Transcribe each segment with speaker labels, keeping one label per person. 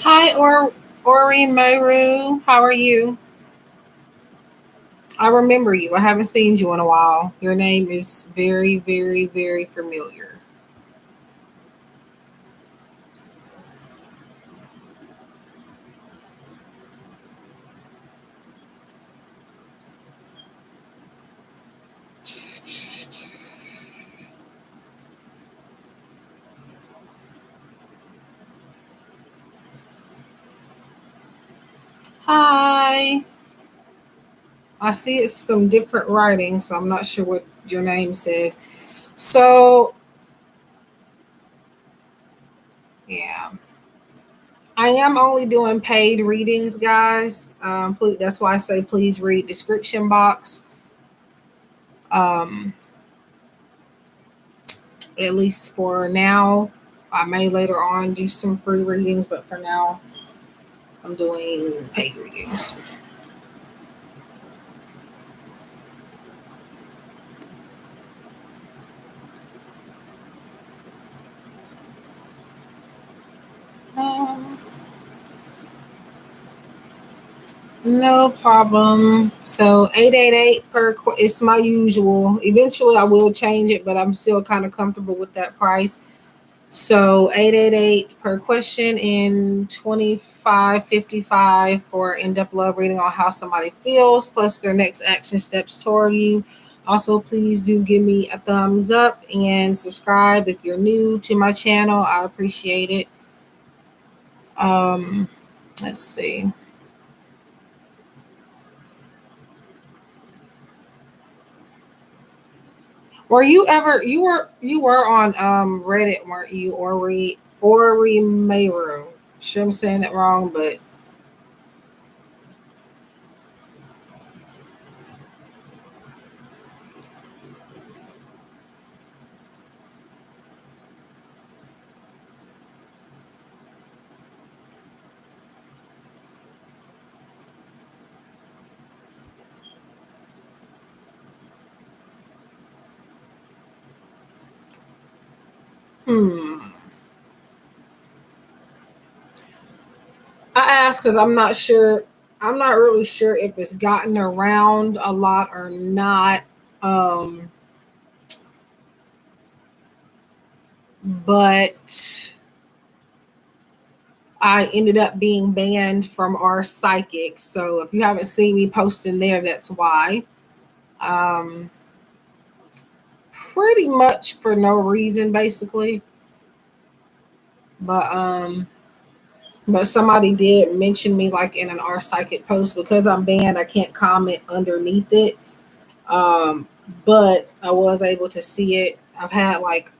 Speaker 1: Hi, Ori Meru. How are you? I remember you. I haven't seen you in a while. Your name is very, very, very familiar. Hi. I see it's some different writing, so I'm not sure what your name says. So, yeah. I am only doing paid readings, guys. That's why I say please read description box. Um, at least for now. I may later on do some free readings, but for now, I'm doing paid readings. Um, no problem. So 888 it's my usual. Eventually I will change it, but I'm still kind of comfortable with that price. So 888 per question and 25.55 for in-depth love reading on how somebody feels plus their next action steps toward you. Also, please do give me a thumbs up and subscribe if you're new to my channel. I appreciate it. Um, let's see. Were you ever you were on Reddit, weren't you? Ori Mayru. Sure I'm saying that wrong, but hmm. I asked because I'm not sure. I'm not really sure if it's gotten around a lot or not. Um, but I ended up being banned from our psychic. So if you haven't seen me posting there, that's why. Um, pretty much for no reason, basically. But somebody did mention me like in an R psychic post because I'm banned. I can't comment underneath it. Um, but I was able to see it. I've had like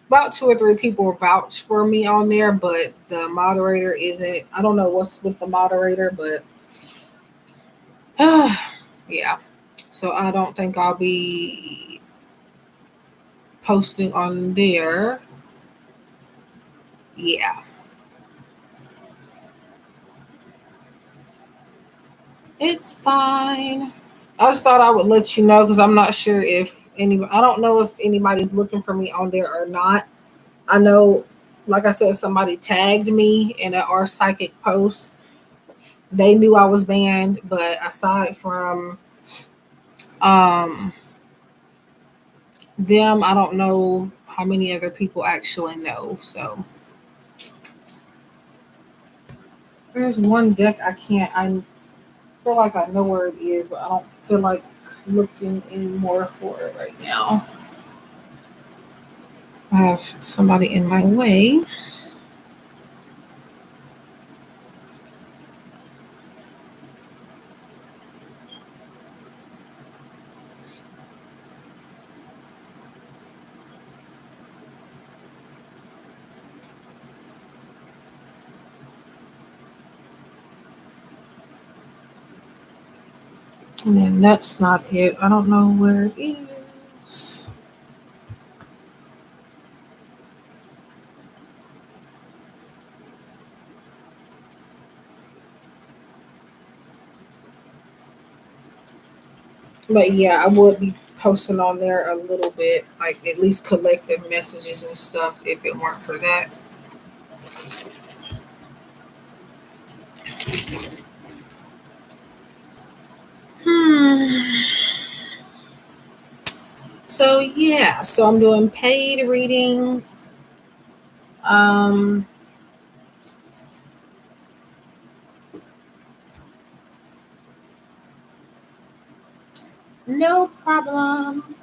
Speaker 1: about two or three people vouch for me on there, but the moderator isn't. I don't know what's with the moderator, but yeah. So I don't think I'll be posting on there. Yeah, it's fine. I just thought I would let you know because I'm not sure if I don't know if anybody's looking for me on there or not. I know, like I said, somebody tagged me in our psychic post. They knew I was banned, but aside from um, them, I don't know how many other people actually know. So there's one deck I can't. I feel like I know where it is, but I don't feel like looking anymore for it right now. I have somebody in my way. And then that's not it. I don't know where it is. But yeah, I would be posting on there a little bit, like at least collective messages and stuff if it weren't for that. So yeah, so I'm doing paid readings. Um, no problem.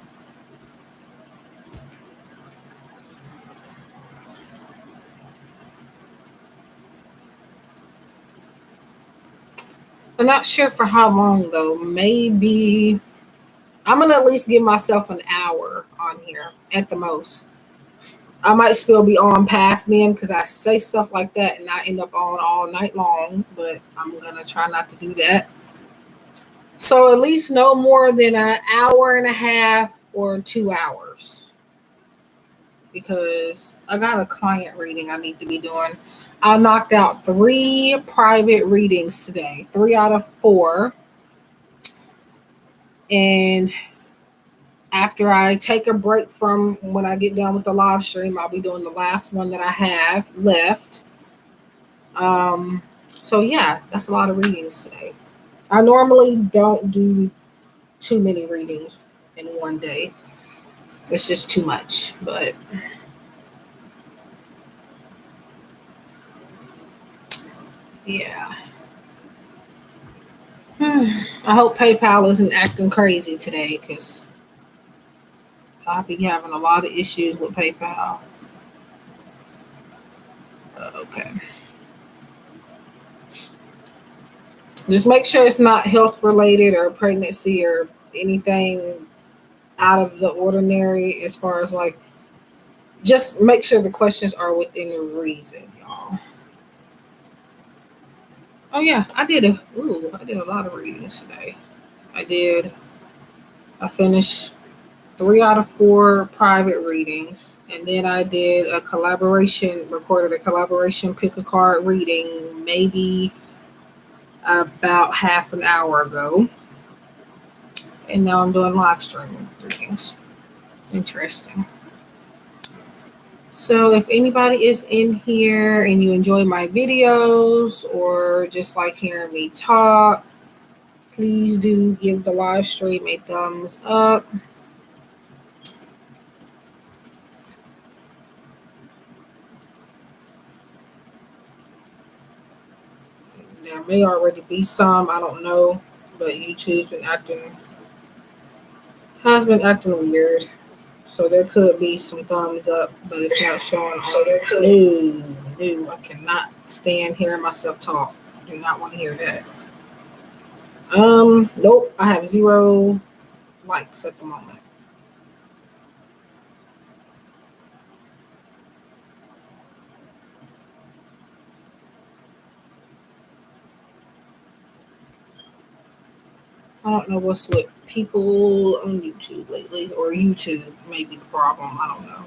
Speaker 1: I'm not sure for how long though. Maybe I'm gonna at least give myself an hour on here at the most. I might still be on past then because I say stuff like that and I end up on all night long, but I'm gonna try not to do that. So at least no more than an hour and a half or 2 hours because I got a client reading I need to be doing. I knocked out 3 private readings today, 3 out of 4. And after I take a break from when I get done with the live stream, I'll be doing the last one that I have left. Um, so yeah, that's a lot of readings today. I normally don't do too many readings in one day. It's just too much. But yeah. I hope PayPal isn't acting crazy today because I'll be having a lot of issues with PayPal. Okay. Just make sure it's not health related or pregnancy or anything out of the ordinary as far as like just make sure the questions are within reason, y'all. Oh yeah, I did a lot of readings today. I did I finished 3 out of 4 private readings, and then I did recorded a collaboration pick a card reading maybe about half an hour ago, and now I'm doing live stream readings. Interesting. So if anybody is in here and you enjoy my videos or just like hearing me talk, please do give the live stream a thumbs up. There may already be some, I don't know, but YouTube's been acting weird. So there could be some thumbs up, but it's not showing. So there could. No, I cannot stand hearing myself talk. Do not want to hear that. Nope. I have 0 likes at the moment. I don't know what's with people on YouTube lately, or YouTube may be the problem. I don't know.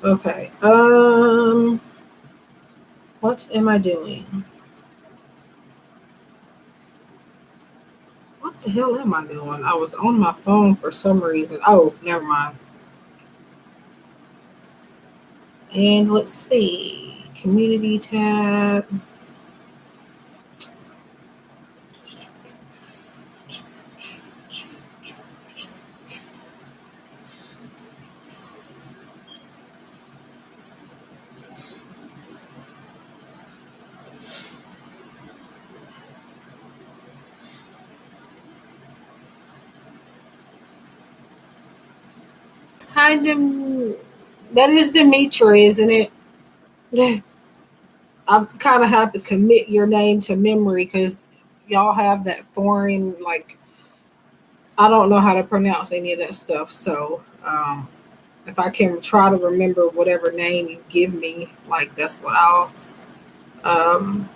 Speaker 1: Okay. What am I doing? What the hell am I doing? I was on my phone for some reason. Oh, never mind. And let's see. Community tab. Hi, that is Dimitri, isn't it? I kind of have to commit your name to memory because y'all have that foreign, like, I don't know how to pronounce any of that stuff. So, if I can try to remember whatever name you give me, like, that's what I'll. Um,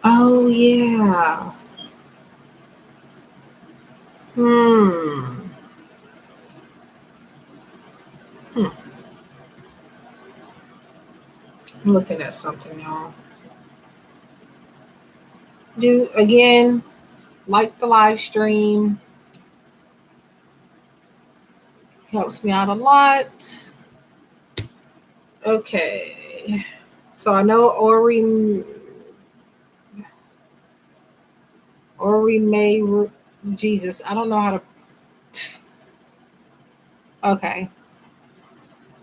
Speaker 1: oh, yeah. Hmm. Hmm. I'm looking at something, y'all. Do again, like the live stream, helps me out a lot. Okay. So I know Ori May. Jesus, I don't know how to. Okay.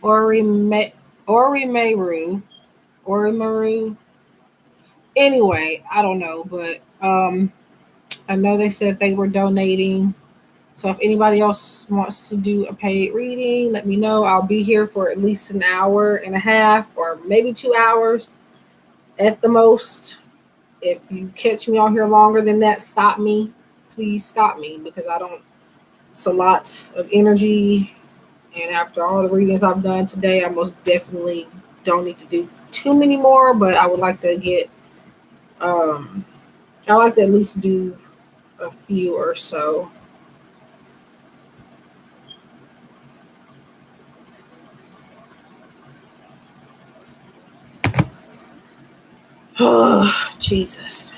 Speaker 1: Ori May. Ori Mayru. Ori Maru. Anyway, I don't know, but I know they said they were donating. So if anybody else wants to do a paid reading, let me know. I'll be here for at least an hour and a half or maybe 2 hours at the most. If you catch me on here longer than that, stop me. Please stop me because I don't, it's a lot of energy. And after all the readings I've done today, I most definitely don't need to do too many more, but I would like to get, um, I like to at least do a few or so. Oh, Jesus.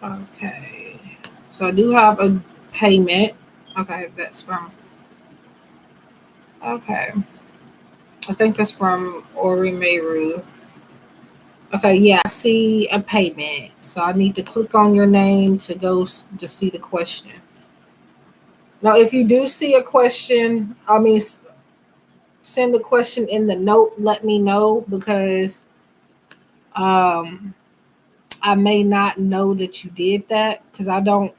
Speaker 1: Okay. So I do have a payment. Okay, that's from, okay. I think that's from Ori Meru. Okay, yeah, I see a payment. So I need to click on your name to go to see the question. Now, if you do see a question, I mean, send the question in the note. Let me know because um, I may not know that you did that because I don't.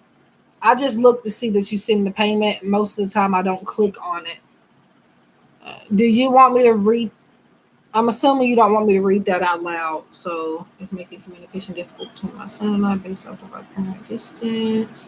Speaker 1: I just look to see that you send the payment. Most of the time, I don't click on it. Do you want me to read? I'm assuming you don't want me to read that out loud. So it's making communication difficult between my son and I based off of our current distance.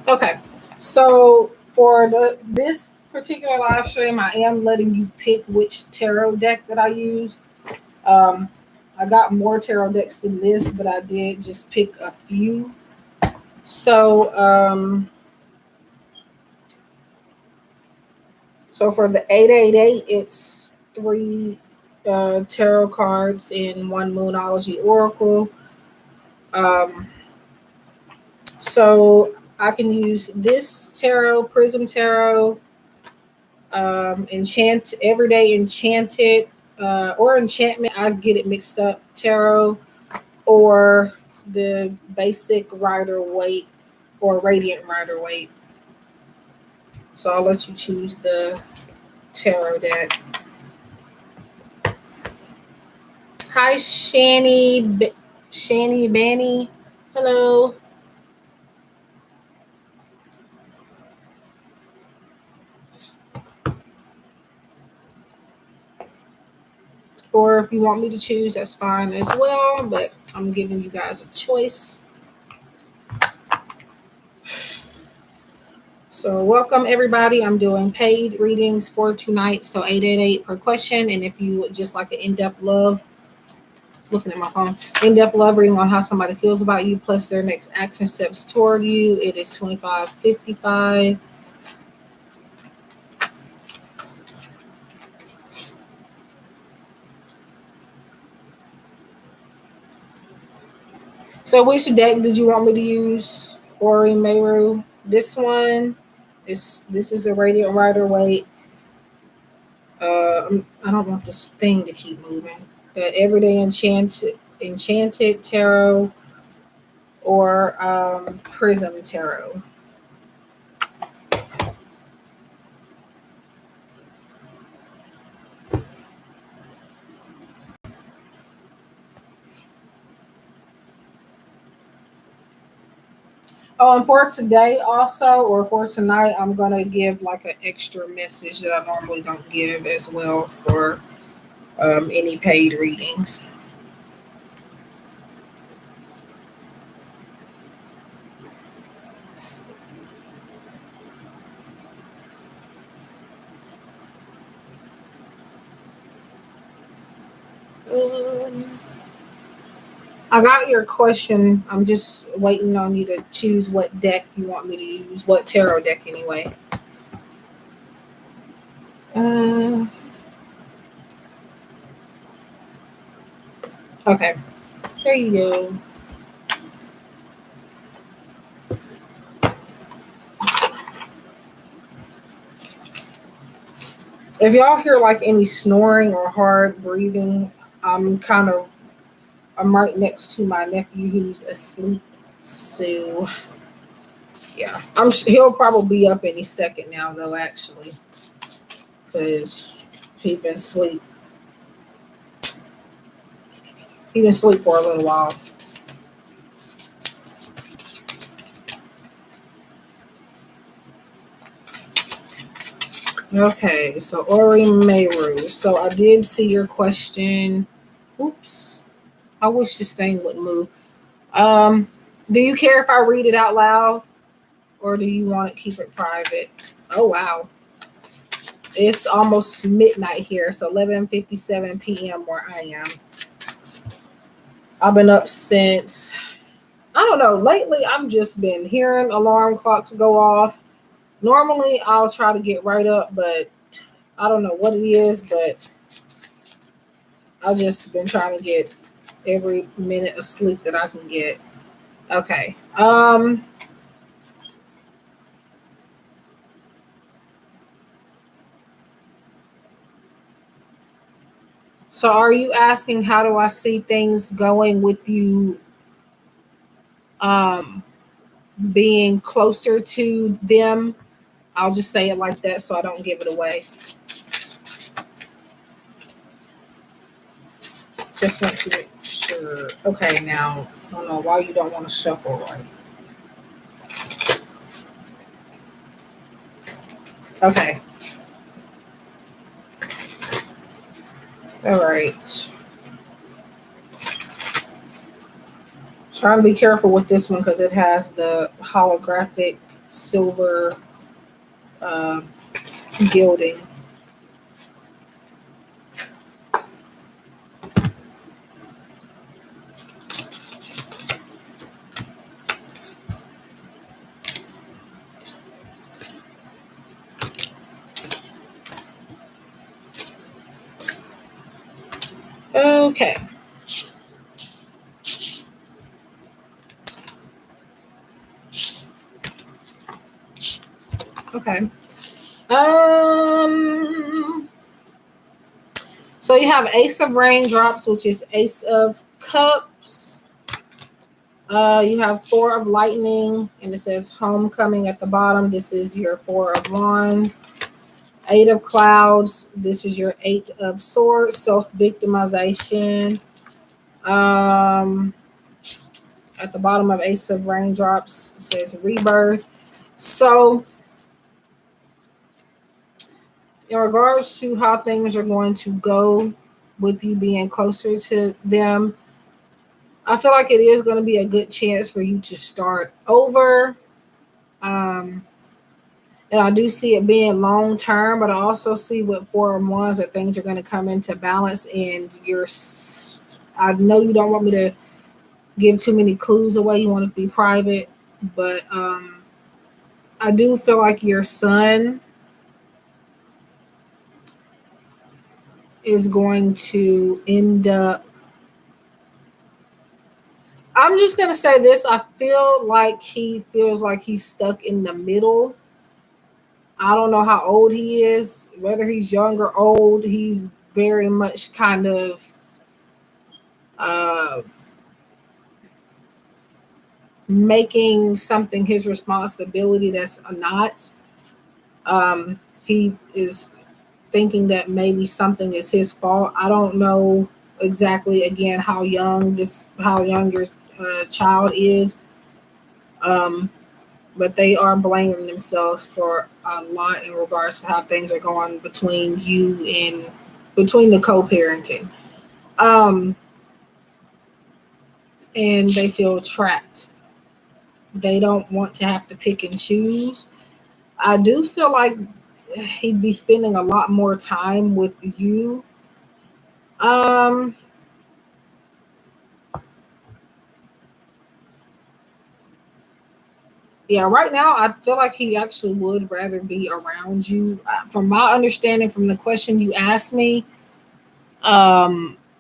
Speaker 1: Okay, so for this particular live stream, I am letting you pick which tarot deck that I use. Um, I got more tarot decks than this, but I did just pick a few. So, so for the 888, it's three tarot cards in one Moonology Oracle. Um, so I can use this tarot, Prism Tarot, Enchant Everyday Enchanted, or Enchantment. I get it mixed up. Tarot or the basic Rider Waite or Radiant Rider Waite. So I'll let you choose the tarot deck. Hi, Shani Banny. Hello. Or if you want me to choose, that's fine as well. But I'm giving you guys a choice. So welcome everybody. I'm doing paid readings for tonight. So 888 per question. And if you would just like an in-depth love, looking at my phone, in-depth love reading on how somebody feels about you plus their next action steps toward you, it is 25.55. So which deck did you want me to use? Ori Meru. This one is, this is a Radiant Rider Waite. I don't want this thing to keep moving. The Everyday Enchanted Tarot or Prism Tarot. Oh, and for today also, or for tonight, I'm gonna give like an extra message that I normally don't give as well for any paid readings. Um, I got your question. I'm just waiting on you to choose what deck you want me to use. What tarot deck, anyway. Uh, okay, there you go. If y'all hear like any snoring or hard breathing, I'm kind of I'm right next to my nephew who's asleep. So yeah, he'll probably be up any second now though. Actually, because he's been asleep. He been asleep for a little while. Okay, so Ori Meru. So I did see your question. Oops. I wish this thing would move. Um, do you care if I read it out loud or do you want to keep it private? Oh wow. It's almost midnight here. It's 11:57 p.m. where I am. I've been up since I don't know. Lately I've just been hearing alarm clocks go off. Normally I'll try to get right up, but I don't know what it is, but I've just been trying to get every minute of sleep that I can get. Okay. So are you asking how do I see things going with you um being closer to them? I'll just say it like that so I don't give it away. Just want to make sure. Okay, now I don't know why you don't want to shuffle right. Okay. All right. Trying to be careful with this one because it has the holographic silver uh, gilding. Okay. Okay. Um. So you have Ace of Raindrops, which is Ace of Cups. You have Four of Lightning, and it says Homecoming at the bottom. This is your Four of Wands. Eight of Clouds. This is your Eight of Swords. Self victimization. Um, at the bottom of Ace of Raindrops it says Rebirth. So, in regards to how things are going to go with you being closer to them, I feel like it is going to be a good chance for you to start over. Um, and I do see it being long term, but I also see with Four of Wands that things are going to come into balance. And I know you don't want me to give too many clues away. You want it to be private, but I do feel like your son is going to end up. I'm just gonna say this. I feel like he feels like he's stuck in the middle. I don't know how old he is, whether he's young or old. He's very much kind of uh, making something his responsibility that's not. He is thinking that maybe something is his fault. I don't know exactly again how young your child is. but they are blaming themselves for a lot in regards to how things are going between you and between the co-parenting. Um, and they feel trapped. They don't want to have to pick and choose. I do feel like he'd be spending a lot more time with you. Um, yeah, right now I feel like he actually would rather be around you. From my understanding, from the question you asked me,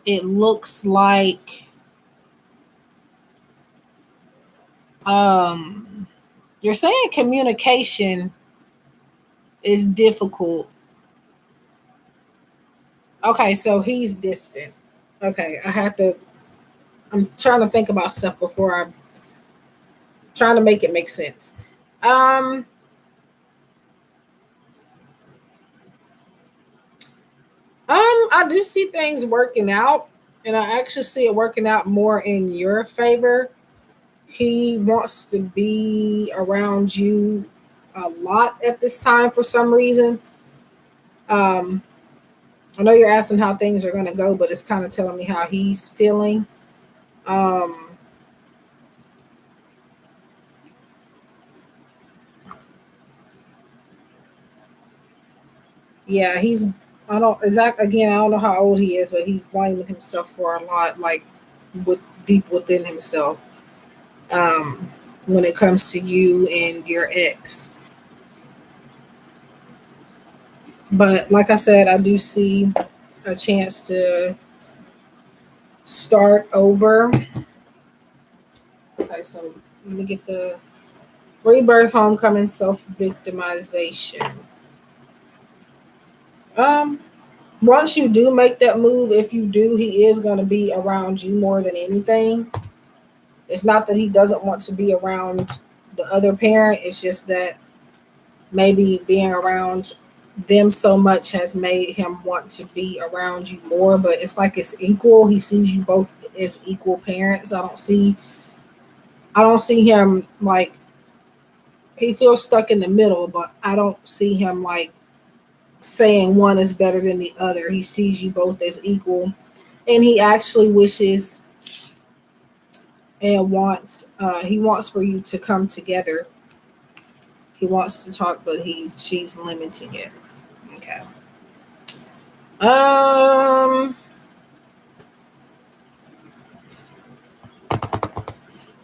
Speaker 1: it looks like um, you're saying communication is difficult. Okay, so he's distant. Okay, I have to. I'm trying to think about stuff before I'm trying to make it make sense. Um, I do see things working out, and I actually see it working out more in your favor. He wants to be around you a lot at this time for some reason. Um, I know you're asking how things are going to go, but it's kind of telling me how he's feeling. Um, yeah, he's. I don't exactly. Again, I don't know how old he is, but he's blaming himself for a lot, like with deep within himself. Um, when it comes to you and your ex, but like I said, I do see a chance to start over. Okay, so let me get the rebirth, homecoming, self victimization. Um, Once you do make that move, if you do, he is going to be around you more than anything. It's not that he doesn't want to be around the other parent. It's just that maybe being around them so much has made him want to be around you more. But it's like it's equal. He sees you both as equal parents. I don't see him like he feels stuck in the middle, but I don't see him like saying one is better than the other. He sees you both as equal, and he actually wishes and wants he wants for you to come together. He wants to talk, but she's limiting it. Okay. Um,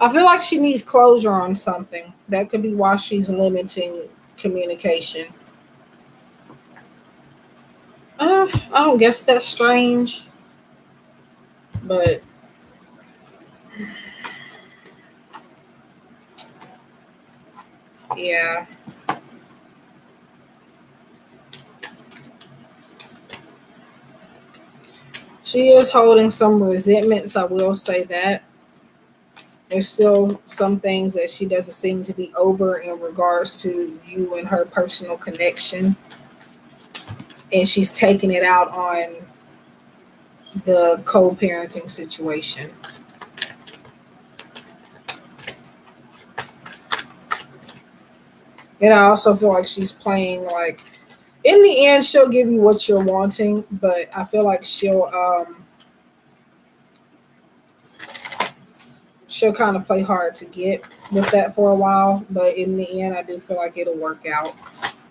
Speaker 1: I feel like she needs closure on something. That could be why she's limiting communication. I don't guess that's strange, but yeah, she is holding some resentments. I will say that there's still some things that she doesn't seem to be over in regards to you and her personal connection, and she's taking it out on the co-parenting situation. And I also feel like she's playing like in the end she'll give you what you're wanting, but I feel like she'll kind of play hard to get with that for a while, but in the end I do feel like it'll work out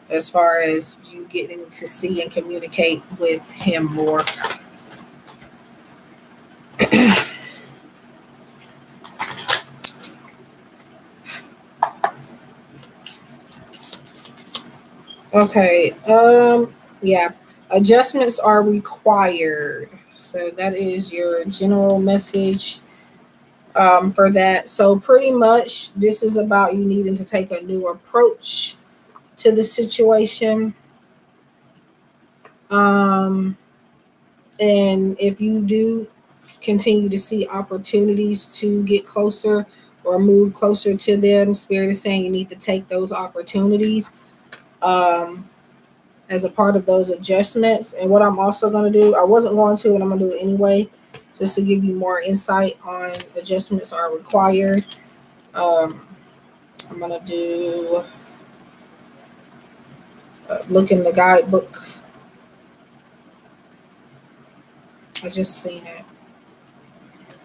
Speaker 1: as far as you getting to see and communicate with him more. Okay. Yeah. Adjustments are required. So that is your general message for that. So pretty much this is about you needing to take a new approach to the situation. Um and if you do continue to see opportunities to get closer or move closer to them, Spirit is saying you need to take those opportunities. Um as a part of those adjustments. And what I'm also going to do, I wasn't going to, and I'm going to do it anyway, just to give you more insight on adjustments are required. Um, I'm going to do look in the guidebook. I just seen it.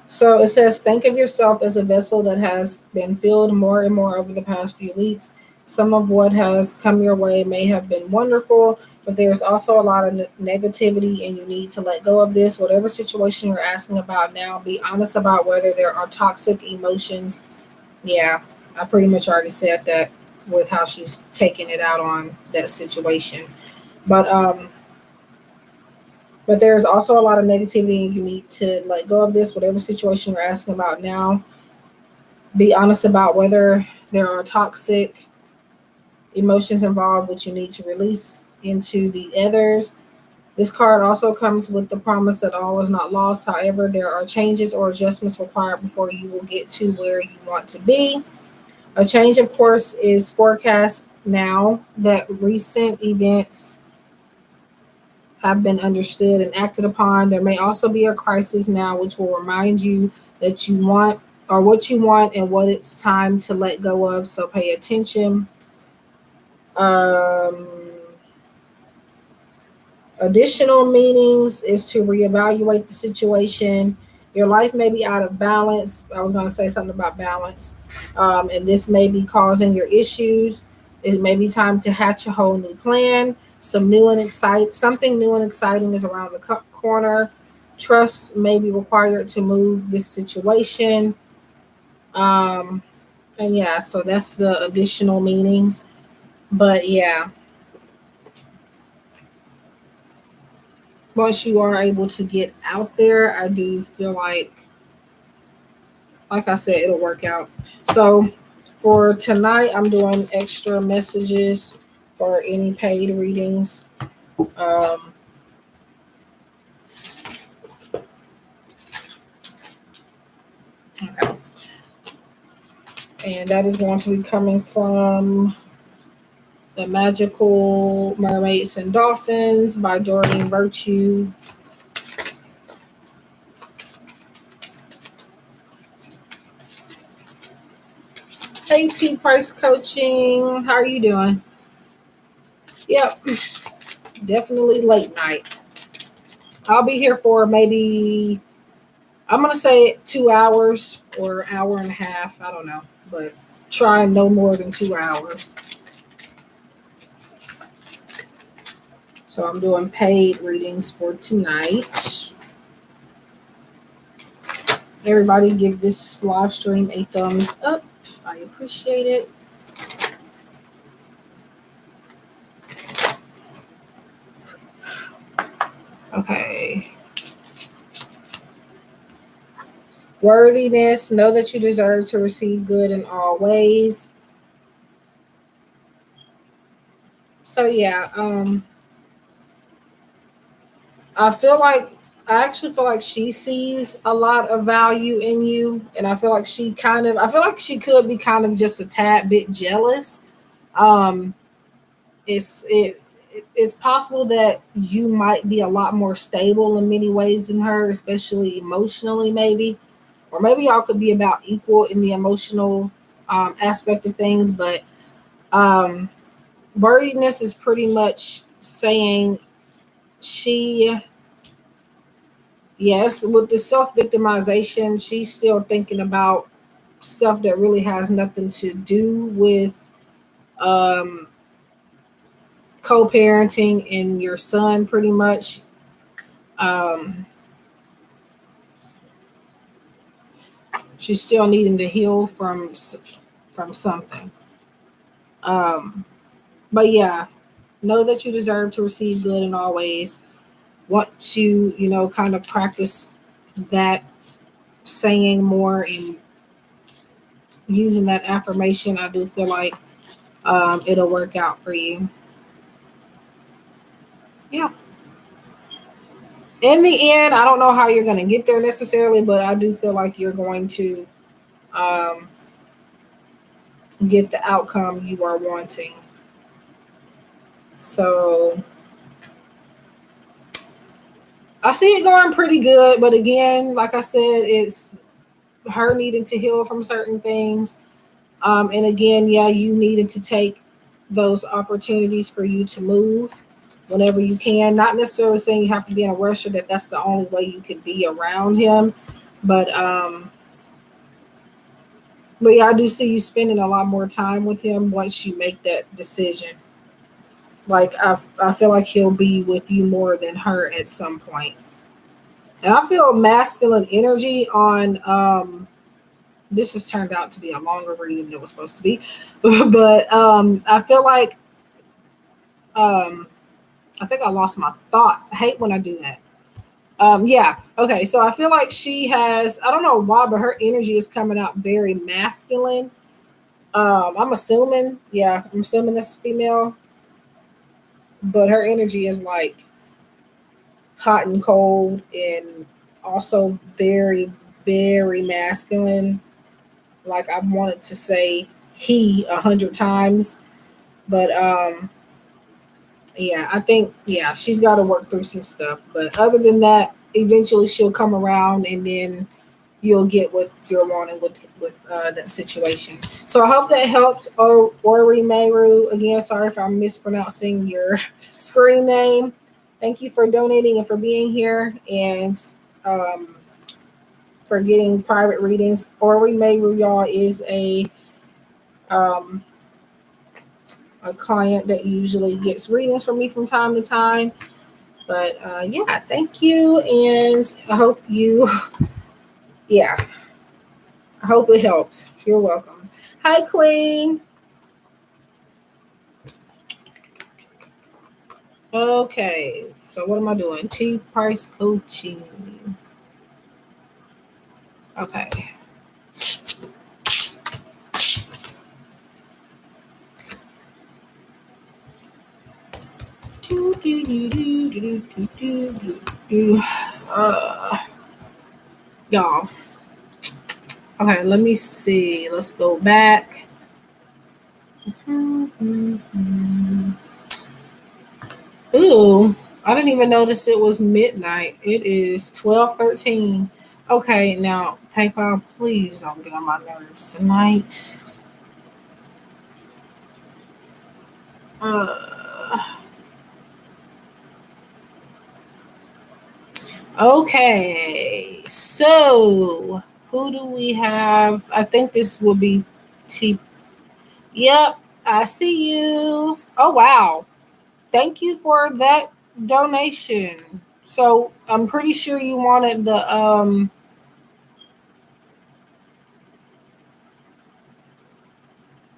Speaker 1: So it says, think of yourself as a vessel that has been filled more and more over the past few weeks. Some of what has come your way may have been wonderful, but there's also a lot of negativity, and you need to let go of this. Whatever situation you're asking about now, be honest about whether there are toxic emotions. Yeah, I pretty much already said that with how she's taking it out on that situation. But but there's also a lot of negativity, and you need to let go of this. Whatever situation you're asking about now, be honest about whether there are toxic emotions involved, which you need to release into the others. This card also comes with the promise that all is not lost. However, there are changes or adjustments required before you will get to where you want to be. A change of course is forecast now that recent events have been understood and acted upon. There may also be a crisis now, which will remind you that you want or what you want and what it's time to let go of. So pay attention. Um, Additional meanings is to reevaluate the situation. Your life may be out of balance. I was going to say something about balance, and this may be causing your issues. It may be time to hatch a whole new plan. Something new and exciting is around the corner. Trust may be required to move this situation. Um, and yeah, so that's the additional meanings. But yeah, once you are able to get out there, I do feel like I said, it'll work out. So for tonight, I'm doing extra messages for any paid readings. Um, okay. And that is going to be coming from The Magical Mermaids and Dolphins by Doreen Virtue. AT Price Coaching. How are you doing? Yep. Definitely late night. I'll be here for maybe, I'm going to say 2 hours or hour and a half. I don't know. But try no more than 2 hours. So I'm doing paid readings for tonight. Everybody give this live stream a thumbs up. I appreciate it. Okay. Worthiness. Know that you deserve to receive good in all ways. So yeah, I actually feel like she sees a lot of value in you, and I feel like she could be kind of just a tad bit jealous. Um, it's possible that you might be a lot more stable in many ways than her, especially emotionally, maybe, or maybe y'all could be about equal in the emotional aspect of things. But um, worthiness is pretty much saying she, yes, with the self victimization, she's still thinking about stuff that really has nothing to do with um, co-parenting and your son, pretty much. Um, she's still needing to heal from something. Um, but yeah, know that you deserve to receive good in all ways. Want to, kind of practice that saying more and using that affirmation. I do feel like it'll work out for you. Yeah. In the end, I don't know how you're going to get there necessarily, but I do feel like you're going to um, get the outcome you are wanting. So I see it going pretty good, but again, like I said, it's her needing to heal from certain things. And again, yeah, you needed to take those opportunities for you to move whenever you can. Not necessarily saying you have to be in a rush or that that's the only way you could be around him, but but yeah, I do see you spending a lot more time with him once you make that decision. Like I feel like he'll be with you more than her at some point. And I feel masculine energy on this has turned out to be a longer reading than it was supposed to be. But I feel like um I think I lost my thought. I hate when I do that. Yeah, okay. So I feel like she has I don't know why, but her energy is coming out very masculine. I'm assuming, yeah, I'm assuming that's a female, but her energy is like hot and cold and also very, very masculine. Like I've wanted to say he 100 times, but yeah, I think yeah, she's got to work through some stuff. But other than that, eventually she'll come around, and then you'll get what you're wanting with that situation. So I hope that helped. Ori Meru, again, sorry if I'm mispronouncing your screen name. Thank you for donating and for being here and um, for getting private readings. Ori Meru, y'all, is um, a client that usually gets readings from me from time to time. But yeah, thank you, and I hope you, yeah, I hope it helped. You're welcome. Hi, Queen. Okay, so what am I doing? T price coaching. Okay. Uh, y'all. Okay, let me see. Let's go back. Ooh, I didn't even notice it was midnight. It is 12:13. Okay, now PayPal, please don't get on my nerves tonight. Uh, okay, so who do we have? I think this will be T. Yep, I see you. Oh wow, thank you for that donation. So I'm pretty sure you wanted the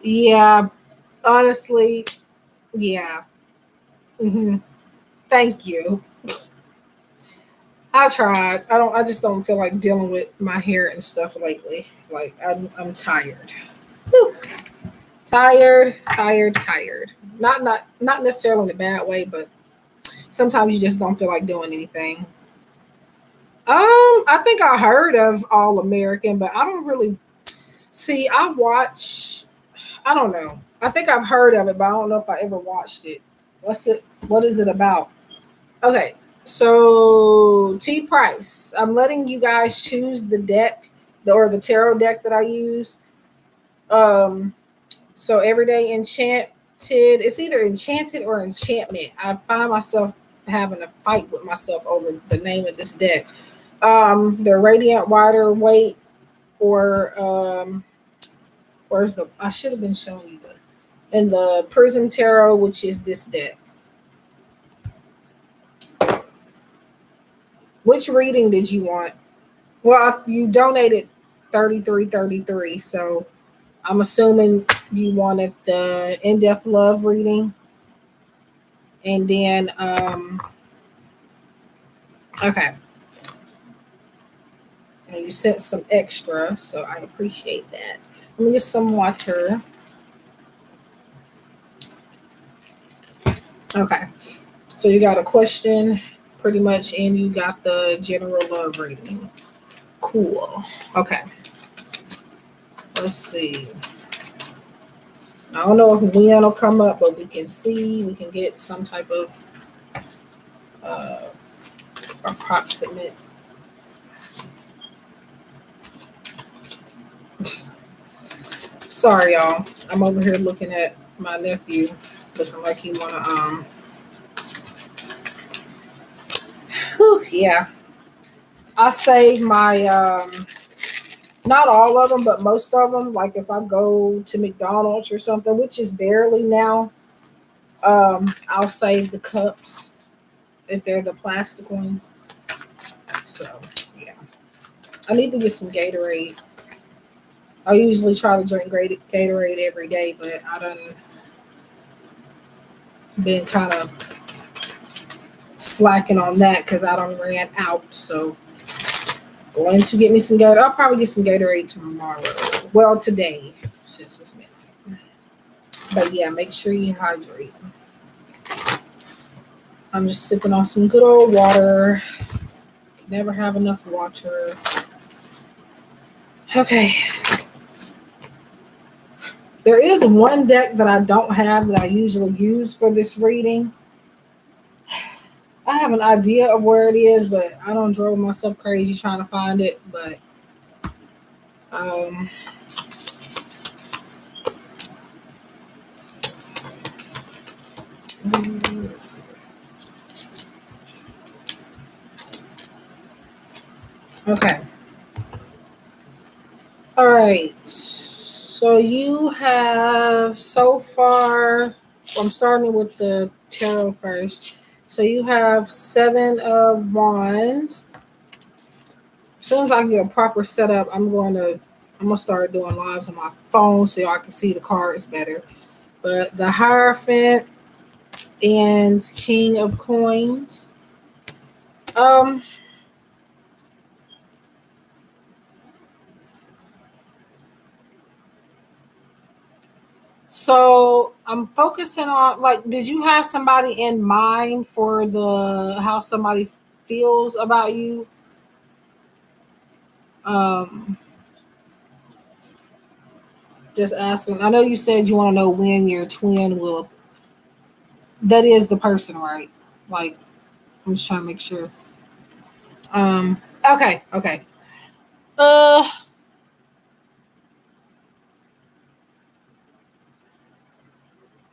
Speaker 1: yeah, honestly, yeah. Hmm. Thank you. I tried. I just don't feel like dealing with my hair and stuff lately. Like I'm tired. Whew. Tired, tired, tired. Not necessarily in a bad way, but sometimes you just don't feel like doing anything. I think I heard of All American, but I don't really see. I watch. I don't know. I think I've heard of it, but I don't know if I ever watched it. What's it? What is it about? Okay, so T Price. I'm letting you guys choose the deck, or the tarot deck that I use. Um, so Everyday Enchanted. It's either Enchanted or Enchantment. I find myself having a fight with myself over the name of this deck. The Radiant Rider Waite, or where's the? I should have been showing you the. And the Prism Tarot, which is this deck. Which reading did you want? Well, you donated 33.33, so I'm assuming you wanted the in-depth love reading, and then okay, and you sent some extra, so I appreciate that. Let me get some water. Okay, so you got a question, pretty much, and you got the general love reading. Cool. Okay, let's see. I don't know if when will come up, but we can see. We can get some type of uh, approximate. So Sorry, y'all. I'm over here looking at my nephew, looking like he wanna whew, yeah. I save my not all of them, but most of them. Like if I go to McDonald's or something, which is barely now, I'll save the cups if they're the plastic ones. So yeah, I need to get some Gatorade. I usually try to drink Gatorade every day, but I done been kind of slacking on that because I done ran out. So going to get me some Gatorade. I'll probably get some Gatorade tomorrow. Well, today since it's midnight. But yeah, make sure you hydrate. I'm just sipping on some good old water. Can never have enough water. Okay. There is one deck that I don't have that I usually use for this reading. I have an idea of where it is, but I don't drove myself crazy trying to find it. But um, okay. All right. So you have so far. I'm starting with the tarot first. So you have Seven of Wands. As soon as I get a proper setup, I'm gonna start doing lives on my phone so I can see the cards better. But the Hierophant and King of Coins. Um, so I'm focusing on like, did you have somebody in mind for the how somebody feels about you? Um, just asking. I know you said you want to know when your twin will. That is the person, right? Like, I'm just trying to make sure. Okay, okay. Uh,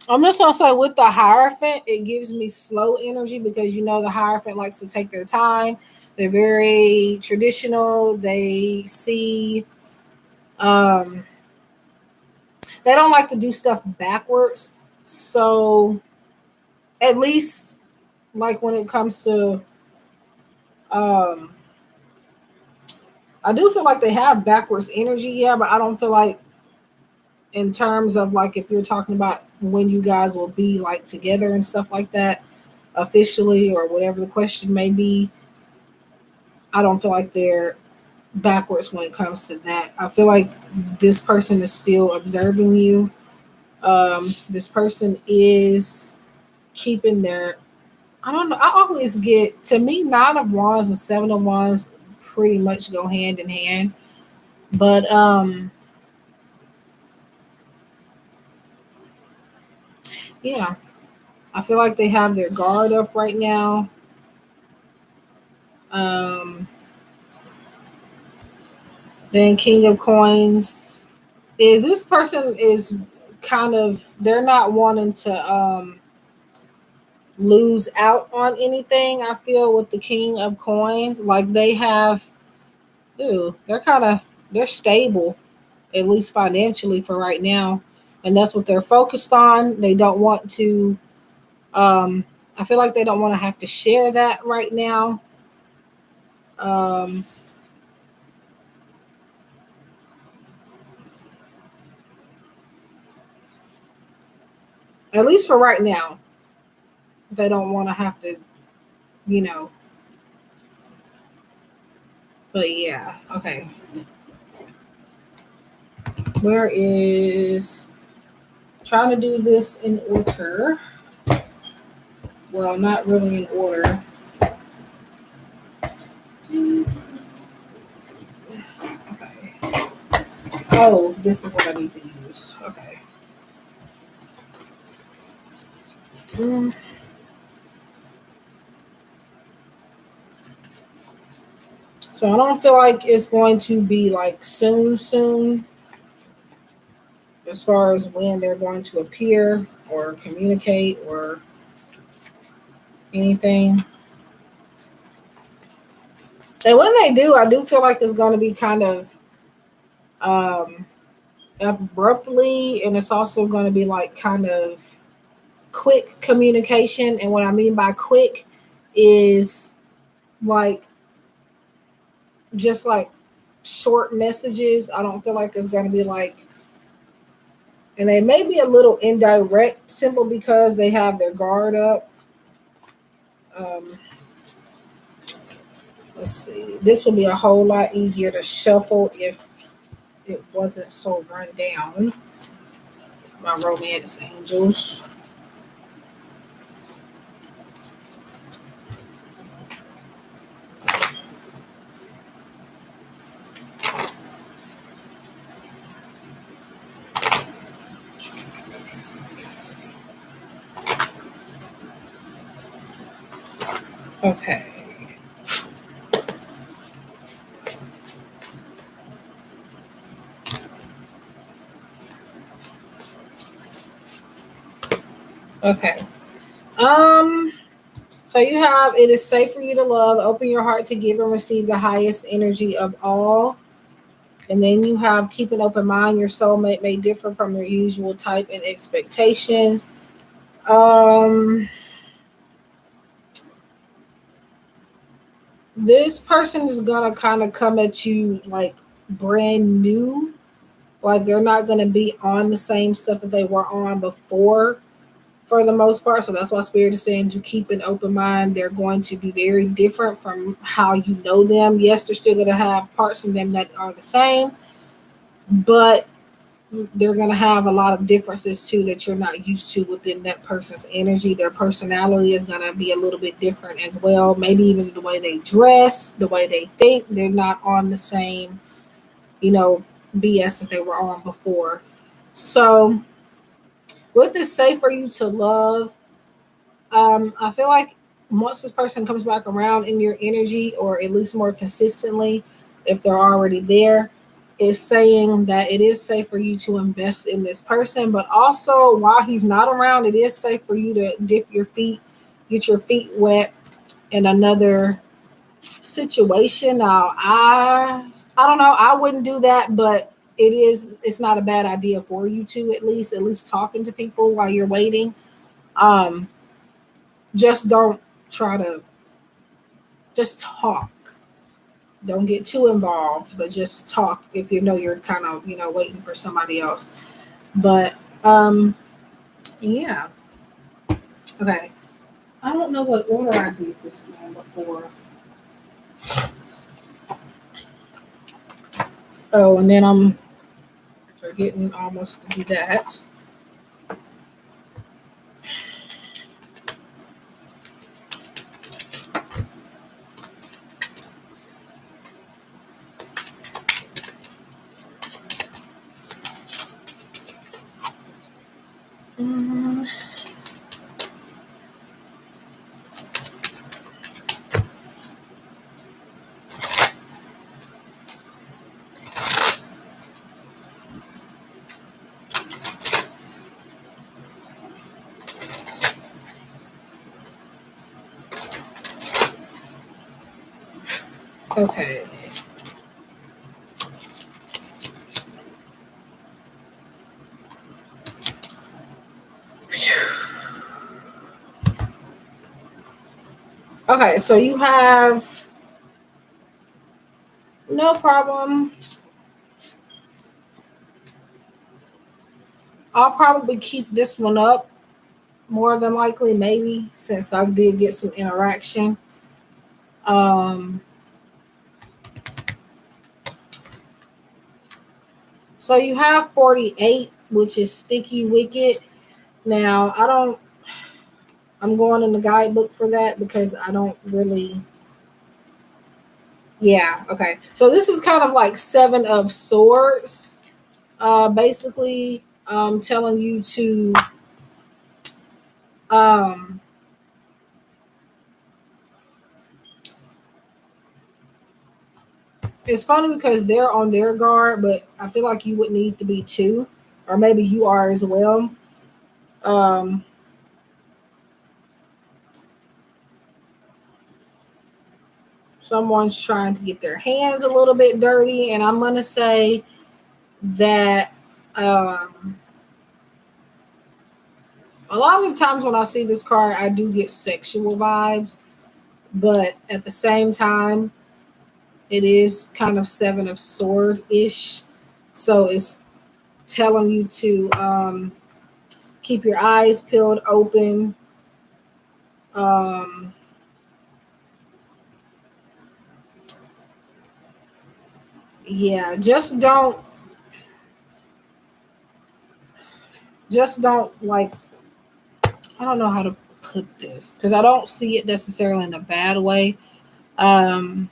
Speaker 1: I'm just gonna say with the Hierophant, it gives me slow energy because you know the Hierophant likes to take their time. They're very traditional. Um, they don't like to do stuff backwards. So at least like when it comes to, um, I do feel like they have backwards energy, yeah, but I don't feel like in terms of like if you're talking about when you guys will be like together and stuff like that officially or whatever the question may be. I don't feel like they're backwards when it comes to that. I feel like this person is still observing you. This person is keeping their. I don't know. I always get to me 9 of Wands and 7 of Wands pretty much go hand in hand, but yeah, I feel like they have their guard up right now. Um, then King of Coins is this person is kind of they're not wanting to lose out on anything. I feel with the King of Coins, like they have, ooh, they're stable at least financially for right now, and that's what they're focused on. They don't want to. I feel like they don't want to have to share that right now. Um, at least for right now, they don't want to have to, you know. But yeah, okay. Where is trying to do this in order? Well, not really in order. Okay. Oh, this is what I need to use. Okay. Mm. So I don't feel like it's going to be like soon, soon. as far as when they're going to appear or communicate or anything. And when they do, I do feel like it's going to be kind of um, abruptly, and it's also going to be like kind of quick communication. And what I mean by quick is like just like short messages. I don't feel like it's going to be like, and they may be a little indirect, simple because they have their guard up. Um, let's see. This will be a whole lot easier to shuffle if it wasn't so run down. My romance angels. Okay. Okay. Um. So you have, it is safe for you to love. Open your heart to give and receive the highest energy of all. And then you have keep an open mind. Your soulmate may differ from your usual type and expectations. Um, this person is gonna kind of come at you like brand new. Like they're not gonna be on the same stuff that they were on before for the most part. So that's why Spirit is saying to keep an open mind. They're going to be very different from how you know them. Yes, they're still gonna have parts of them that are the same, but they're going to have a lot of differences too that you're not used to within that person's energy. Their personality is going to be a little bit different as well. Maybe even the way they dress, the way they think. They're not on the same, you know, BS that they were on before. So, with this safe for you to love, I feel like once this person comes back around in your energy, or at least more consistently, if they're already there, is saying that it is safe for you to invest in this person. But also, while he's not around, it is safe for you to dip your feet, get your feet wet in another situation. Now, I don't know. I wouldn't do that, but it's not a bad idea for you to at least talking to people while you're waiting. Um, just don't try to just talk. Don't get too involved, but just talk if you know you're kind of, waiting for somebody else. But yeah. Okay. I don't know what order I did this in before. Oh, and then I'm forgetting almost to do that. Mm, okay. Okay, so you have no problem. I'll probably keep this one up more than likely, maybe, since I did get some interaction. Um, so you have 48, which is sticky wicked. Now, I'm going in the guidebook for that because I don't really, yeah, okay. So this is kind of like Seven of Swords, basically telling you to, um, it's funny because they're on their guard, but I feel like you would need to be too. or maybe you are as well. Um, Someone's trying to get their hands a little bit dirty, and I'm gonna say that um, a lot of the times when I see this card, I do get sexual vibes, but at the same time, it is kind of Seven of Sword ish, so it's telling you to keep your eyes peeled open. Um, yeah, just don't like, I don't know how to put this because I don't see it necessarily in a bad way. Um,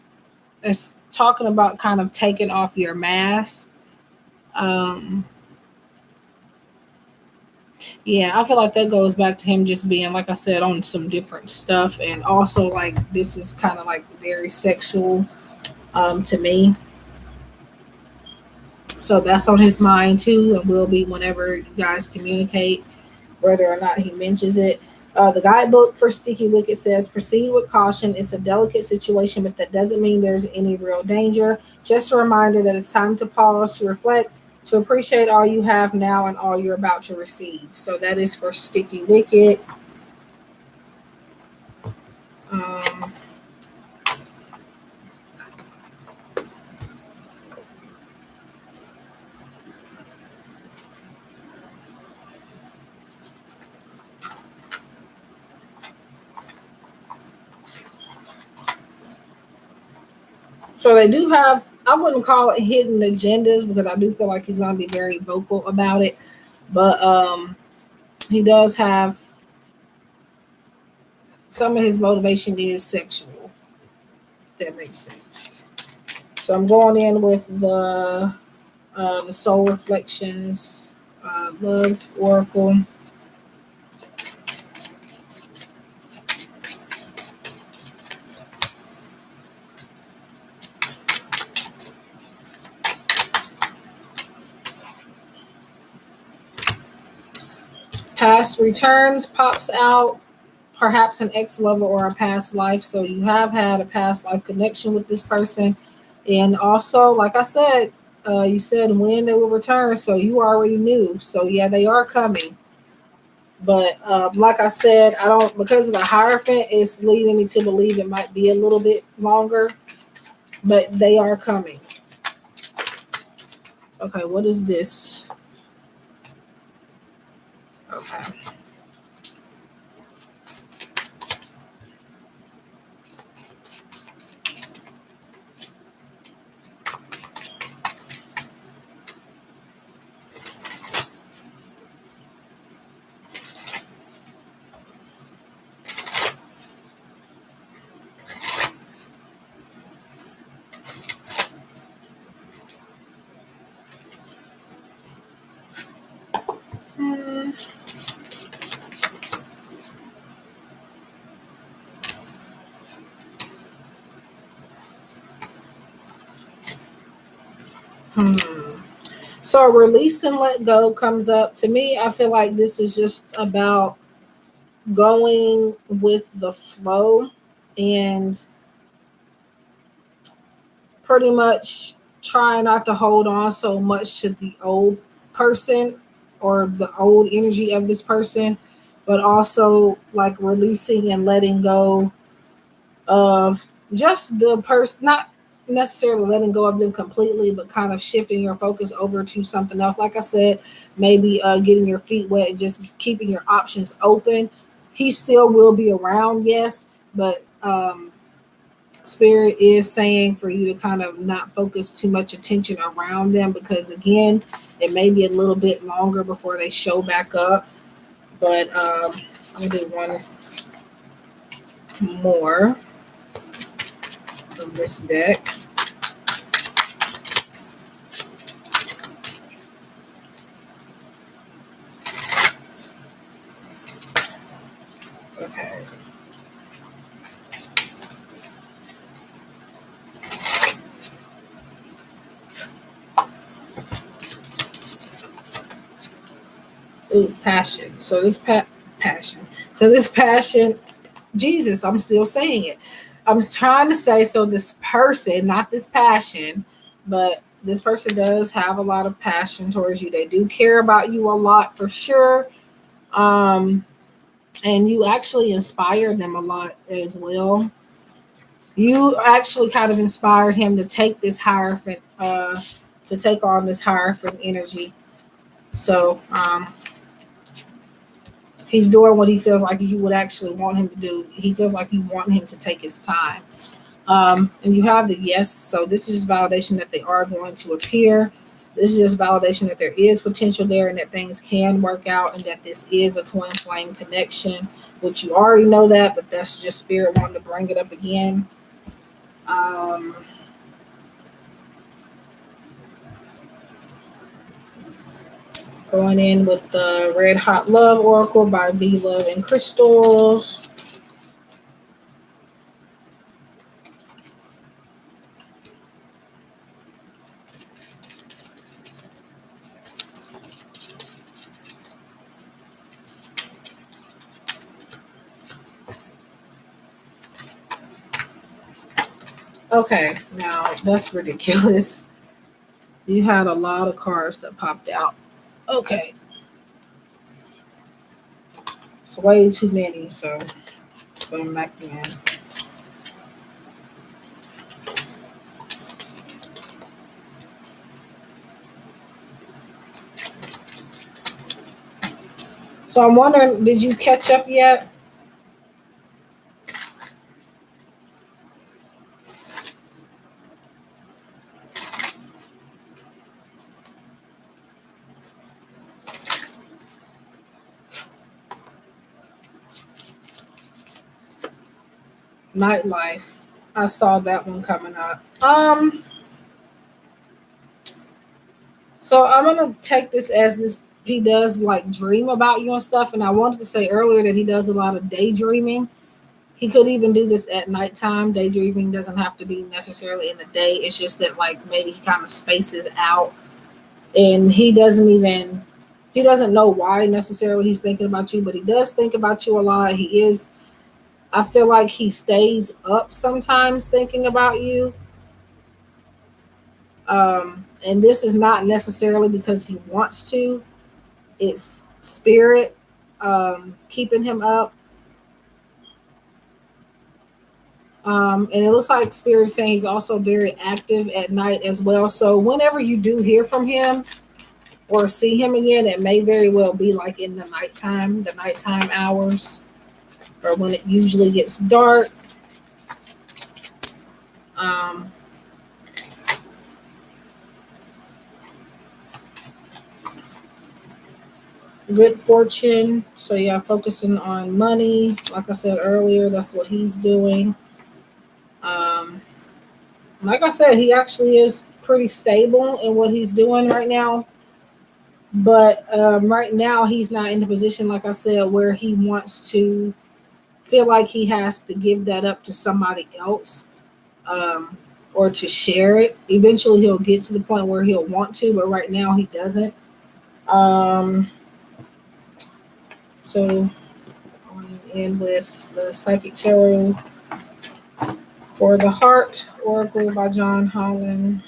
Speaker 1: it's talking about kind of taking off your mask. Um, yeah, I feel like that goes back to him just being, like I said, on some different stuff, and also like this is kind of like very sexual to me. So that's on his mind too, and will be whenever you guys communicate, whether or not he mentions it. The guidebook for Sticky Wicket says proceed with caution. It's a delicate situation, but that doesn't mean there's any real danger. Just a reminder that it's time to pause, to reflect, to appreciate all you have now and all you're about to receive. So that is for Sticky Wicket. Um, so they do have, I wouldn't call it hidden agendas because I do feel like he's going to be very vocal about it. But he does have, some of his motivation is sexual. That makes sense. So I'm going in with the soul reflections, love oracle. Past returns pops out, perhaps an ex lover or a past life. So you have had a past life connection with this person, and also, like I said, you said when they will return, so you already knew. So yeah, they are coming. But like I said, I don't, because of the Hierophant, it's leading me to believe it might be a little bit longer, but they are coming. Okay, what is this? Okay. Hmm. Hmm. So release and let go comes up to me. I feel like this is just about going with the flow and pretty much trying not to hold on so much to the old person or the old energy of this person, but also like releasing and letting go of just the person, not necessarily letting go of them completely, but kind of shifting your focus over to something else. Like I said, maybe getting your feet wet and just keeping your options open. He still will be around, yes, but Spirit is saying for you to kind of not focus too much attention around them because, again, it may be a little bit longer before they show back up. But I'm going to do one more from this deck. Okay. Ooh, passion. So this passion. So this passion, Jesus, I'm still saying it. I'm trying to say, so this person, not this passion, but this person does have a lot of passion towards you. They do care about you a lot for sure. Um, and you actually inspire them a lot as well. You actually kind of inspired him to take this hierophant, to take on this hierophant energy. So he's doing what he feels like you would actually want him to do. He feels like you want him to take his time. And you have the yes. So this is just validation that they are going to appear. This is just validation that there is potential there and that things can work out and that this is a twin flame connection, which you already know that, but that's just spirit wanting to bring it up again. Um, Going in with the Red Hot Love Oracle by V Love and Crystals. Okay, now that's ridiculous. You had a lot of cards that popped out. Okay, it's way too many, so going back in. So I'm wondering, did you catch up yet? Nightlife. I saw that one coming up. So I'm gonna take this as this he does like dream about you and stuff. And I wanted to say earlier that he does a lot of daydreaming. He could even do this at nighttime. Daydreaming doesn't have to be necessarily in the day. It's just that like maybe he kind of spaces out and he doesn't know why necessarily he's thinking about you, but he does think about you a lot. He is I feel like he stays up sometimes thinking about you. And this is not necessarily because he wants to. It's spirit keeping him up. And it looks like spirit is saying he's also very active at night as well. So whenever you do hear from him or see him again, it may very well be like in the nighttime hours, or when it usually gets dark. Um, Good fortune. So yeah, focusing on money. Like I said earlier, that's what he's doing. Um, like I said, he actually is pretty stable in what he's doing right now. But right now, he's not in the position, like I said, where he wants to feel like he has to give that up to somebody else, or to share it. Eventually, he'll get to the point where he'll want to, but right now, he doesn't. Um, so, going in with the Psychic Tarot for the Heart Oracle by John Holland.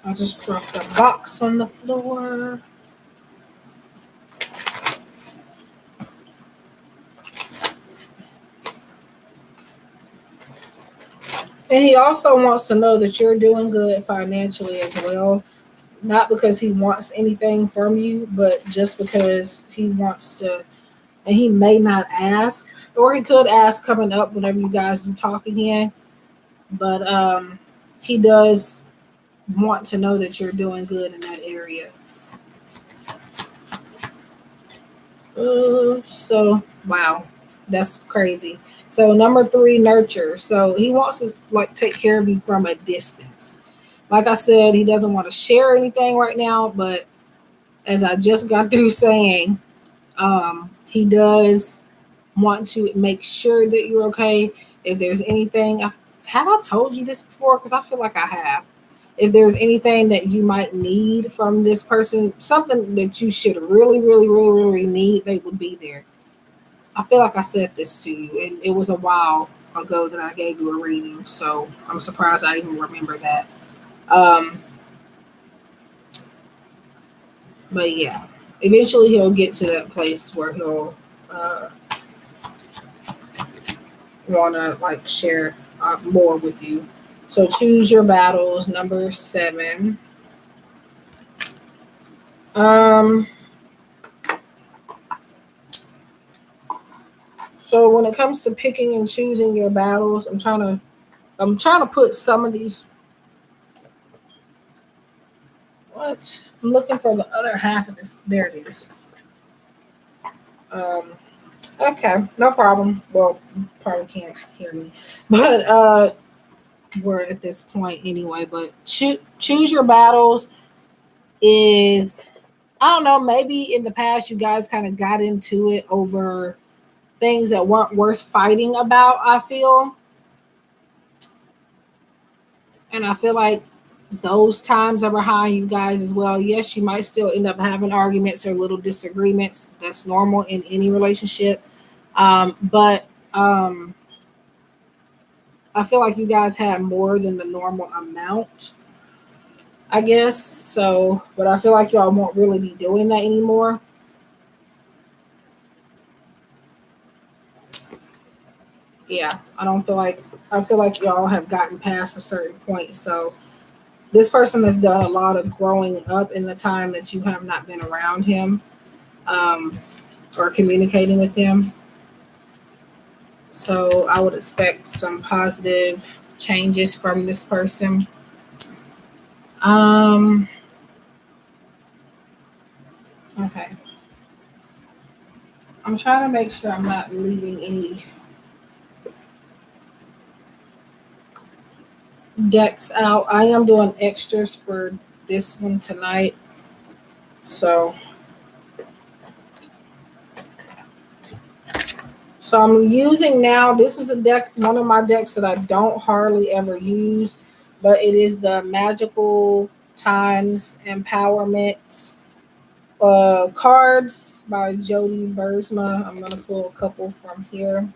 Speaker 1: I just dropped a box on the floor. And he also wants to know that you're doing good financially as well. Not because he wants anything from you, but just because he wants to, and he may not ask, or he could ask coming up whenever you guys do talk again. But he does want to know that you're doing good in that area. So wow, that's crazy. So number three, nurture. So he wants to like take care of you from a distance. Like I said, he doesn't want to share anything right now, but as I just got through saying, he does want to make sure that you're okay. If there's anything, have I told you this before? Because I feel like I have. If there's anything that you might need from this person, something that you should really, really, really, really need, they would be there. I feel like I said this to you, and it was a while ago that I gave you a reading, so I'm surprised I even remember that. Um, but yeah, eventually he'll get to that place where he'll want to like share more with you. So choose your battles. Number seven. Um. So when it comes to picking and choosing your battles, I'm trying to put some of these. What? I'm looking for the other half of this. There it is. Um. Okay, no problem. Well, you probably can't hear me, but we're at this point anyway. But choose your battles is, I don't know. Maybe in the past you guys kind of got into it over things that weren't worth fighting about. I feel, and I feel like those times are behind you guys as well. Yes, you might still end up having arguments or little disagreements. That's normal in any relationship. But I feel like you guys had more than the normal amount, I guess. So, but I feel like y'all won't really be doing that anymore. Yeah, I feel like y'all have gotten past a certain point. So this person has done a lot of growing up in the time that you have not been around him, um, or communicating with him. So I would expect some positive changes from this person. Um, okay. I'm trying to make sure I'm not leaving any decks out. I am doing extras for this one tonight. So I'm using now, this is a deck, one of my decks that I don't hardly ever use, but it is the Magical Times Empowerment cards by Jody Bergsma. I'm gonna pull a couple from here.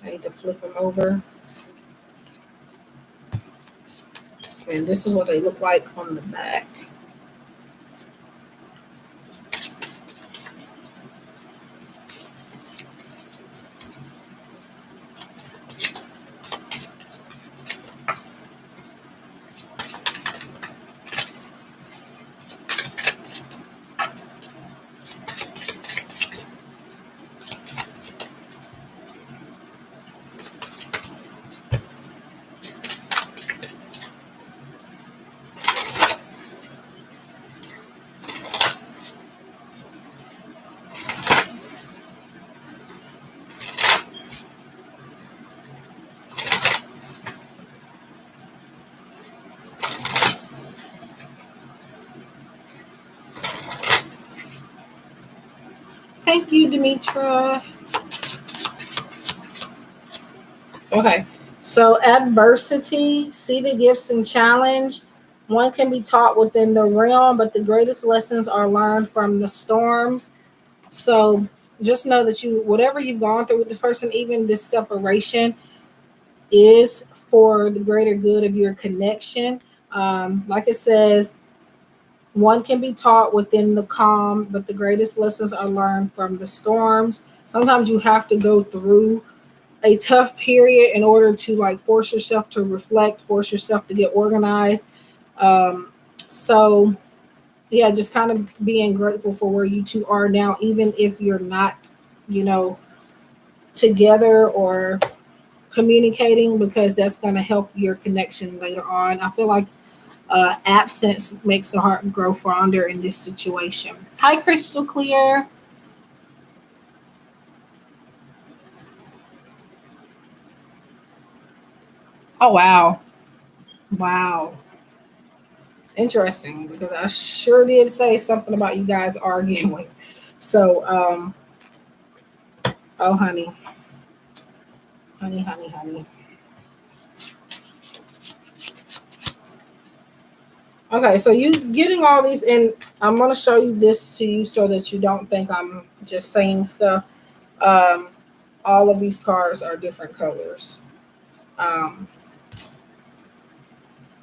Speaker 1: I need to flip them over. And this is what they look like from the back. Thank you, Demetra. Okay. So adversity, see the gifts and challenge. One can be taught within the realm, but the greatest lessons are learned from the storms. So just know that whatever you've gone through with this person, even this separation, is for the greater good of your connection. Like it says, one can be taught within the calm, but the greatest lessons are learned from the storms. Sometimes you have to go through a tough period in order to like force yourself to reflect, force yourself to get organized. Um, so yeah, just kind of being grateful for where you two are now, even if you're not, you know, together or communicating, because that's going to help your connection later on. I feel like absence makes the heart grow fonder in this situation. Hi, Crystal Clear. Oh wow. Wow. Interesting, because I sure did say something about you guys arguing. So, oh honey, honey, honey, honey. Okay, so you getting all these, and I'm gonna show you this to you so that you don't think I'm just saying stuff. Um, all of these cards are different colors. Um,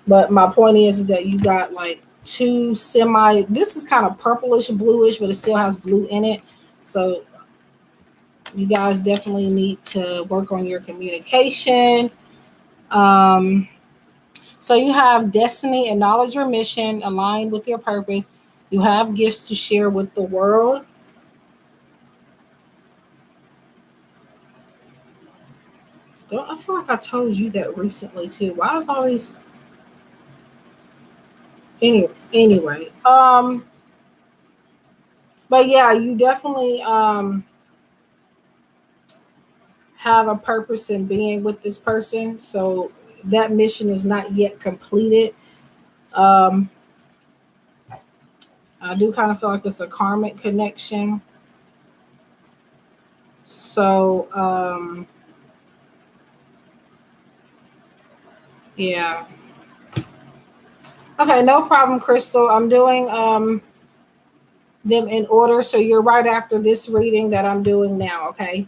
Speaker 1: but my point is that you got like two semi. This is kind of purplish bluish, but it still has blue in it. So you guys definitely need to work on your communication. Um, so you have destiny, acknowledge your mission, align with your purpose. You have gifts to share with the world. I feel like I told you that recently too. Why is all these anyway? But yeah, you definitely have a purpose in being with this person. So that mission is not yet completed. Um, I do kind of feel like it's a karmic connection. So yeah. Okay, no problem, Crystal. I'm doing them in order. So you're right after this reading that I'm doing now, okay?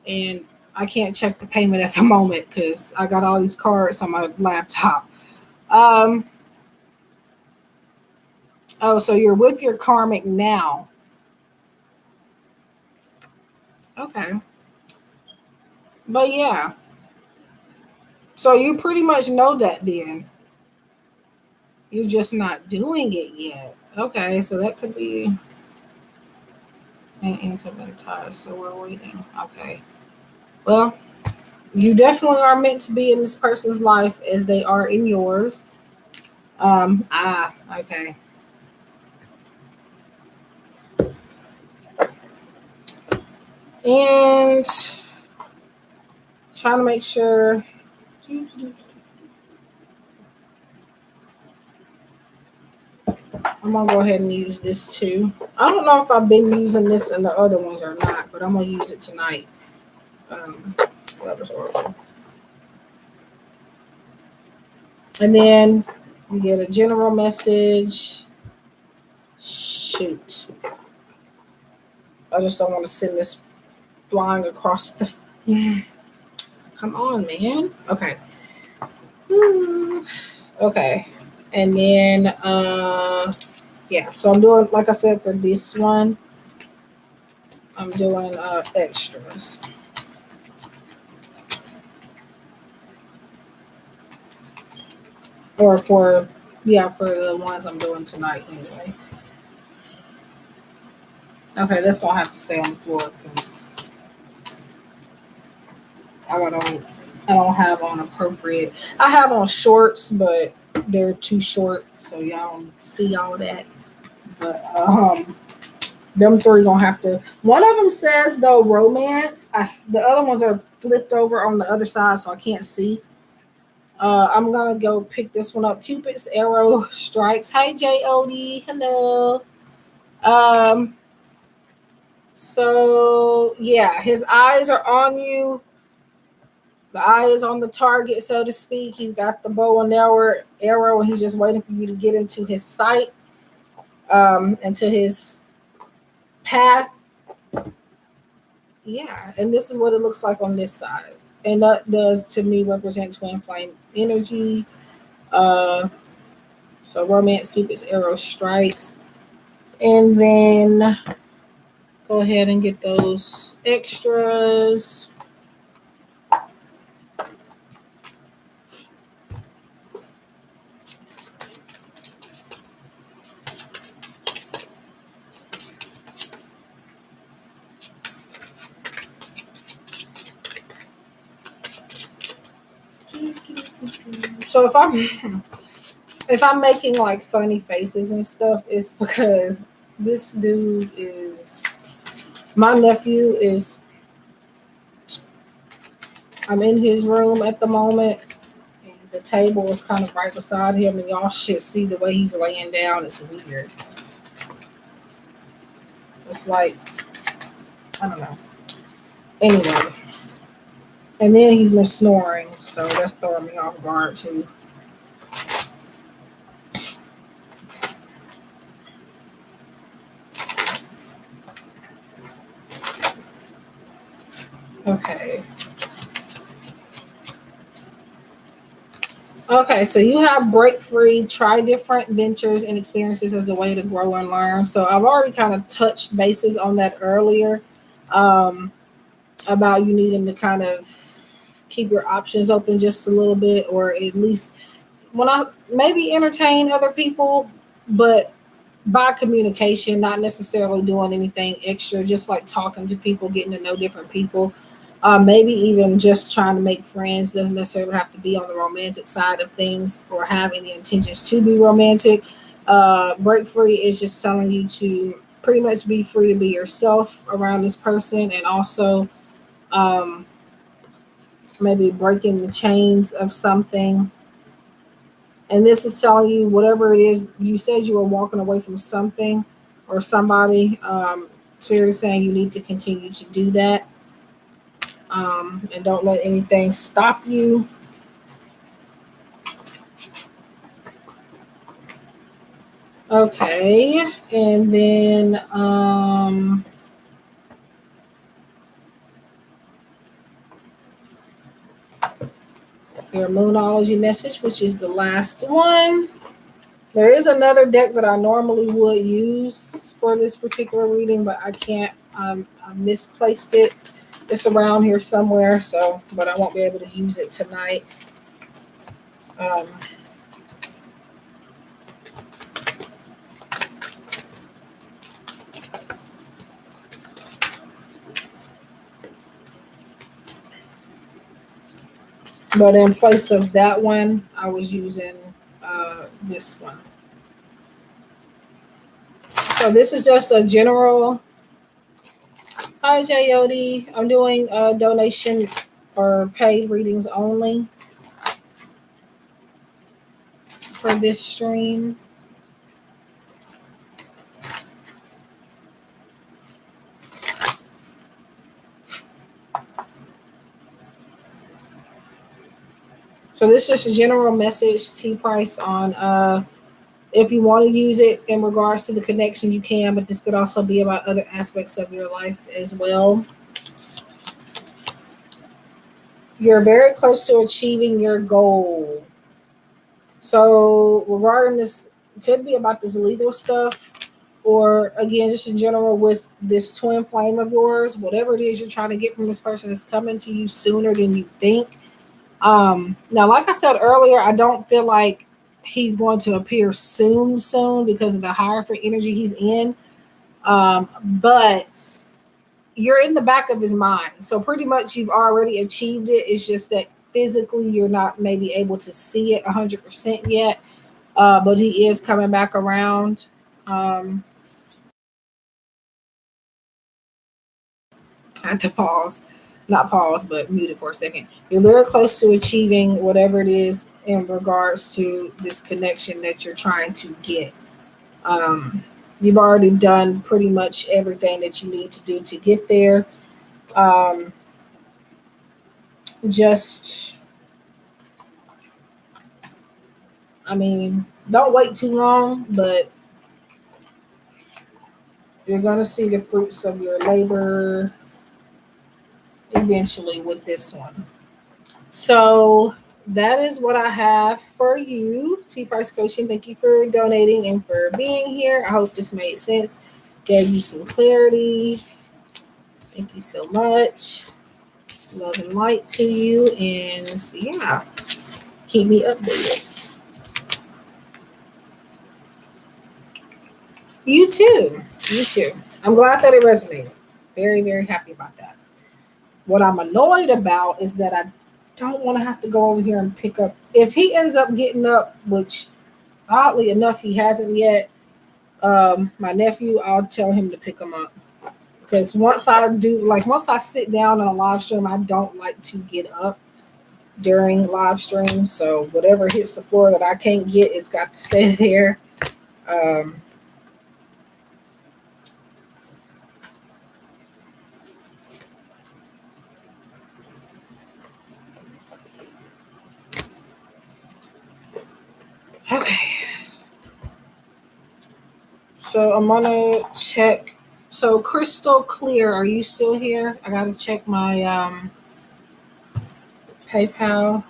Speaker 1: And I can't check the payment at the moment because I got all these cards on my laptop. Um, oh, so you're with your karmic now. Okay. But yeah. So you pretty much know that then. You're just not doing it yet. Okay, so that could be an intimate tie. So we're waiting. Okay. Well, you definitely are meant to be in this person's life as they are in yours. Okay. And trying to make sure. I'm gonna go ahead and use this too. I don't know if I've been using this in the other ones or not, but I'm gonna use it tonight. Um, Lover's Oracle. And then you get a general message. Shoot. I just don't want to send this flying across the. Come on, man. Okay. Okay. And then, yeah. So I'm doing, like I said, for this one, I'm doing extras. Or for, yeah, for the ones I'm doing tonight anyway. Okay, that's gonna have to stay on the floor because I don't have on appropriate. I have on shorts, but they're too short, so y'all don't see all that. But them three gonna have to. One of them says though romance. The other ones are flipped over on the other side, so I can't see. I'm gonna go pick this one up. Cupid's arrow strikes. Hi Jod, hello. Um, so yeah, his eyes are on you. The eye is on the target, so to speak. He's got the bow and arrow, and he's just waiting for you to get into his sight, into his path. Yeah, and this is what it looks like on this side. And that does to me represent twin flame energy. Uh, so romance, Cupid's arrow strikes. And then go ahead and get those extras. So if I'm making like funny faces and stuff, it's because this dude is my nephew is I'm in his room at the moment. And the table is kind of right beside him, and y'all should see the way he's laying down. It's weird. It's like, I don't know. Anyway, and then he's been snoring, so that's throwing me off guard too. Okay. Okay, so you have break free, try different ventures and experiences as a way to grow and learn. So I've already kind of touched bases on that earlier, um, about you needing to kind of keep your options open just a little bit, or at least when I maybe entertain other people, but by communication, not necessarily doing anything extra, just like talking to people, getting to know different people. Maybe even just trying to make friends doesn't necessarily have to be on the romantic side of things or have any intentions to be romantic. Break free is just telling you to pretty much be free to be yourself around this person, and also um, maybe breaking the chains of something. And this is telling you whatever it is, you said you were walking away from something or somebody. Spirit is saying you need to continue to do that, and don't let anything stop you. Okay. And then your moonology message, which is the last one. There is another deck that I normally would use for this particular reading, but I can't. I misplaced it. It's around here somewhere, so but I won't be able to use it tonight. Um, but in place of that one, I was using this one. So this is just a general. Hi, Jyoti. I'm doing a donation or paid readings only for this stream. So this is just a general message, T Price, on if you want to use it in regards to the connection, you can, but this could also be about other aspects of your life as well. You're very close to achieving your goal. So regarding this, could be about this legal stuff, or again, just in general with this twin flame of yours, whatever it is you're trying to get from this person is coming to you sooner than you think. Now, like I said earlier, I don't feel like he's going to appear soon because of the Hierophant energy he's in. But you're in the back of his mind. So pretty much you've already achieved it. It's just that physically you're not maybe able to see it 100% yet. But he is coming back around. Um, I had to pause, not pause, but mute it for a second. You're very close to achieving whatever it is in regards to this connection that you're trying to get. You've already done pretty much everything that you need to do to get there. Um, just, I mean, don't wait too long, but you're going to see the fruits of your labor eventually with this one. So that is what I have for you, T Price Coaching. Thank you for donating and for being here. I hope this made sense, gave you some clarity. Thank you so much. Love and light to you. And yeah, keep me updated. You too. You too. I'm glad that it resonated. Very, very happy about that. What I'm annoyed about is that I don't want to have to go over here and pick up. If he ends up getting up, which oddly enough he hasn't yet, my nephew, I'll tell him to pick him up. Because once I sit down in a live stream, I don't like to get up during live streams. So whatever hits the floor that I can't get, it's got to stay there. Um, okay. So I'm gonna check. So crystal clear, are you still here? I gotta check my PayPal.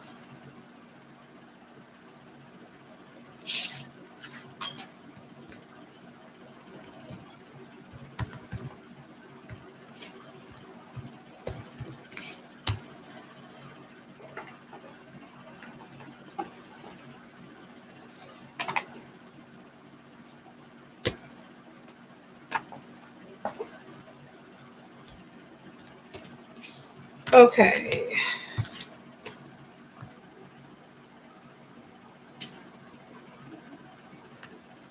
Speaker 1: Okay.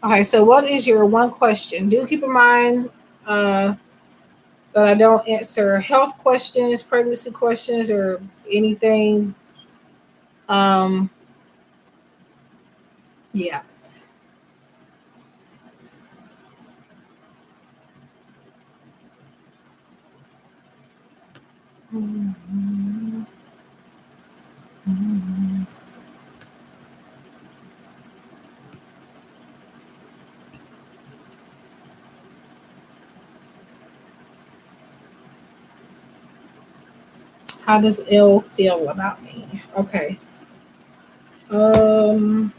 Speaker 1: Okay, so what is your one question? Do keep in mind that I don't answer health questions, pregnancy questions, or anything. Um, yeah. How does L feel about me? Okay. Um,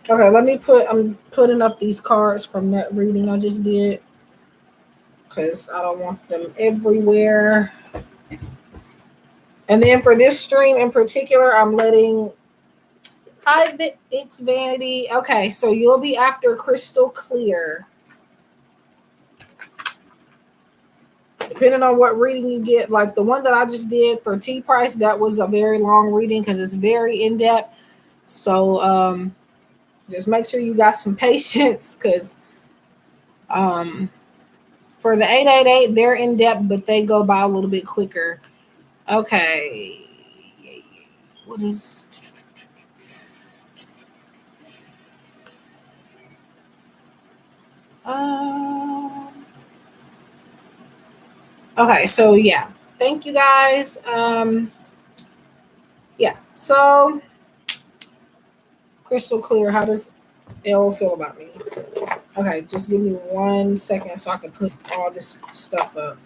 Speaker 1: okay, I'm putting up these cards from that reading I just did because I don't want them everywhere. And then for this stream in particular, I'm letting it's vanity. Okay, so you'll be after crystal clear. Depending on what reading you get, like the one that I just did for T Price, that was a very long reading because it's very in depth. So just make sure you got some patience because um, for the 888, they're in depth, but they go by a little bit quicker. Okay. What is. Um, okay, so yeah. Thank you guys. Yeah, so crystal clear. How does L feel about me? Okay, just give me 1 second so I can put all this stuff up.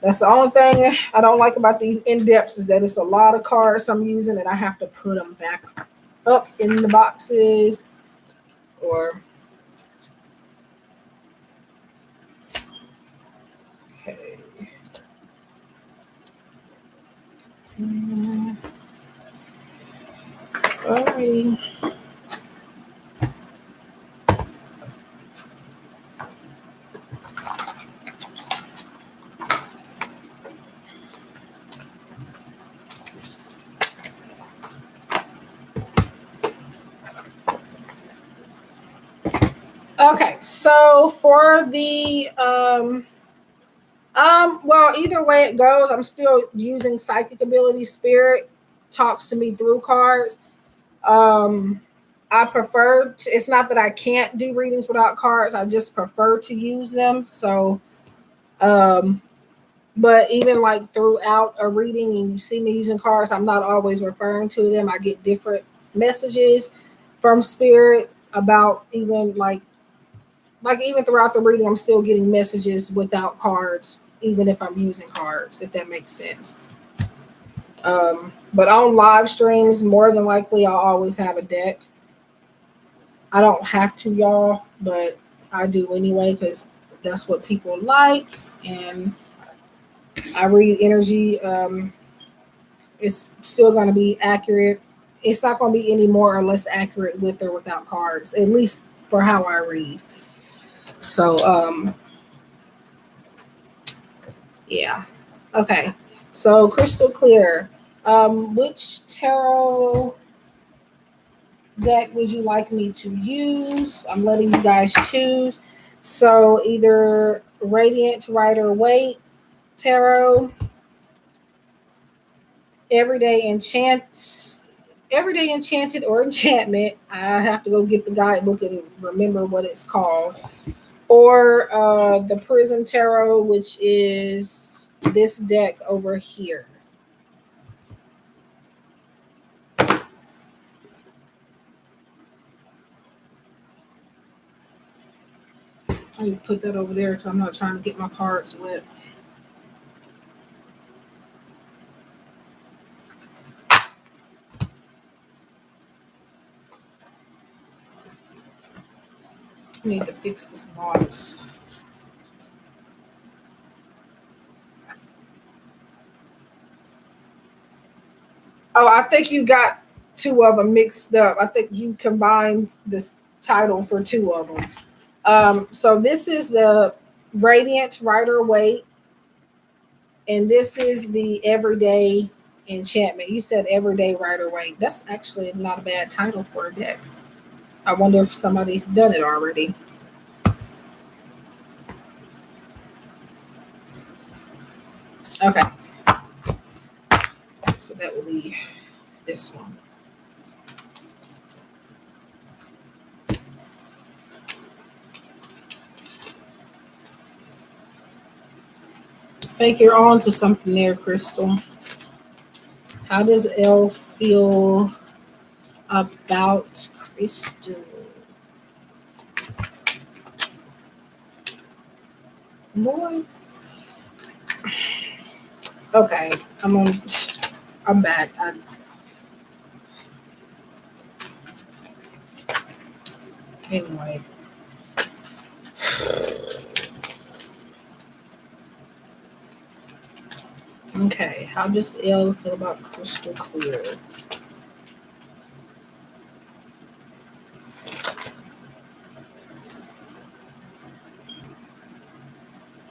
Speaker 1: That's the only thing I don't like about these in-depths is that it's a lot of cards I'm using and I have to put them back up in the boxes or okay. Alrighty. Okay, so for the well, either way it goes, I'm still using psychic ability. Spirit talks to me through cards. I prefer to, it's not that I can't do readings without cards. I just prefer to use them. So um but even like throughout a reading and you see me using cards, I'm not always referring to them. I get different messages from spirit about even like even throughout the reading, I'm still getting messages without cards, even if I'm using cards, if that makes sense. But on live streams, more than likely, I'll always have a deck. I don't have to, y'all, but I do anyway because that's what people like. And I read energy. It's still going to be accurate. It's not going to be any more or less accurate with or without cards, at least for how I read. So, yeah. Okay. So crystal clear. Which tarot deck would you like me to use? I'm letting you guys choose. So either Radiant Rider Waite Tarot, Everyday Enchant, Everyday Enchanted or Enchantment. I have to go get the guidebook and remember what it's called. Or the Prism Tarot, which is this deck over here. I need to put that over there because I'm not trying to get my cards wet. I need to fix this box. Oh, I think you got two of them mixed up. I think you combined this title for two of them. So this is the Radiant Rider Waite, and this is the Everyday Enchantment. You said Everyday Rider Waite. That's actually not a bad title for a deck. I wonder if somebody's done it already. Okay, so that will be this one. I think you're on to something there, Crystal. How does Elle feel about Crystal? Boy. Okay, I'm on. I'm back. Anyway. Okay, how does Elle feel about Crystal Clear?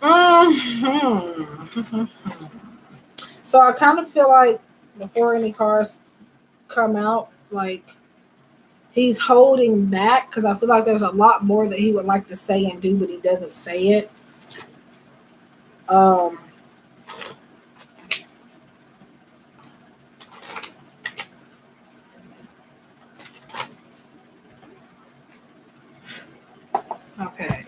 Speaker 1: Mm-hmm. So I kind of feel like before any cars come out, like he's holding back because I feel like there's a lot more that he would like to say and do, but he doesn't say it. Um, okay.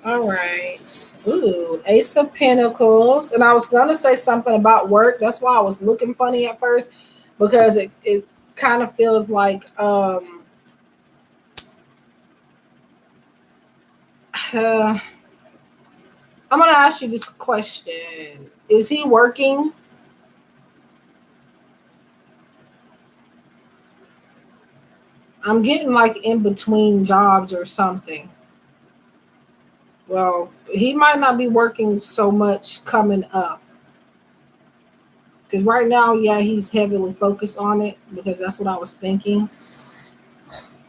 Speaker 1: All right. Ooh, Ace of Pentacles. And I was gonna say something about work. That's why I was looking funny at first, because it kind of feels like uh, I'm gonna ask you this question. Is he working? I'm getting like in between jobs or something. Well, he might not be working so much coming up. Because right now, yeah, he's heavily focused on it because that's what I was thinking.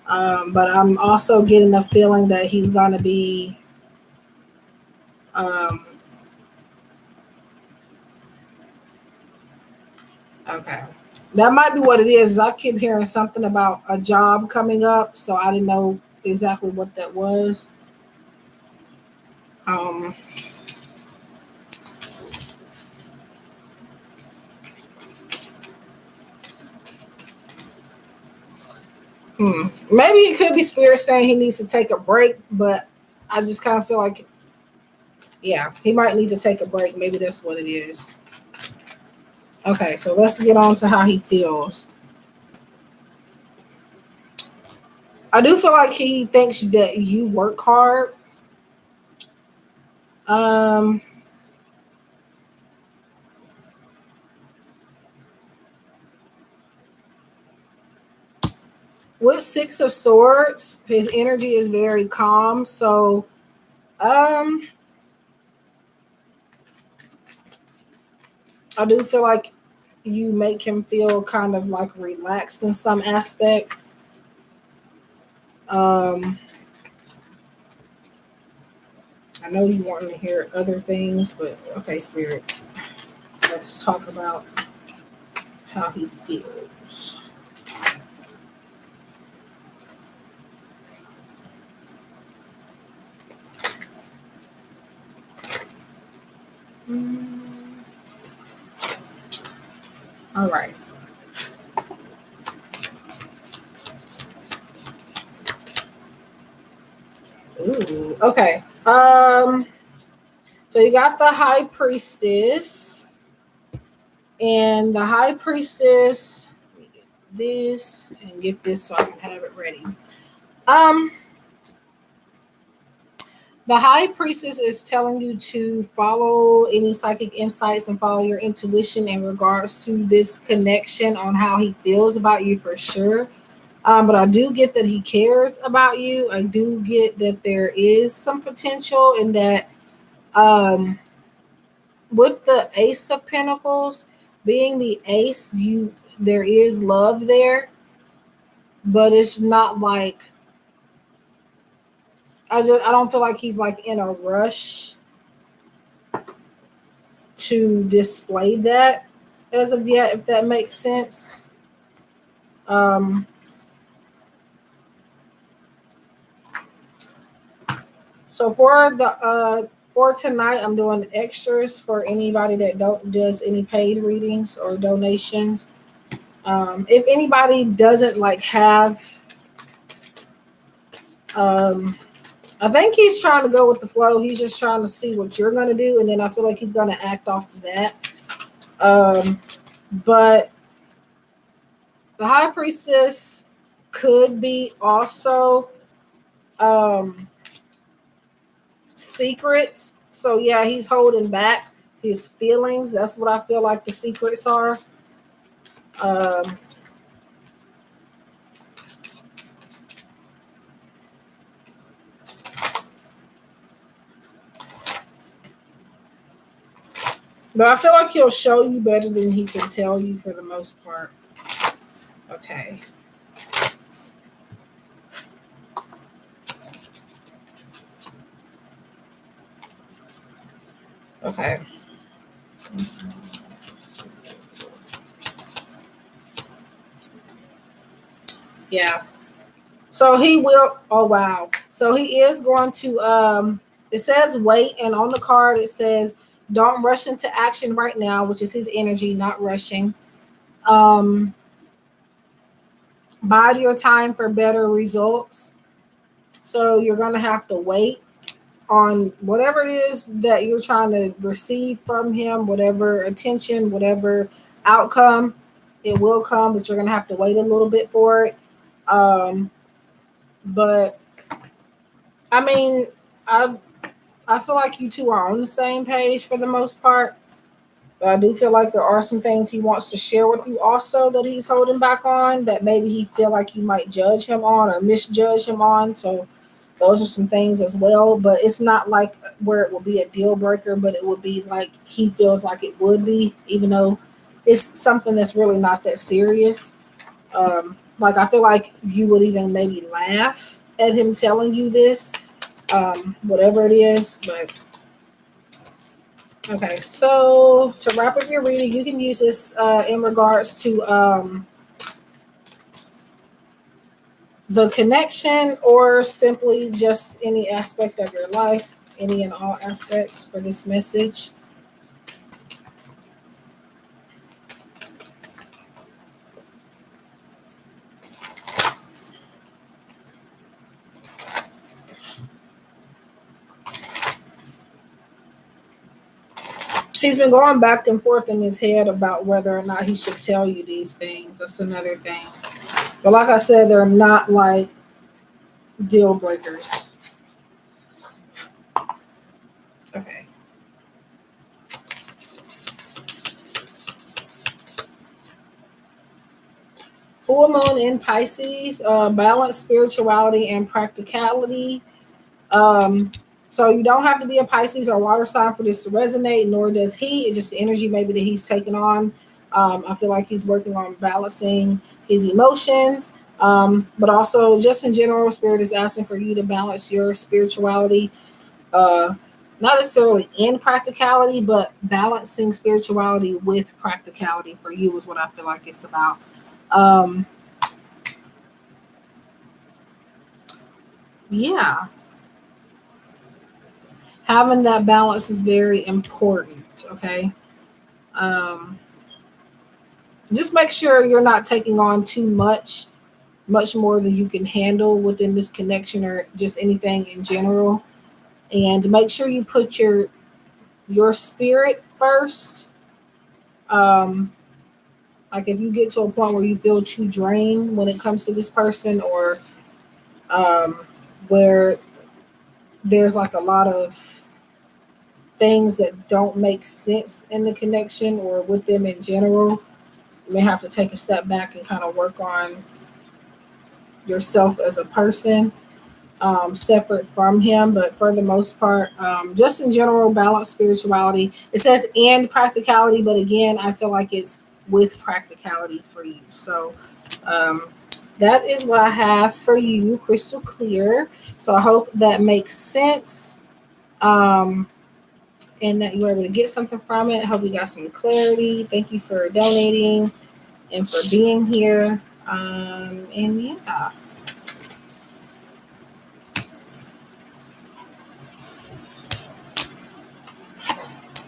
Speaker 1: But I'm also getting a feeling that he's going to be. Um, okay. That might be what it is. I keep hearing something about a job coming up, so I didn't know exactly what that was. Um, Maybe it could be Spirit saying he needs to take a break, but I just kind of feel like, yeah, he might need to take a break. Maybe that's what it is. Okay, so let's get on to how he feels. I do feel like he thinks that you work hard. Um, with Six of Swords, his energy is very calm. So, um, I do feel like you make him feel kind of like relaxed in some aspect. Um, I know you want to hear other things, but okay, Spirit. Let's talk about how he feels. All right. Ooh, okay. So you got the high priestess, and the high priestess. Let me get this and get this so I can have it ready. Um, the high priestess is telling you to follow any psychic insights and follow your intuition in regards to this connection on how he feels about you for sure. But I do get that he cares about you. I do get that there is some potential in that. With the Ace of Pentacles being the ace, you there is love there, but it's not like I don't feel like he's like in a rush to display that as of yet, if that makes sense. Um, so for tonight, I'm doing extras for anybody that don't does any paid readings or donations. If anybody doesn't like have, um, I think he's trying to go with the flow. He's just trying to see what you're going to do, and then I feel like he's going to act off of that. Um, but the high priestess could be also secrets. So yeah, he's holding back his feelings. That's what I feel like the secrets are. Um, but I feel like he'll show you better than he can tell you for the most part. Okay. Okay. Yeah. So he will. Oh wow. So he is going to. It says wait, and on the card it says don't rush into action right now, which is his energy, not rushing. Um, Bide your time for better results. So you're gonna have to wait on whatever it is that you're trying to receive from him, whatever attention, whatever outcome. It will come, but you're gonna have to wait a little bit for it. Um, but I mean, I I feel like you two are on the same page for the most part. But I do feel like there are some things he wants to share with you also that he's holding back on that maybe he feel like you might judge him on or misjudge him on. So those are some things as well. But it's not like where it will be a deal breaker, but it would be like he feels like it would be, even though it's something that's really not that serious. Like I feel like you would even maybe laugh at him telling you this, whatever it is. But okay, so to wrap up your reading, you can use this in regards to the connection or simply just any aspect of your life, any and all aspects for this message. He's been going back and forth in his head about whether or not he should tell you these things. That's another thing. But like I said, they're not like deal breakers. Okay. Full moon in Pisces, balance spirituality and practicality. Um, so you don't have to be a Pisces or water sign for this to resonate, nor does he. It's just the energy maybe that he's taking on. I feel like he's working on balancing his emotions, but also just in general, Spirit is asking for you to balance your spirituality. Uh, not necessarily in practicality, but balancing spirituality with practicality for you is what I feel like it's about. Um, yeah, having that balance is very important. Okay. Um, just make sure you're not taking on too much more than you can handle within this connection or just anything in general. And make sure you put your spirit first. Um, like if you get to a point where you feel too drained when it comes to this person, or um, where there's like a lot of things that don't make sense in the connection or with them in general, you may have to take a step back and kind of work on yourself as a person, separate from him. But for the most part, just in general, balance spirituality. It says and practicality, but again, I feel like it's with practicality for you. So um, that is what I have for you, crystal clear. So I hope that makes sense. Um, and that you were able to get something from it. I hope you got some clarity. Thank you for donating and for being here. And yeah,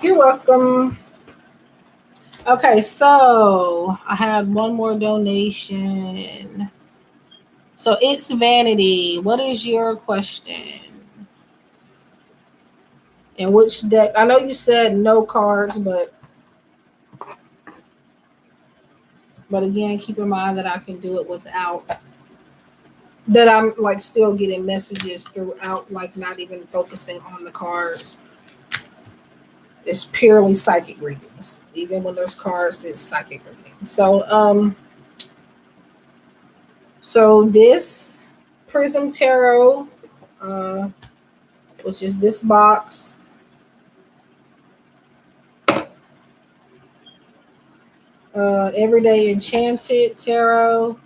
Speaker 1: you're welcome. Okay, so I have one more donation. So it's Vanity. What is your question? And which deck? I know you said no cards, but again, keep in mind that I can do it without that. I'm like still getting messages throughout, like not even focusing on the cards. It's purely psychic readings. Even when there's cards, it's psychic readings. So this Prism Tarot, uh, which is this box, Everyday Enchanted Tarot.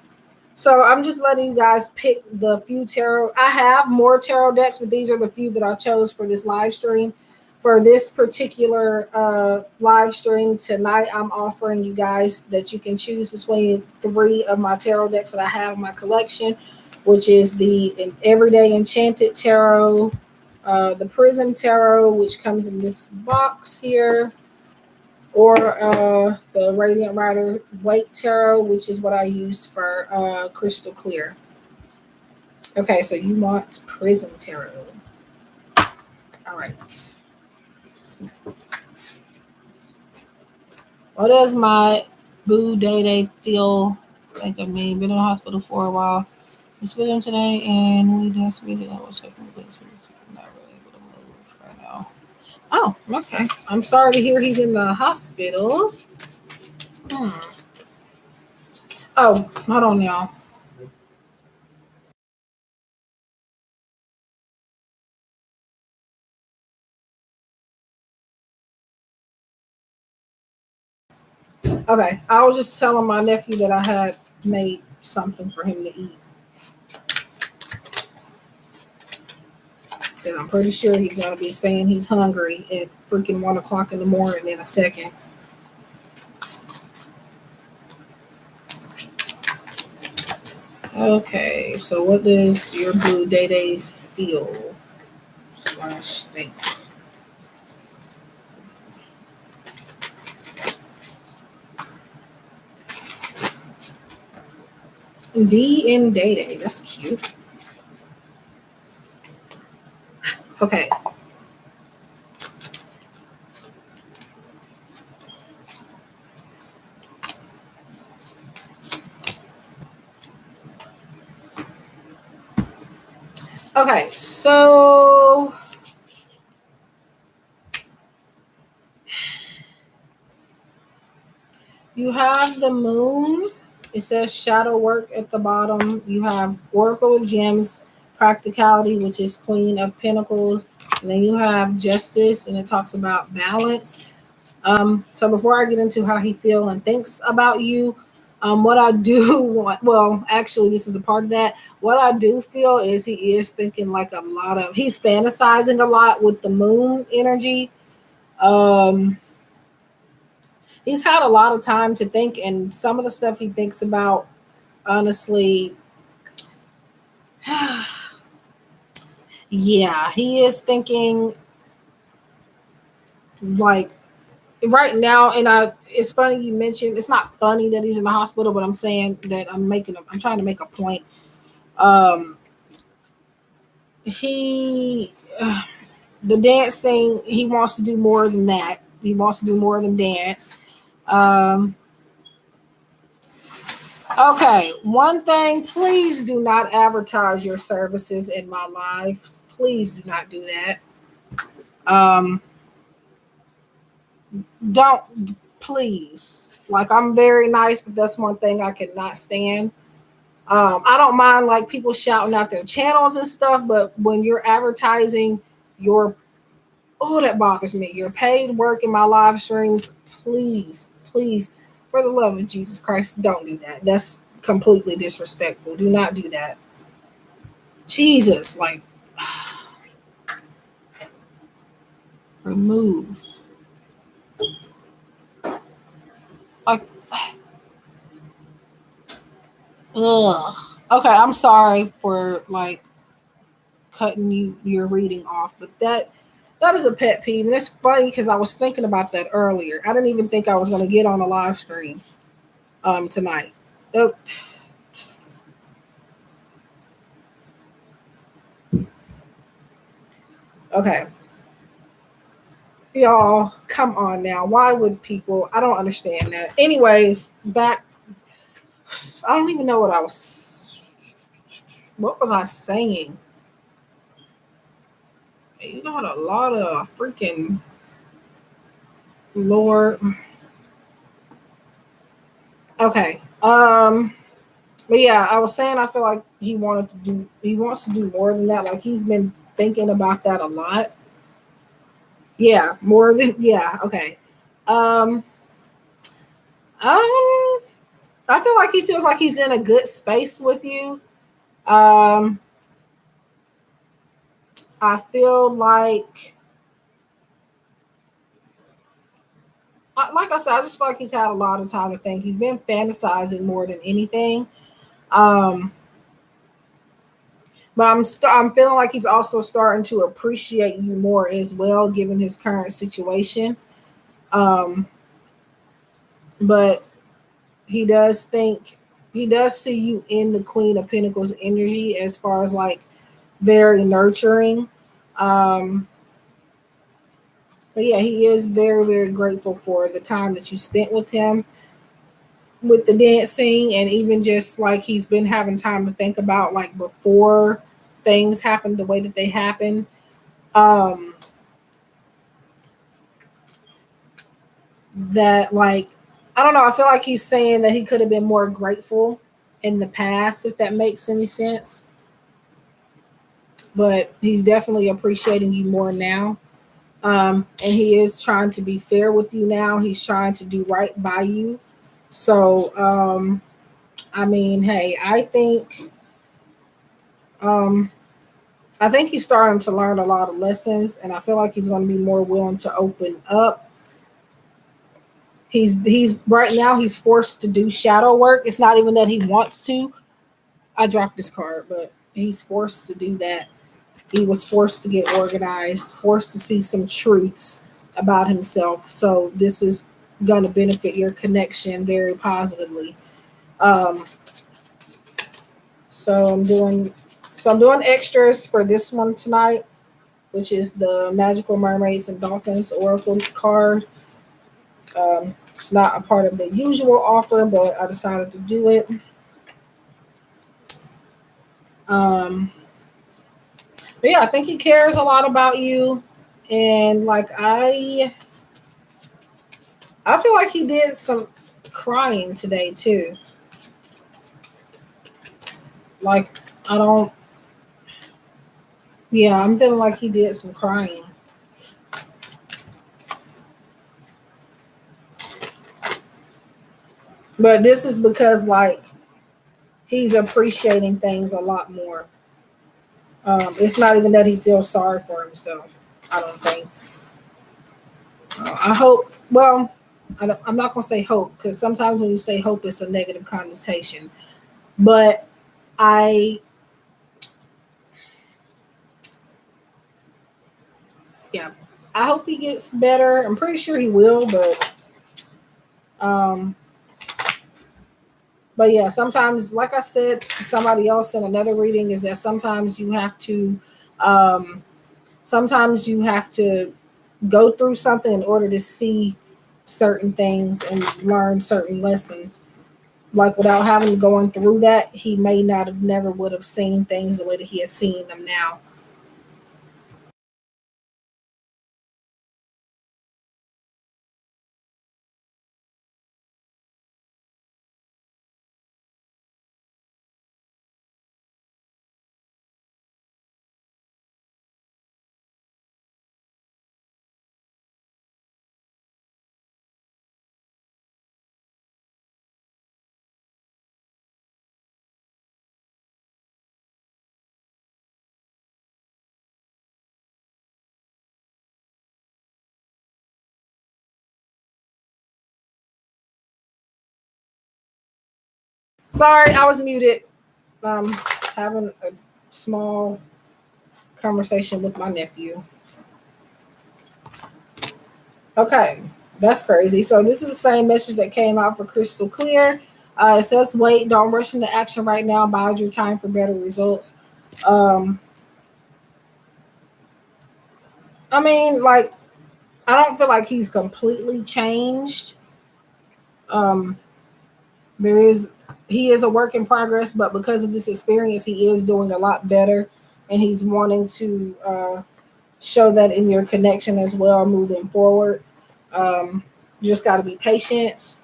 Speaker 1: So I'm just letting you guys pick the few tarot. I have more tarot decks, but these are the few that I chose for this live stream. For this particular live stream tonight, I'm offering you guys that you can choose between three of my tarot decks that I have in my collection, which is the Everyday Enchanted Tarot, the Prism Tarot, which comes in this box here, or the Radiant Rider White Tarot, which is what I used for Crystal Clear. Okay, so you want Prism Tarot. All right. What does my boo day day feel like of me? Been in the hospital for a while. Just with him today, and we just visit. I was checking this. He's not really able to move right now. Oh, okay. I'm sorry to hear he's in the hospital. Hmm. Oh, hold on, y'all. Okay, I was just telling my nephew that I had made something for him to eat. And I'm pretty sure he's gonna be saying he's hungry at freaking 1 o'clock in the morning in a second. Okay, so what does your blue day day feel slash think? D in day day. That's cute. Okay. Okay, so you have the moon. It says shadow work at the bottom. You have Oracle of Gems, practicality, which is Queen of Pentacles. And then you have justice, and it talks about balance. So before I get into how he feels and thinks about you, What I do want, well, actually, this is a part of that. What I do feel is he is thinking like a lot of, he's fantasizing a lot with the moon energy. Um, he's had a lot of time to think, and some of the stuff he thinks about, honestly, yeah, he is thinking like right now. And it's funny you mentioned, it's not funny that he's in the hospital, but I'm saying that I'm trying to make a point. Um, he, the dancing, he wants to do more than that. He wants to do more than dance. Um, okay, one thing, please do not advertise your services in my life. Please do not do that. Um, don't, please. Like, I'm very nice, but that's one thing I cannot stand. I don't mind like people shouting out their channels and stuff, but when you're advertising your, oh, that bothers me. Your paid work in my live streams, please, please, for the love of Jesus Christ, don't do that. That's completely disrespectful. Do not do that. Jesus, like, remove. Like, ugh. Okay, I'm sorry for like cutting your reading off, but that is a pet peeve, and it's funny because I was thinking about that earlier. I didn't even think I was going to get on a live stream tonight. Uh, okay, y'all, come on now. Why would people? I don't understand that. Anyways, back. I don't even know what I was. What was I saying? You got a lot of freaking Lord. Okay. But yeah, I was saying I feel like he wants to do more than that. Like he's been thinking about that a lot. Yeah, more than yeah. Okay. Um, um, I feel like he feels like he's in a good space with you. Um, I feel like I said, I just feel like he's had a lot of time to think. He's been fantasizing more than anything. Um, but I'm feeling like he's also starting to appreciate you more as well, given his current situation. Um, but he does think he does see you in the Queen of Pentacles energy as far as like very nurturing. Um, but yeah, he is very, very grateful for the time that you spent with him with the dancing, and even just like he's been having time to think about like before things happened the way that they happened. Um, that like I don't know, I feel like he's saying that he could have been more grateful in the past, if that makes any sense. But he's definitely appreciating you more now. And he is trying to be fair with you now. He's trying to do right by you. So, I mean, hey, um, I think he's starting to learn a lot of lessons, and I feel like he's going to be more willing to open up. He's right now he's forced to do shadow work. It's not even that he wants to. I dropped this card, but he's forced to do that. He was forced to get organized, forced to see some truths about himself. So this is going to benefit your connection very positively. Um, so I'm doing extras for this one tonight, which is the Magical Mermaids and Dolphins Oracle card. It's not a part of the usual offer, but I decided to do it. Um, but yeah, I think he cares a lot about you, and like I feel like he did some crying today too. Like I don't. Yeah, I'm feeling like he did some crying. But this is because like he's appreciating things a lot more. It's not even that he feels sorry for himself. I don't think. I hope. Well, I'm not gonna say hope because sometimes when you say hope, it's a negative connotation. But I, yeah, I hope he gets better. I'm pretty sure he will, um, but yeah, sometimes, like I said to somebody else in another reading, is that um, sometimes you have to go through something in order to see certain things and learn certain lessons. Like without having going through that, he may not have never would have seen things the way that he has seen them now. Sorry, I was muted. Um, Having a small conversation with my nephew. Okay, that's crazy. So this is the same message that came out for Crystal Clear. It says, "Wait, don't rush into action right now. Bide your time for better results." Um, I mean, like, I don't feel like he's completely changed. Um, there is he is a work in progress, but because of this experience, he is doing a lot better, and he's wanting to show that in your connection as well, moving forward. You just got to be patient.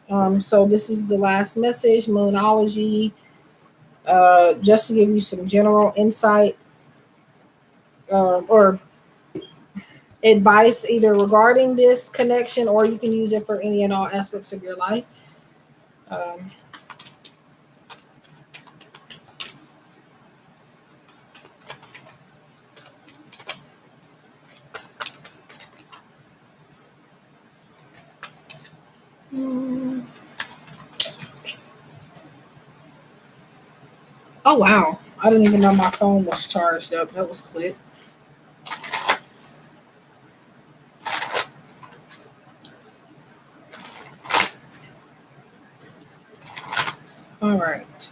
Speaker 1: So this is the last message, Moonology. Just to give you some general insight or advice, either regarding this connection, or you can use it for any and all aspects of your life. Um, oh wow, I didn't even know my phone was charged up. That was quick. All right.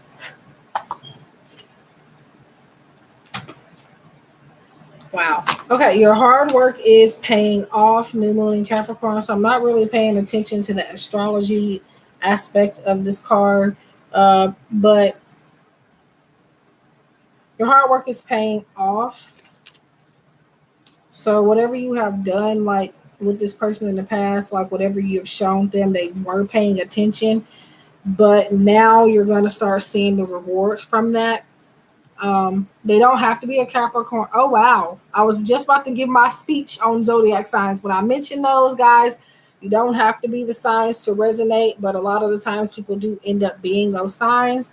Speaker 1: Wow. Okay, your hard work is paying off, New Moon in Capricorn. So I'm not really paying attention to the astrology aspect of this card, but your hard work is paying off. So whatever you have done, like with this person in the past, like whatever you've shown them, they were paying attention, but now you're going to start seeing the rewards from that. They don't have to be a Capricorn. Oh wow. I was just about to give my speech on zodiac signs. When I mentioned those guys, you don't have to be the signs to resonate, but a lot of the times people do end up being those signs.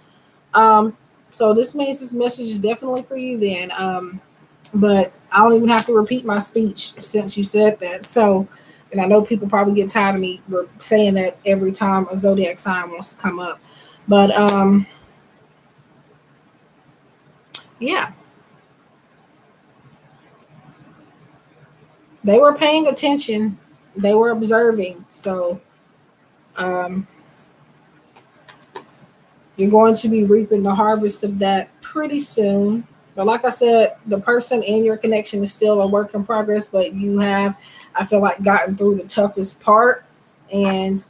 Speaker 1: Um, so this means this message is definitely for you then. But I don't even have to repeat my speech since you said that. So, and I know people probably get tired of me saying that every time a zodiac sign wants to come up. But yeah, they were paying attention, they were observing. So um, you're going to be reaping the harvest of that pretty soon. But like I said, the person in your connection is still a work in progress, but you have, I feel like, gotten through the toughest part. And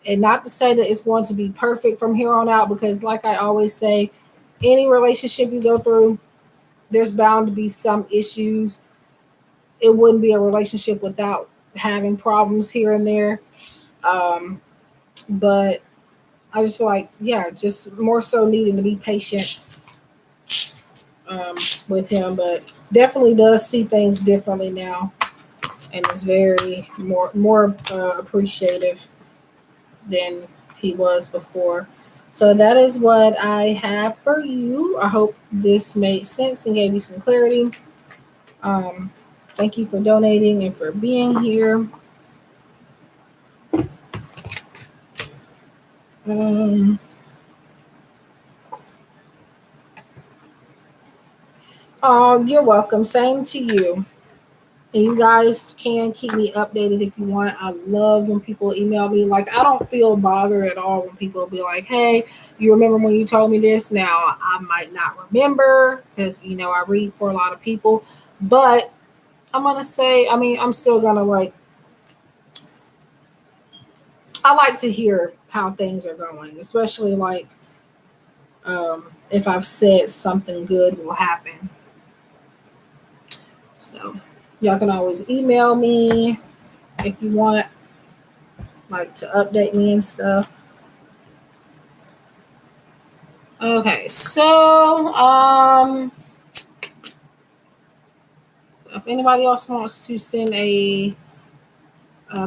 Speaker 1: not to say that it's going to be perfect from here on out, because like I always say, any relationship you go through, there's bound to be some issues. It wouldn't be a relationship without having problems here and there. Um, but I just feel like, yeah, just more so needing to be patient um, with him, but definitely does see things differently now, and is very more appreciative. than he was before. So that is what I have for you. I hope this made sense and gave you some clarity. Um, Thank you for donating and for being here. Um, oh, you're welcome. Same to you. And you guys can keep me updated if you want. I love when people email me. Like, I don't feel bothered at all when people be like, hey, you remember when you told me this? Now, I might not remember because, I read for a lot of people. But I'm going to say, I'm still going to I like to hear how things are going, especially if I've said something good will happen. So y'all can always email me if you want, to update me and stuff. Okay, so if anybody else wants to send a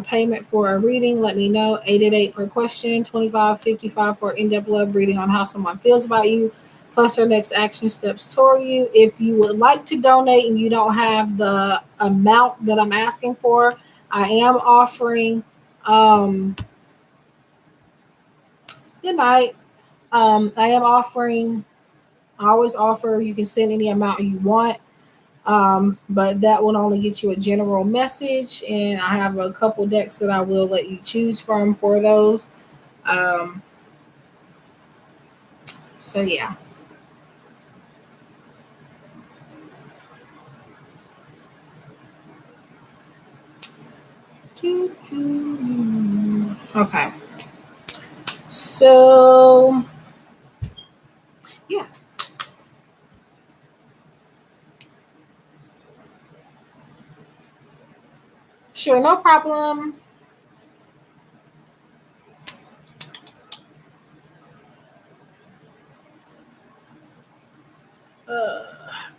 Speaker 1: payment for a reading, let me know. 888 per question, 25.55 for in-depth love reading on how someone feels about you, plus her next action steps toward you. If you would like to donate and you don't have the amount that I'm asking for, I am offering good night. I am offering, I always offer, you can send any amount you want. But that will only get you a general message, and I have a couple decks that I will let you choose from for those. Um, so yeah. Okay. So yeah. Sure, no problem.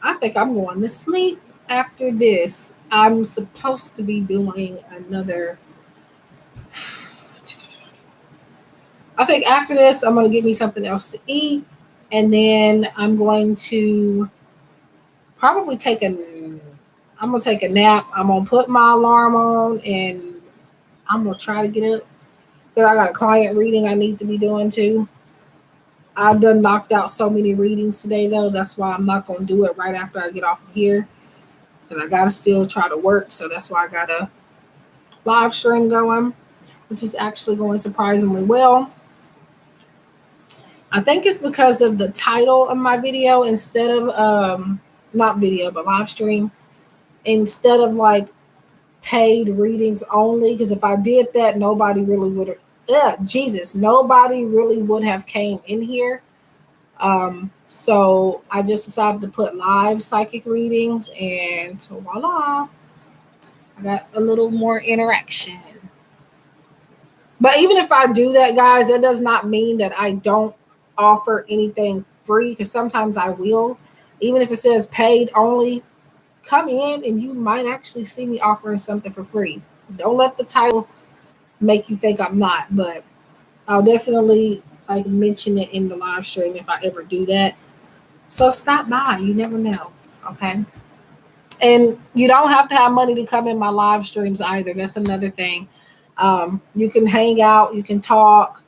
Speaker 1: I think I'm going to sleep after this. I'm supposed to be doing another. I think after this, I'm going to get me something else to eat. And then I'm going to probably I'm going to take a nap. I'm going to put my alarm on and I'm going to try to get up because I got a client reading I need to be doing too. I done knocked out so many readings today though. That's why I'm not going to do it right after I get off of here because I got to still try to work. So that's why I got a live stream going, which is actually going surprisingly well. I think it's because of the title of my video instead of not video but live stream, instead of paid readings only, because if I did that nobody really would have nobody really would have came in here. So I just decided to put live psychic readings, and voila, I got a little more interaction. But even if I do that, guys, that does not mean that I don't offer anything free, because sometimes I will. Even if it says paid only, come in and you might actually see me offering something for free. Don't let the title make you think I'm not, but I'll definitely mention it in the live stream if I ever do that. So stop by. You never know. Okay. And you don't have to have money to come in my live streams either. That's another thing. You can hang out, you can talk,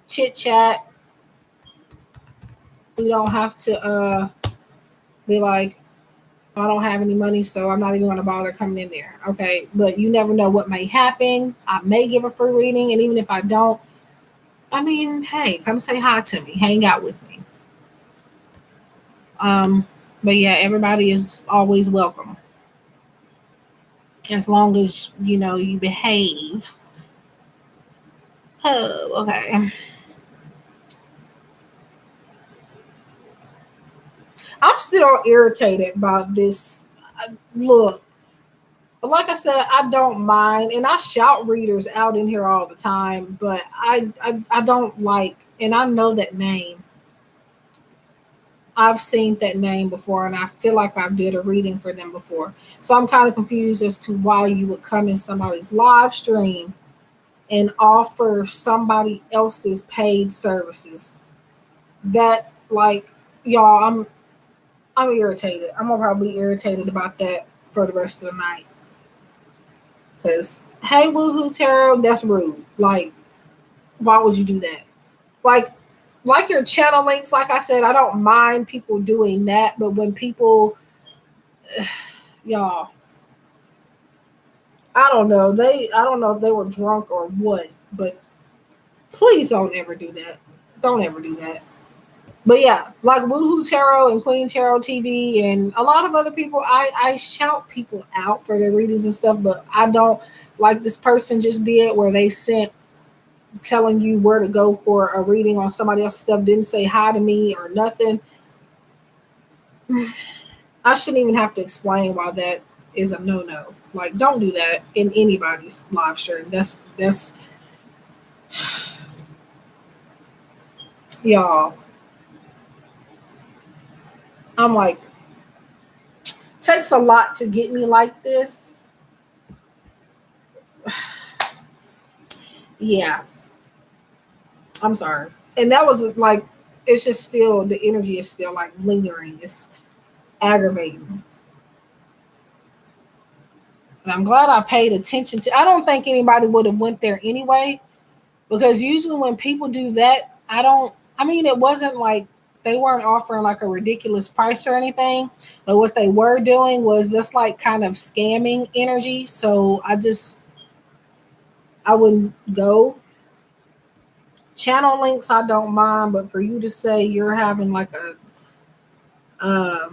Speaker 1: chit chat. You don't have to be like, I don't have any money, so I'm not even going to bother coming in there. Okay. But you never know what may happen. I may give a free reading. And even if I don't, hey, come say hi to me. Hang out with me. But yeah, everybody is always welcome. As long as, you behave. Oh, okay. I'm still irritated about this. Look, like I said, I don't mind, and I shout readers out in here all the time, but I don't like, and I know that name. I've seen that name before, and I feel like I did a reading for them before. So I'm kind of confused as to why you would come in somebody's live stream and offer somebody else's paid services. That like y'all, I'm irritated. I'm gonna probably be irritated about that for the rest of the night. Cause hey, woohoo tarot, that's rude. Like, why would you do that? Like, your channel links. Like I said, I don't mind people doing that, but when people, y'all, I don't know if they were drunk or what, but please don't ever do that. Don't ever do that. But yeah, like Woohoo Tarot and Queen Tarot TV and a lot of other people, I shout people out for their readings and stuff, but I don't like this person just did where they sent telling you where to go for a reading on somebody else's stuff, didn't say hi to me or nothing. I shouldn't even have to explain why that is a no. Like, don't do that in anybody's live stream. That's y'all. I'm like, takes a lot to get me like this. Yeah, I'm sorry. And that was like, it's just still, the energy is still like lingering. It's aggravating. And I'm glad I paid attention to. I don't think anybody would have went there anyway, because usually when people do that, I don't. I mean, it wasn't like they weren't offering like a ridiculous price or anything, but what they were doing was just like kind of scamming energy. So I wouldn't go. Channel links I don't mind, but for you to say you're having like a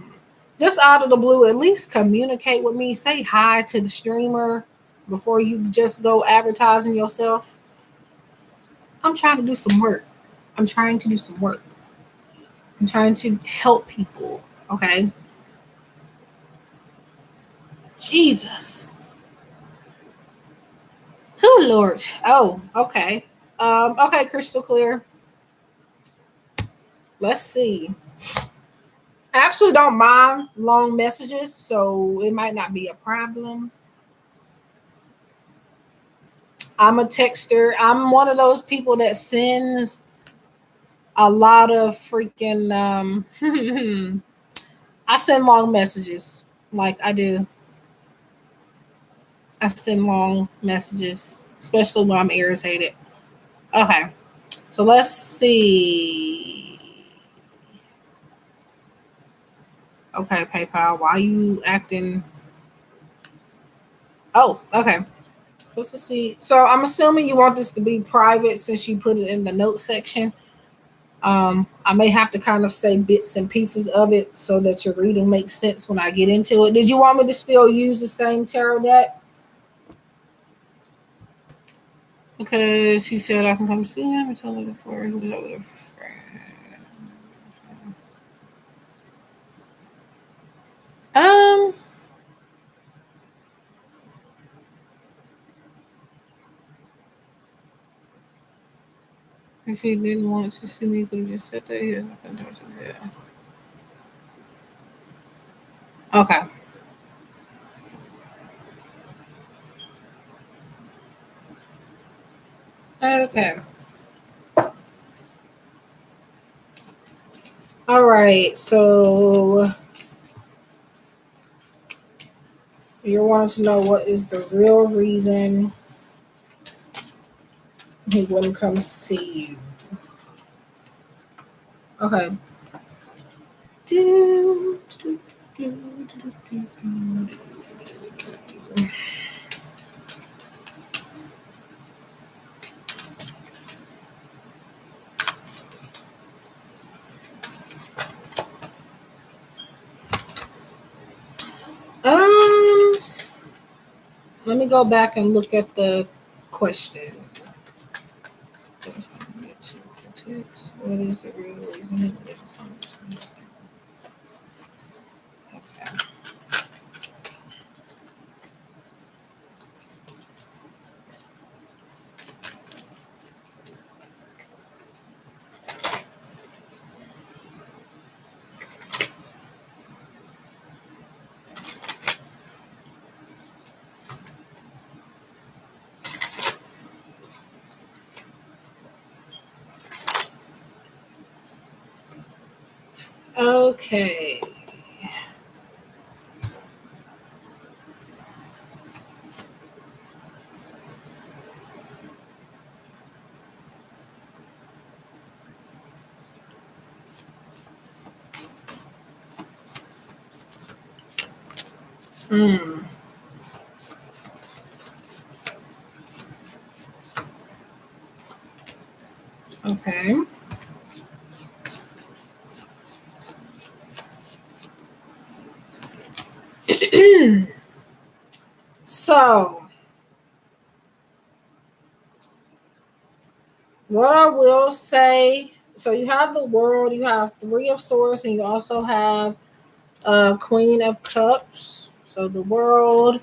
Speaker 1: just out of the blue, at least communicate with me. Say hi to the streamer before you just go advertising yourself. I'm trying to do some work. I'm trying to do some work. I'm trying to help people. Okay. Jesus. Who Lord? Oh, okay. Okay, crystal clear. Let's see. I actually don't mind long messages, so it might not be a problem. I'm a texter. I'm one of those people that sends a lot of freaking I send long messages. Like I do. I send long messages, especially when I'm irritated. Okay. So let's see. Okay, PayPal. Why are you acting? Oh, okay. Let's see. So I'm assuming you want this to be private since you put it in the note section. I may have to kind of say bits and pieces of it so that your reading makes sense when I get into it. Did you want me to still use the same tarot deck? Because he said I can come see him and tell her before he was over there. Um, if he didn't want to see me, he could have just said that. He has nothing to do. Okay. Okay. All right. So you're wanting to know what is the real reason he wouldn't come see you. Okay. Um, let me go back and look at the question. What is the real reason? Okay. Okay. Hmm. Okay. So, what I will say, so you have the world, you have Three of Swords, and you also have Queen of Cups. So the world,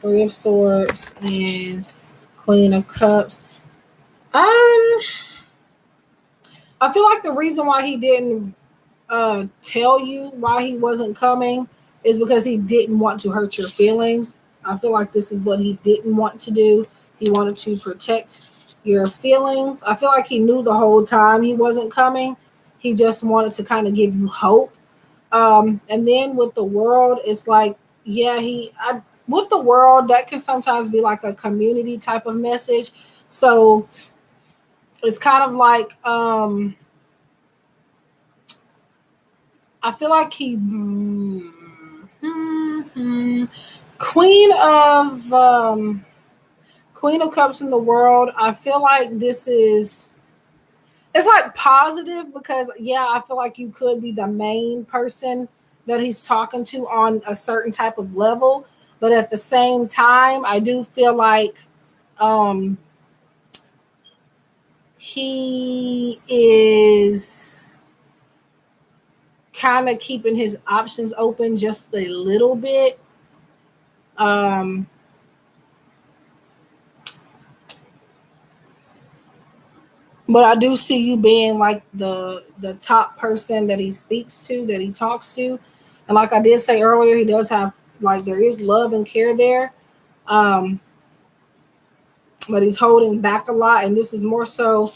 Speaker 1: Three of Swords, and Queen of Cups. Um, I feel like the reason why he didn't tell you why he wasn't coming is because he didn't want to hurt your feelings. I feel like this is what he didn't want to do. He wanted to protect your feelings. I feel like he knew the whole time he wasn't coming. He just wanted to kind of give you hope. And then with the world, it's like, yeah, with the world, that can sometimes be like a community type of message. So it's kind of like, I feel like Queen of Queen of Cups in the world. I feel like this is, it's like positive because yeah, I feel like you could be the main person that he's talking to on a certain type of level, but at the same time, I do feel like um he is kind of keeping his options open just a little bit. Um but I do see you being like the top person that he speaks to, that he talks to. And like I did say earlier, he does have, like, there is love and care there. Um, but he's holding back a lot, and this is more so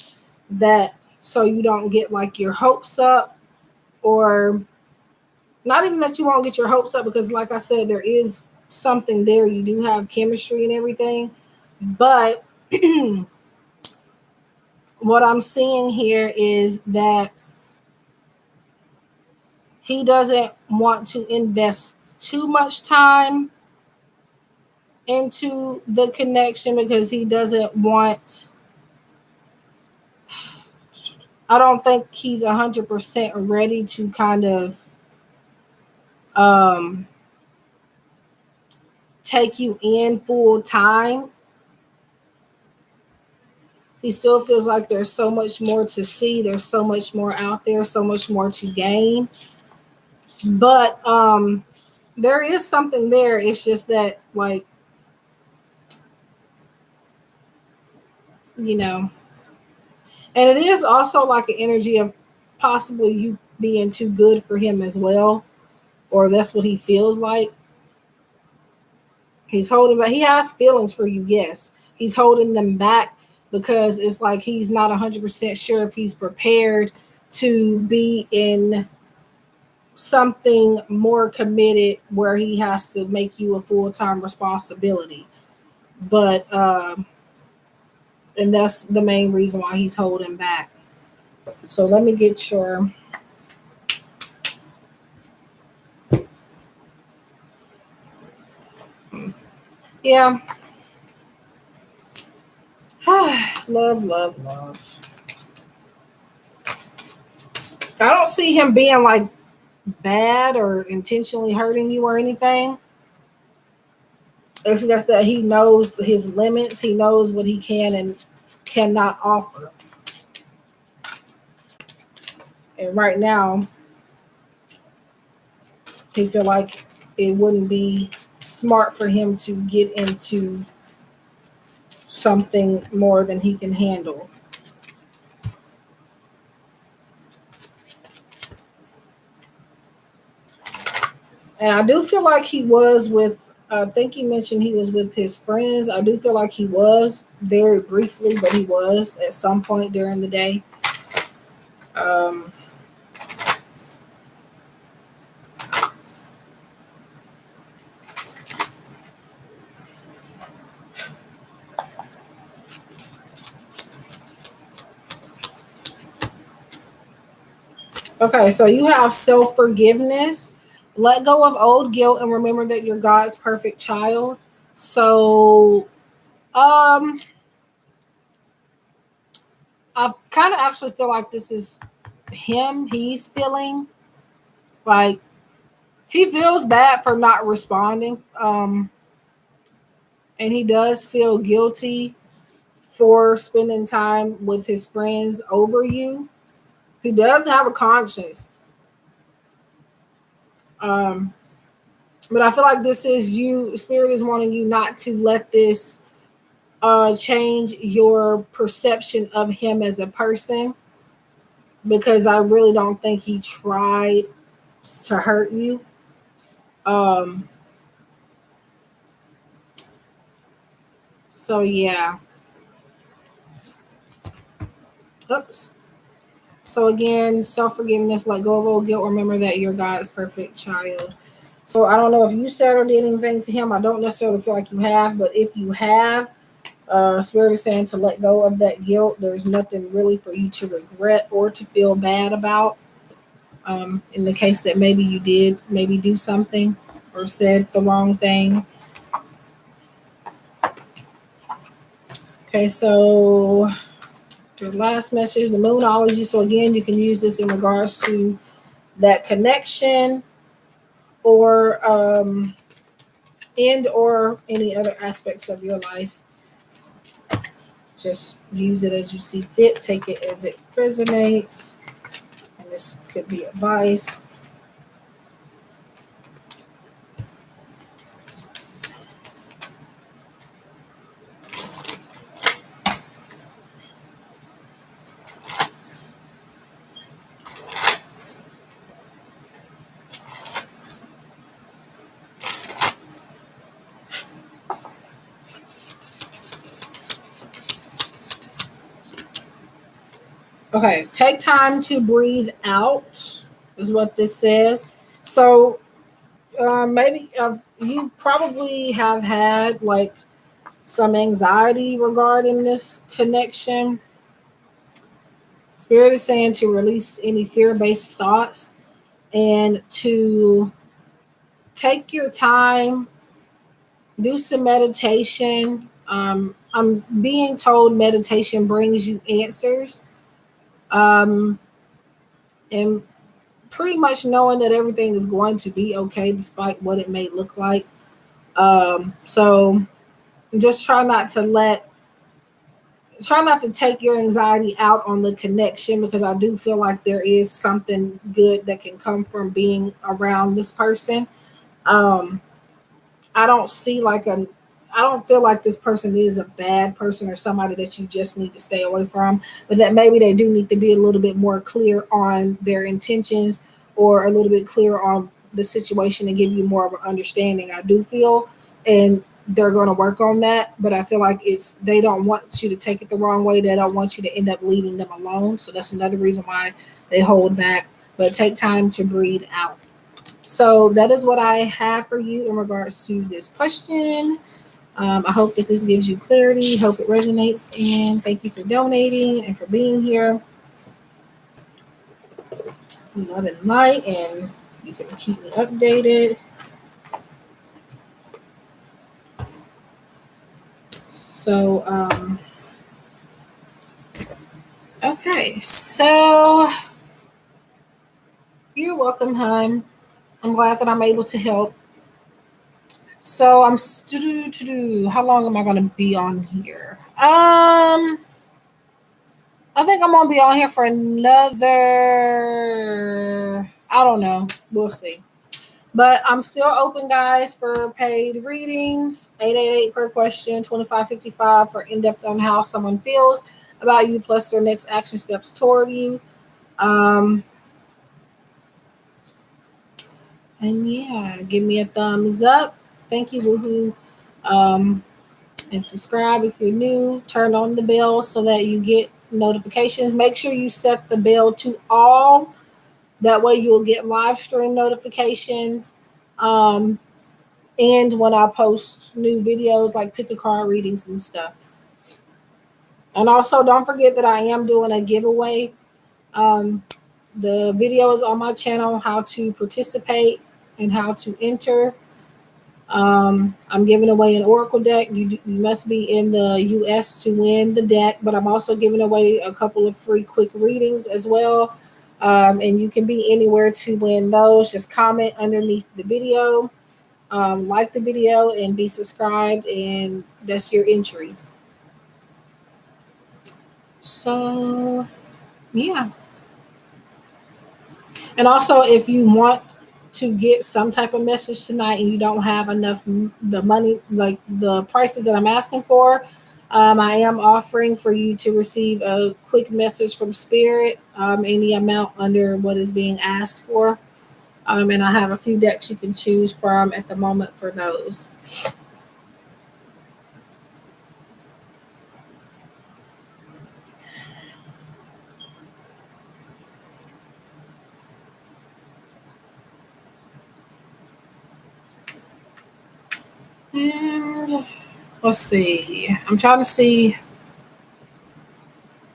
Speaker 1: that so you don't get like your hopes up, or not even that you won't get your hopes up, because like I said, there is something there. You do have chemistry and everything. But what I'm seeing here is that he doesn't want to invest too much time into the connection because he doesn't want, I don't think he's 100% ready to kind of um, take you in full time. He still feels like there's so much more to see, there's so much more out there, so much more to gain. But there is something there. It's just that, like, you know, and it is also like an energy of possibly you being too good for him as well, or that's what he feels like. He's holding back. He has feelings for you, yes. He's holding them back because it's like he's not 100% sure if he's prepared to be in something more committed where he has to make you a full-time responsibility. But and that's the main reason why he's holding back. So let me get your, yeah. Love, love, love. I don't see him being like bad or intentionally hurting you or anything. If that's that, he knows his limits, he knows what he can and cannot offer. And right now, he feel like it wouldn't be smart for him to get into something more than he can handle. And I do feel like he was with, I think he mentioned he was with his friends. I do feel like he was very briefly, but he was at some point during the day. Um, Okay, so you have self forgiveness. Let go of old guilt and remember that you're God's perfect child. So, um, I kind of actually feel like this is him. He's feeling like he feels bad for not responding. And he does feel guilty for spending time with his friends over you. He does have a conscience. Um, but I feel like this is you. Spirit is wanting you not to let this change your perception of him as a person, because I really don't think he tried to hurt you. Um, so yeah. Oops. So again, self forgiveness, let go of old guilt. Remember that you're God's perfect child. So I don't know if you said or did anything to him. I don't necessarily feel like you have, but if you have, Spirit is saying to let go of that guilt. There's nothing really for you to regret or to feel bad about. In the case that maybe you did maybe do something or said the wrong thing. Okay, so your last message, the moonology. So again, you can use this in regards to that connection or and or any other aspects of your life. Just use it as you see fit. Take it as it resonates. And this could be advice. Okay, take time to breathe out, is what this says. So maybe you probably have had like some anxiety regarding this connection. Spirit is saying to release any fear based thoughts and to take your time, do some meditation. I'm being told meditation brings you answers. Um, and pretty much knowing that everything is going to be okay despite what it may look like. So just try not to take your anxiety out on the connection, because I do feel like there is something good that can come from being around this person. Um, I don't see like a I don't feel like this person is a bad person or somebody that you just need to stay away from, but that maybe they do need to be a little bit more clear on their intentions or a little bit clear on the situation and give you more of an understanding. I do feel, and they're going to work on that, but I feel like they don't want you to take it the wrong way. They don't want you to end up leaving them alone. So that's another reason why they hold back. But take time to breathe out. So that is what I have for you in regards to this question. I hope that this gives you clarity. Hope it resonates. And thank you for donating and for being here. Love and light. And you can keep me updated. So, okay. So, you're welcome, hon. I'm glad that I'm able to help. So, how long am I going to be on here? I think I'm gonna be on here for another. I don't know. We'll see. But I'm still open, guys, for paid readings. 888 per question, 25.55 for in depth on how someone feels about you, plus their next action steps toward you. Um, and yeah, give me a thumbs up. Thank you, woohoo. Um, and subscribe if you're new. Turn on the bell so that you get notifications. Make sure you set the bell to all. That way you'll get live stream notifications. And when I post new videos like pick a card readings and stuff. And also don't forget that I am doing a giveaway. Um, The video is on my channel, how to participate and how to enter. I'm giving away an Oracle deck. You must be in the US to win the deck, but I'm also giving away a couple of free quick readings as well. And you can be anywhere to win those. Just comment underneath the video, like the video, and be subscribed, and that's your entry. So, yeah. And also, if you want to get some type of message tonight and you don't have enough the money, like the prices that I'm asking for, I am offering for you to receive a quick message from Spirit, any amount under what is being asked for. And I have a few decks you can choose from at the moment for those. And let's see. I'm trying to see.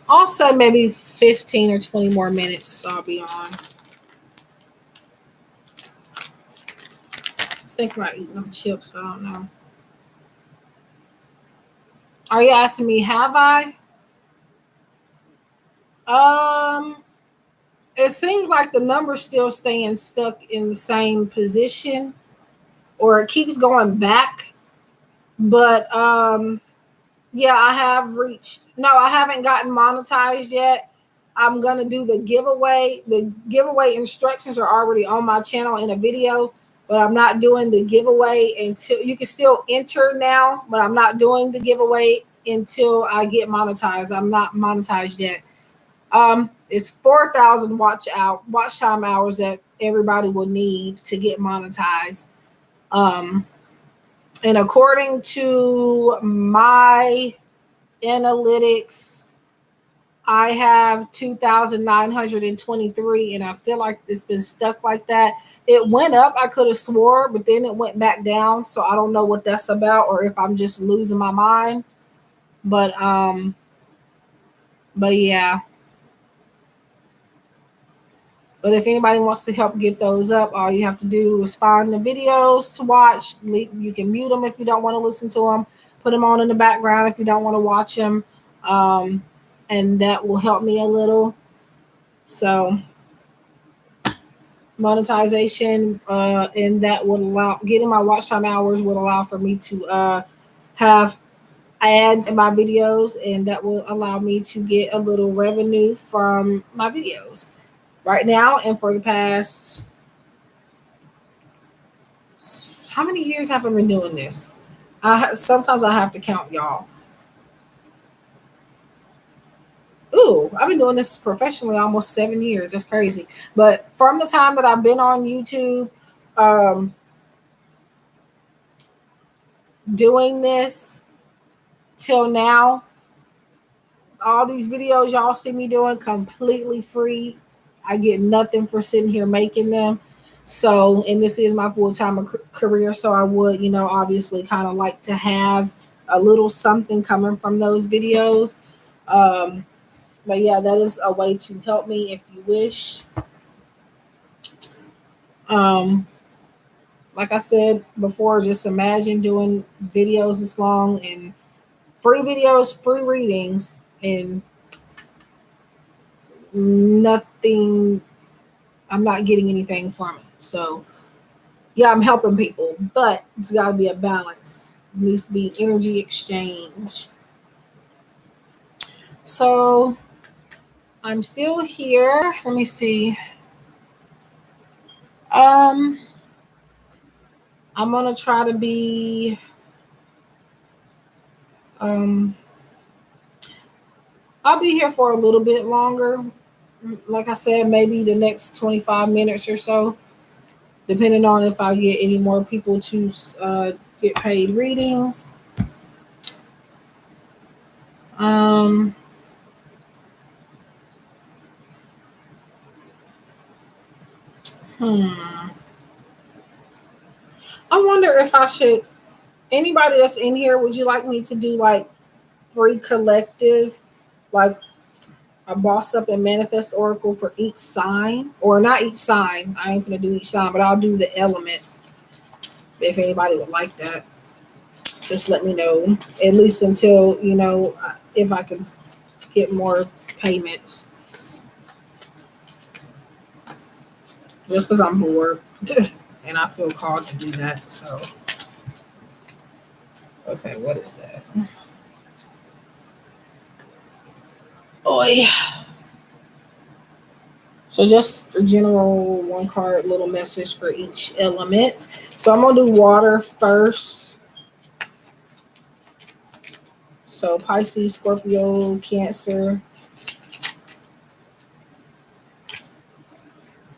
Speaker 1: Also, maybe 15 or 20 more minutes, so I'll be on. I was thinking about eating them chips, but I don't know. Are you asking me, have I? Um, it seems like the number's still staying stuck in the same position, or it keeps going back. But yeah, I have reached. No, I haven't gotten monetized yet. I'm gonna do the giveaway. The giveaway instructions are already on my channel in a video, but I'm not doing the giveaway until you can still enter now, but I'm not doing the giveaway until I get monetized. I'm not monetized yet. It's 4,000 watch time hours that everybody will need to get monetized. Um, and according to my analytics, I have 2,923, and I feel like it's been stuck like that. It went up, I could have swore, but then it went back down. So I don't know what that's about, or if I'm just losing my mind. But but yeah. But if anybody wants to help get those up, all you have to do is find the videos to watch. You can mute them if you don't want to listen to them. Put them on in the background if you don't want to watch them. Um, and that will help me a little. So monetization, and that would allow getting my watch time hours would allow for me to have ads in my videos, and that will allow me to get a little revenue from my videos right now. And for the past, how many years have I been doing this? Sometimes I have to count, y'all. Ooh, I've been doing this professionally almost 7 years. That's crazy. But from the time that I've been on YouTube, um, doing this till now, all these videos y'all see me doing completely free. I get nothing for sitting here making them. So, and this is my full-time career. So I would, obviously kind of like to have a little something coming from those videos. Um, but yeah, that is a way to help me if you wish. Um, like I said before, just imagine doing videos this long and free videos, free readings, and nothing. I'm not getting anything from it. So yeah, I'm helping people, but it's got to be a balance. It needs to be energy exchange. So I'm still here. Let me see. Um, I'm gonna try to be. Um, I'll be here for a little bit longer. Like I said, maybe the next 25 minutes or so, depending on if I get any more people to get paid readings. Um, hmm. I wonder if I should. Anybody that's in here, would you like me to do like free collective, like a boss up and manifest oracle for each sign, or not each sign. I ain't gonna do each sign, but I'll do the elements. If anybody would like that, just let me know. At least until, if I can get more payments. Just because I'm bored and I feel called to do that. So, okay, what is that? Oh, yeah. So just a general one card little message for each element. So I'm going to do water first. So Pisces, Scorpio, Cancer.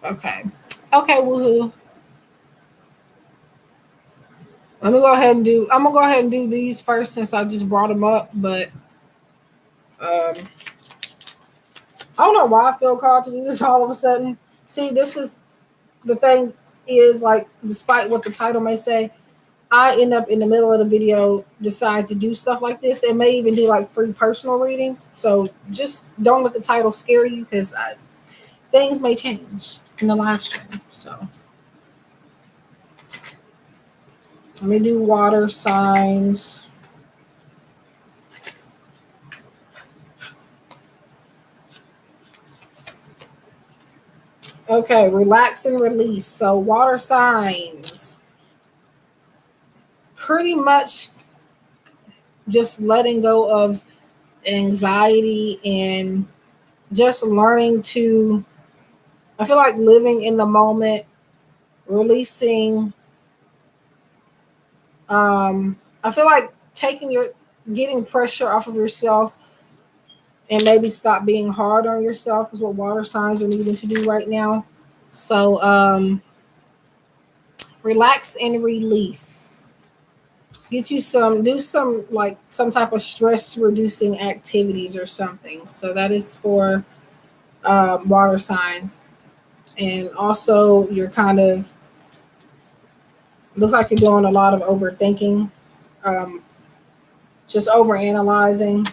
Speaker 1: Okay. Okay, woohoo. I'm gonna go ahead and do these first since I just brought them up, but I don't know why I feel called to do this all of a sudden. See, this is the thing is, like, despite what the title may say, I end up in the middle of the video decide to do stuff like this and may even do like free personal readings. So just don't let the title scare you, because things may change in the live stream. So let me do water signs. Okay, relax and release. So water signs, pretty much just letting go of anxiety and just learning to, I feel like living in the moment, releasing. I feel like getting pressure off of yourself and maybe stop being hard on yourself is what water signs are needing to do right now. So relax and release. Do some like some type of stress reducing activities or something. So that is for water signs. And also you're kind of, looks like you're doing a lot of overthinking, just over analyzing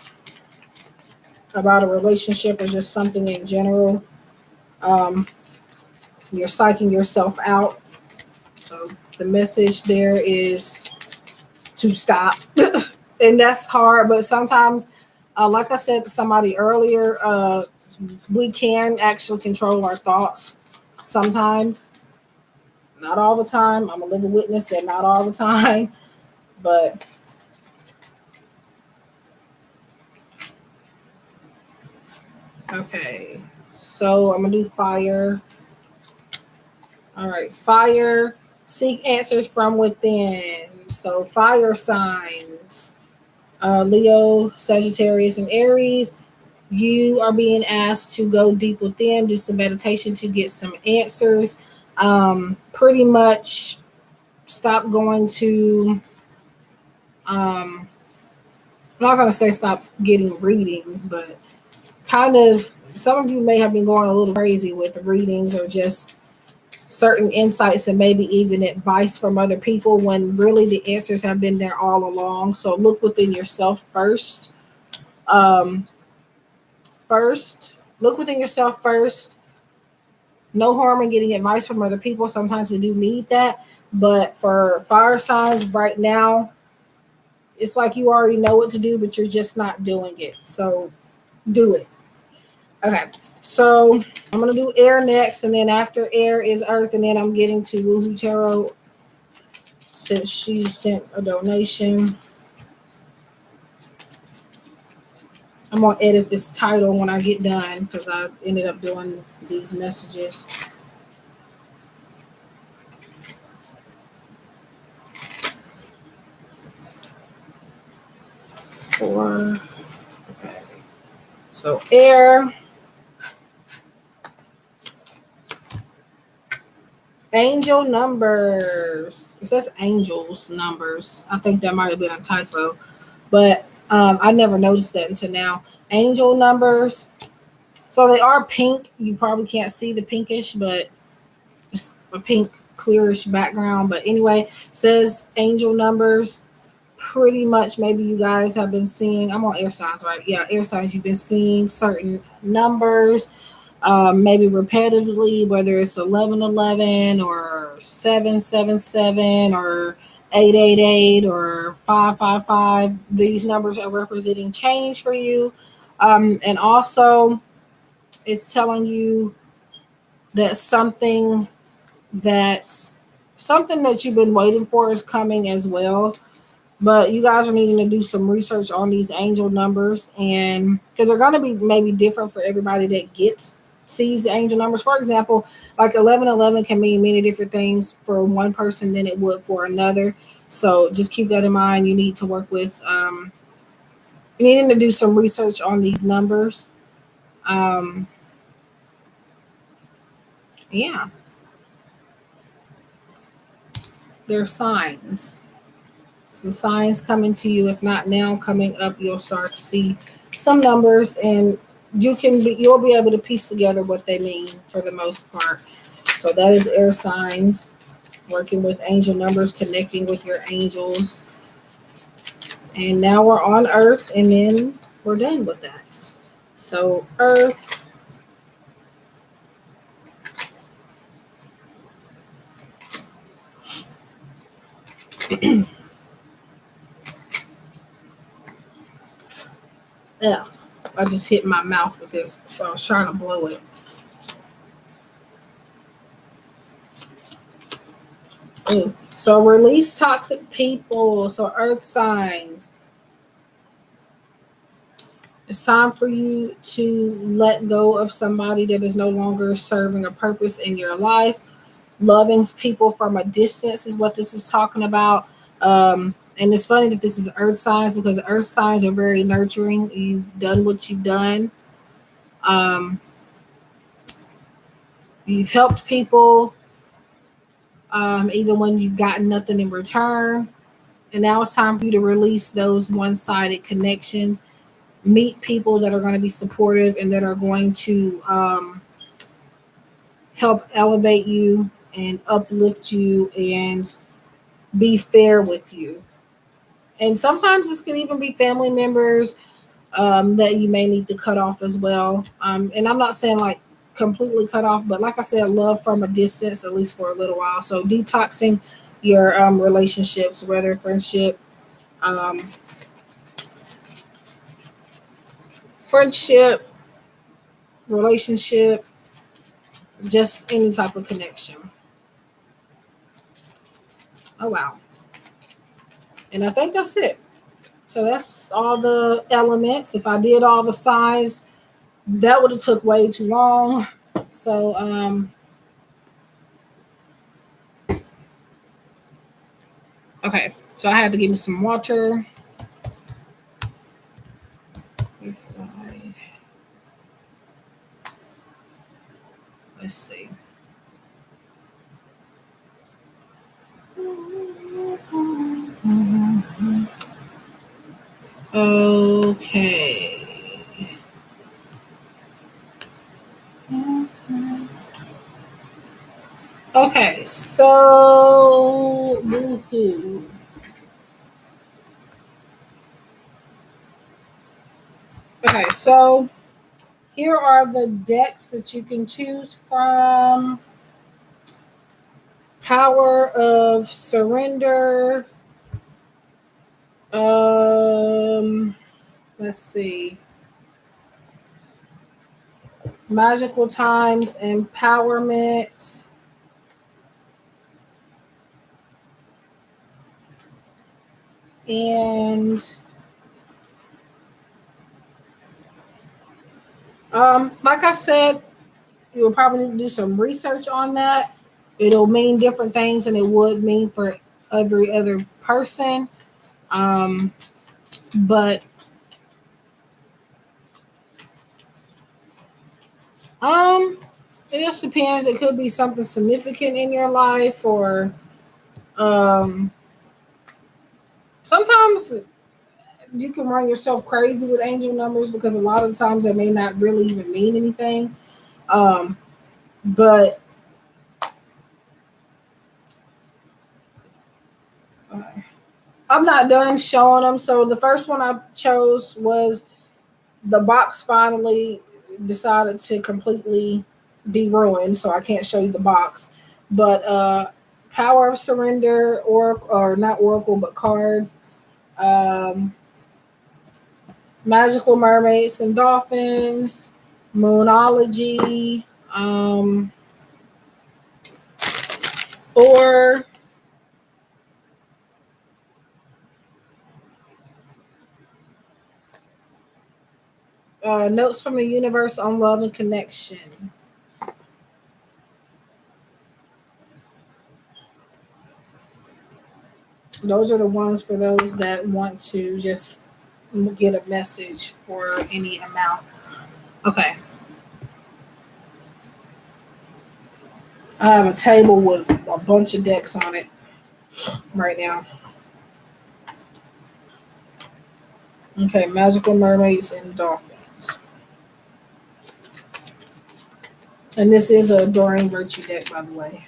Speaker 1: about a relationship or just something in general. Um, you're psyching yourself out. So the message there is to stop. And that's hard, but sometimes, like I said to somebody earlier, we can actually control our thoughts sometimes. Not all the time. I'm a living witness that not all the time, but okay. So I'm gonna do fire. All right, fire. Seek answers from within. So fire signs, Leo, Sagittarius, and Aries. You are being asked to go deep within, do some meditation to get some answers. Pretty much stop going to, I'm not going to say stop getting readings, but kind of, some of you may have been going a little crazy with readings or just certain insights and maybe even advice from other people when really the answers have been there all along. So look within yourself first. Look within yourself first. No harm in getting advice from other people. Sometimes we do need that. But for fire signs right now, it's like you already know what to do, but you're just not doing it. So do it. Okay. So I'm going to do air next. And then after air is earth. And then I'm getting to Woohoo Tarot since she sent a donation. I'm going to edit this title when I get done because I ended up doing these messages. Okay. So air. Angel numbers. It says angels numbers. I think that might have been a typo, but I never noticed that until now. Angel numbers. So they are pink. You probably can't see the pinkish, but it's a pink clearish background. But anyway, it says angel numbers. pretty much maybe you guys have been seeing, I'm on air signs, right? Yeah, air signs. You've been seeing certain numbers, maybe repetitively, whether it's 1111 or 777 or 888 or 555. These numbers are representing change for you. And also, it's telling you that that's something that you've been waiting for is coming as well. But you guys are needing to do some research on these angel numbers, and because they're going to be maybe different for everybody that gets sees the angel numbers. For example, like 1111 can mean many different things for one person than it would for another. So just keep that in mind. You need to work with you needing to do some research on these numbers. Um, yeah, they're signs. Some signs coming to you. If not now, coming up, you'll start to see some numbers, and you'll be able to piece together what they mean for the most part. So that is air signs, working with angel numbers, connecting with your angels. And now we're on Earth, and then we're done with that. So Earth. Yeah, I just hit my mouth with this, so I was trying to blow it. Ooh. So release toxic people. So Earth signs. It's time for you to let go of somebody that is no longer serving a purpose in your life. Loving people from a distance is what this is talking about. And it's funny that this is earth signs because earth signs are very nurturing. You've done what you've done. Um, you've helped people, even when you've gotten nothing in return. And now it's time for you to release those one sided connections. Meet people that are going to be supportive and that are going to help elevate you and uplift you and be fair with you. And sometimes this can even be family members that you may need to cut off as well. And I'm not saying like completely cut off, but like I said, love from a distance, at least for a little while. So detoxing your relationships, whether um, friendship, relationship, just any type of connection. Oh, wow. And I think that's it. So that's all the elements. If I did all the signs, that would have took way too long. So okay. So I had to give me some water. If I, let's see. Okay. Okay, so woohoo. Okay, so here are the decks that you can choose from. Power of Surrender. Um, let's see. Magical Times Empowerment. And like I said, you'll probably need to do some research on that. It'll mean different things than it would mean for every other person. Um, but um, it just depends. It could be something significant in your life, or um, sometimes you can run yourself crazy with angel numbers because a lot of times they may not really even mean anything. Um, but uh, I'm not done showing them. So the first one I chose was the box finally decided to completely be ruined, so I can't show you the box. But Power of Surrender, or not Oracle, but cards. Um, Magical Mermaids and Dolphins, Moonology, or Notes from the Universe on Love and Connection. Those are the ones for those that want to just get a message for any amount. Okay. I have a table with a bunch of decks on it right now. Okay, Magical Mermaids and Dolphins. And this is a Doreen Virtue deck, by the way.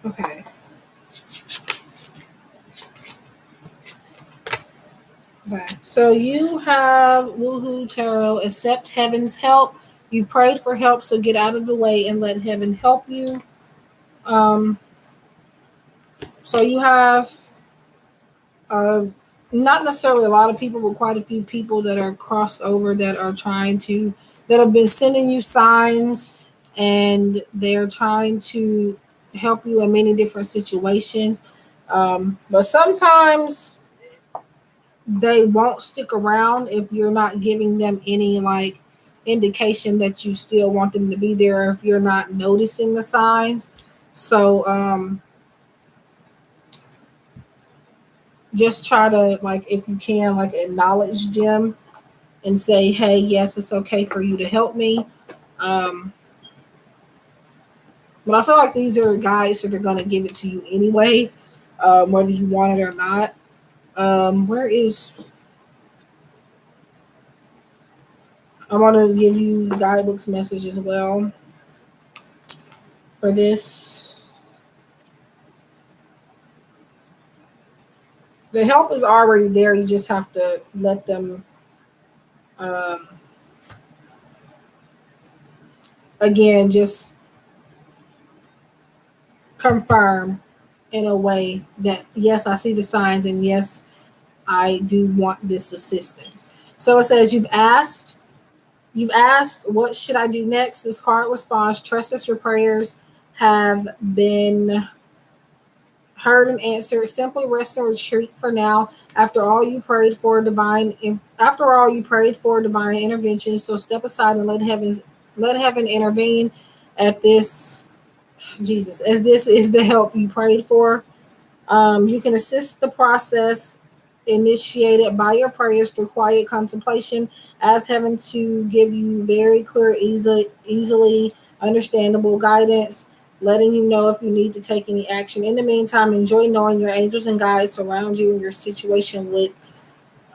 Speaker 1: Okay. Okay. So you have Woohoo Tarot, accept heaven's help. You prayed for help, so get out of the way and let heaven help you. Um, so you have uh, not necessarily a lot of people, but quite a few people that are crossed over that are trying to, that have been sending you signs, and they're trying to help you in many different situations. But sometimes they won't stick around if you're not giving them any like indication that you still want them to be there, if you're not noticing the signs. So just try to, like, if you can, like, acknowledge them and say, hey, yes, it's okay for you to help me. um but I feel like these are guys that are going to give it to you anyway, whether you want it or not. Where is, I want to give you the guidebook's message as well for this. The help is already there. You just have to let them, um, again, just confirm in a way that, yes, I see the signs, and yes, I do want this assistance. So it says, you've asked, what should I do next? This card responds, trust that your prayers have been heard and answered. Simply rest and retreat for now. After all you prayed for divine intervention. So step aside and let heaven intervene at this, Jesus, as this is the help you prayed for. You can assist the process initiated by your prayers through quiet contemplation. Ask heaven to give you very clear, easily understandable guidance, letting you know if you need to take any action. In the meantime, enjoy knowing your angels and guides surround you in your situation with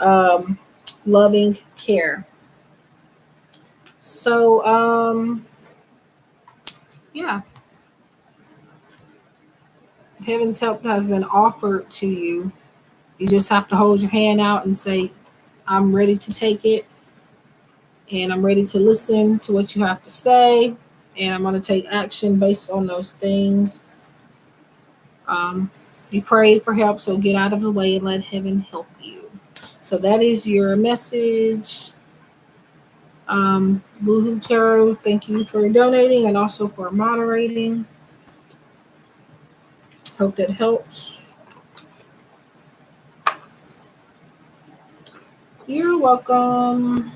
Speaker 1: um, loving care. So, yeah, heaven's help has been offered to you. You just have to hold your hand out and say, I'm ready to take it, and I'm ready to listen to what you have to say, and I'm going to take action based on those things. Um, you prayed for help, so get out of the way and let heaven help you. So that is your message. Boohoo Tarot, thank you for donating and also for moderating. Hope that helps. You're welcome.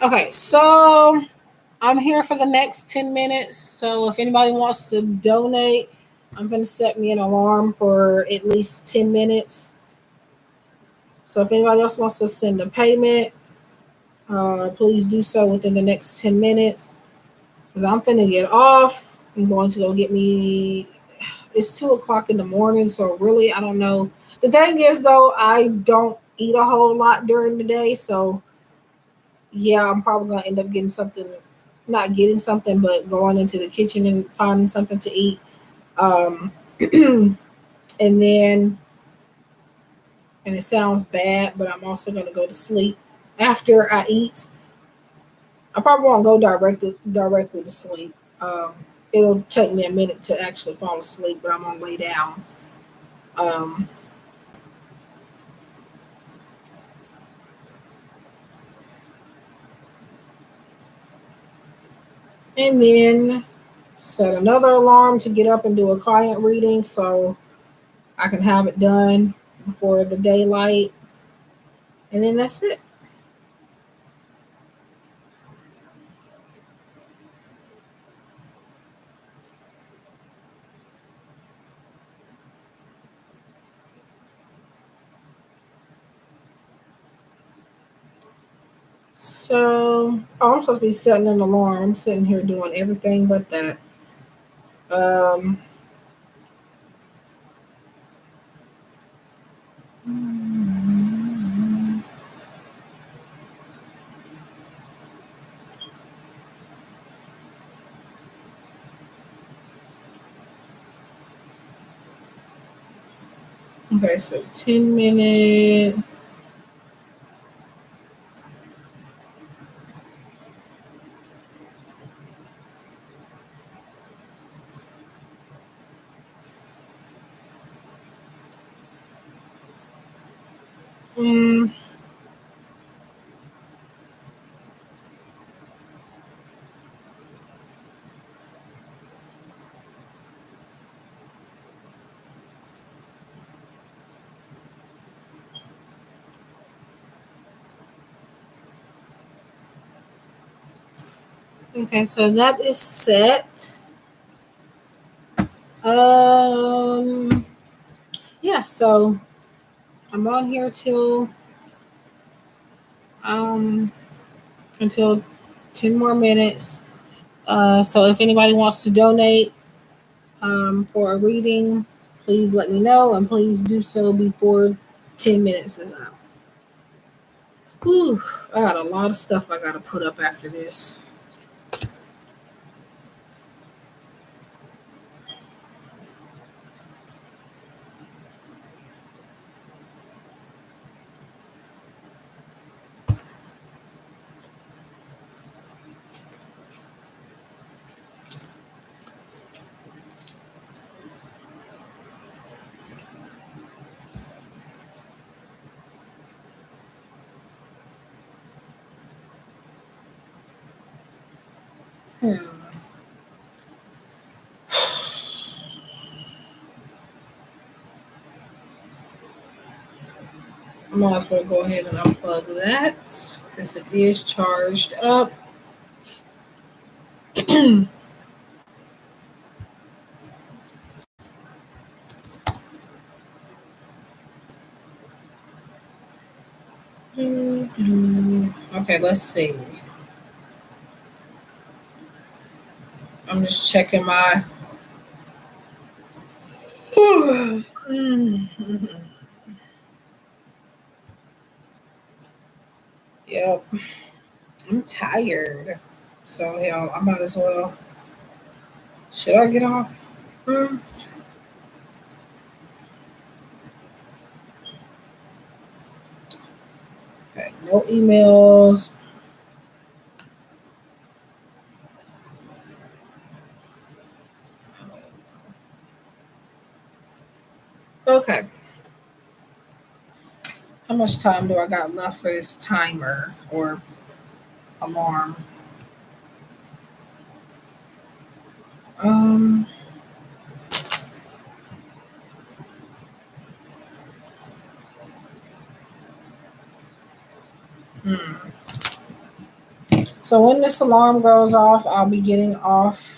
Speaker 1: Okay, so I'm here for the next 10 minutes. So if anybody wants to donate, I'm gonna set me an alarm for at least 10 minutes. So if anybody else wants to send a payment, please do so within the next 10 minutes. Because I'm finna get off. I'm going to go get me. It's 2 o'clock in the morning, so really I don't know. The thing is though, I don't eat a whole lot during the day, so yeah, I'm probably gonna end up getting something, not getting something, but going into the kitchen and finding something to eat. Um, and then, and it sounds bad, but I'm also gonna go to sleep after I eat. I probably won't go directly to sleep. Um, it'll take me a minute to actually fall asleep, but I'm gonna lay down. Um, and then set another alarm to get up and do a client reading so I can have it done before the daylight. And then that's it. So, oh, I'm supposed to be setting an alarm. I'm sitting here doing everything but that. Um, okay, so 10 minute. Mm, okay, so that is set. Um, yeah, so I'm on here um until 10 more minutes. So if anybody wants to donate for a reading, please let me know and please do so before 10 minutes is up. Whew, I got a lot of stuff I gotta put up after this. Hmm. I might as well go ahead and unplug that because it is charged up. Okay, let's see. I'm just checking my. Yep, I'm tired. So, yeah, I might as well. Should I get off? Hmm. Okay, no emails. Okay, how much time do I got left for this timer or alarm? Um, hmm. So when this alarm goes off, I'll be getting off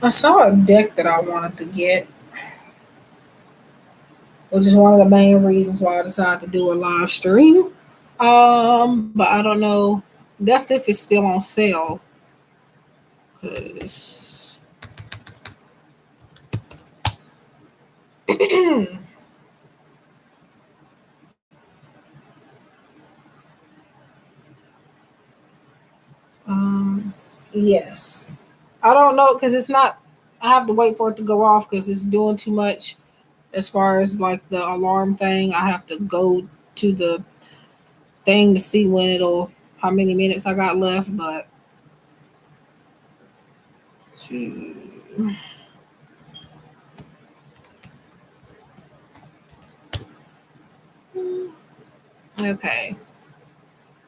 Speaker 1: I saw a deck that I wanted to get, which is one of the main reasons why I decided to do a live stream. But I don't know. That's if it's still on sale. Cause um, yes, I don't know because it's not. I have to wait for it to go off because it's doing too much as far as like the alarm thing. I have to go to the thing to see when it'll how many minutes I got left, but okay.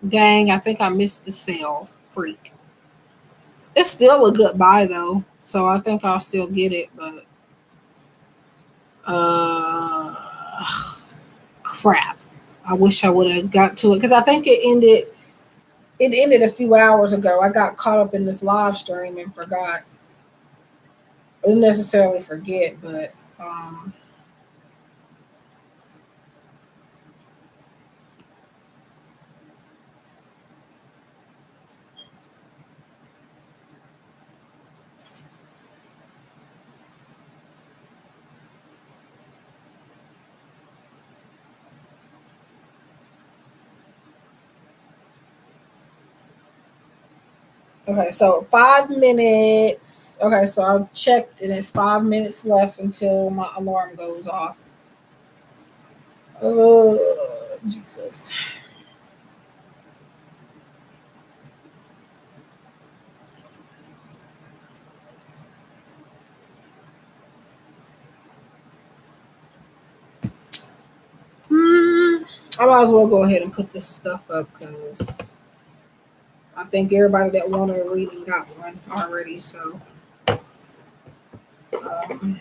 Speaker 1: Dang, I think I missed the sale. Freak. It's still a good buy though, so I think I'll still get it. But crap. I wish I would have got to it because I think it ended. It ended a few hours ago. I got caught up in this live stream and forgot. I didn't necessarily forget, but okay. So 5 minutes. Okay, so I checked and it's 5 minutes left until my alarm goes off. Oh Jesus. Hmm. I might as well go ahead and put this stuff up because I think everybody that wanted a reading got one already. So um,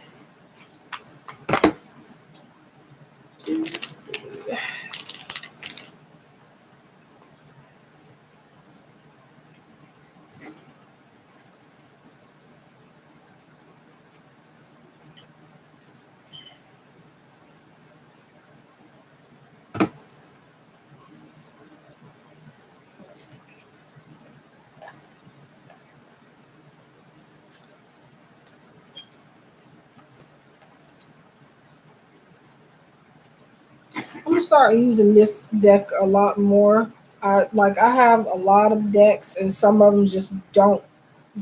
Speaker 1: I'm gonna start using this deck a lot more. I have a lot of decks, and some of them just don't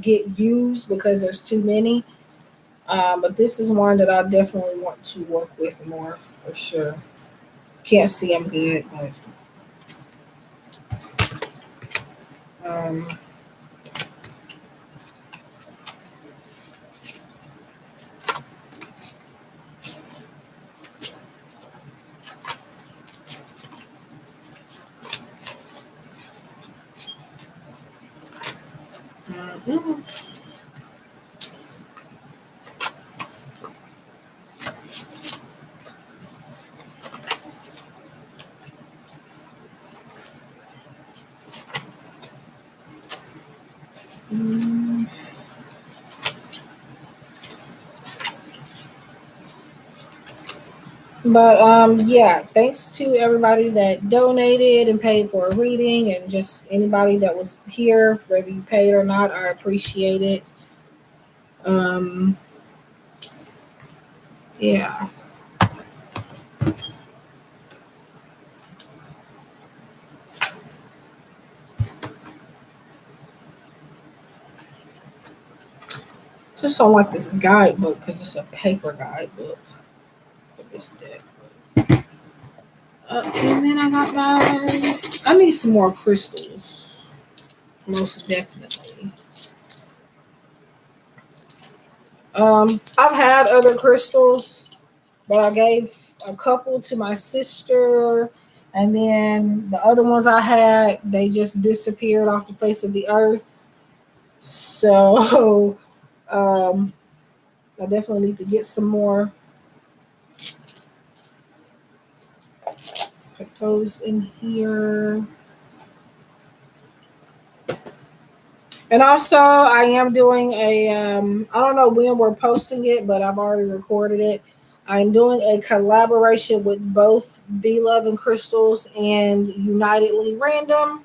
Speaker 1: get used because there's too many. But this is one that I definitely want to work with more for sure. Can't see them good, but um, mhm. But yeah, thanks to everybody that donated and paid for a reading, and just anybody that was here, whether you paid or not. I appreciate it. Um, yeah, just don't like this guidebook because it's a paper guidebook for this deck. And then I got my. I need some more crystals, most definitely. I've had other crystals, but I gave a couple to my sister, and then the other ones I had, they just disappeared off the face of the earth. So, um, I definitely need to get some more. Put those in here. And also, I am doing a, I don't know when we're posting it, but I've already recorded it. I'm doing a collaboration with both V Love and Crystals and Unitedly Random.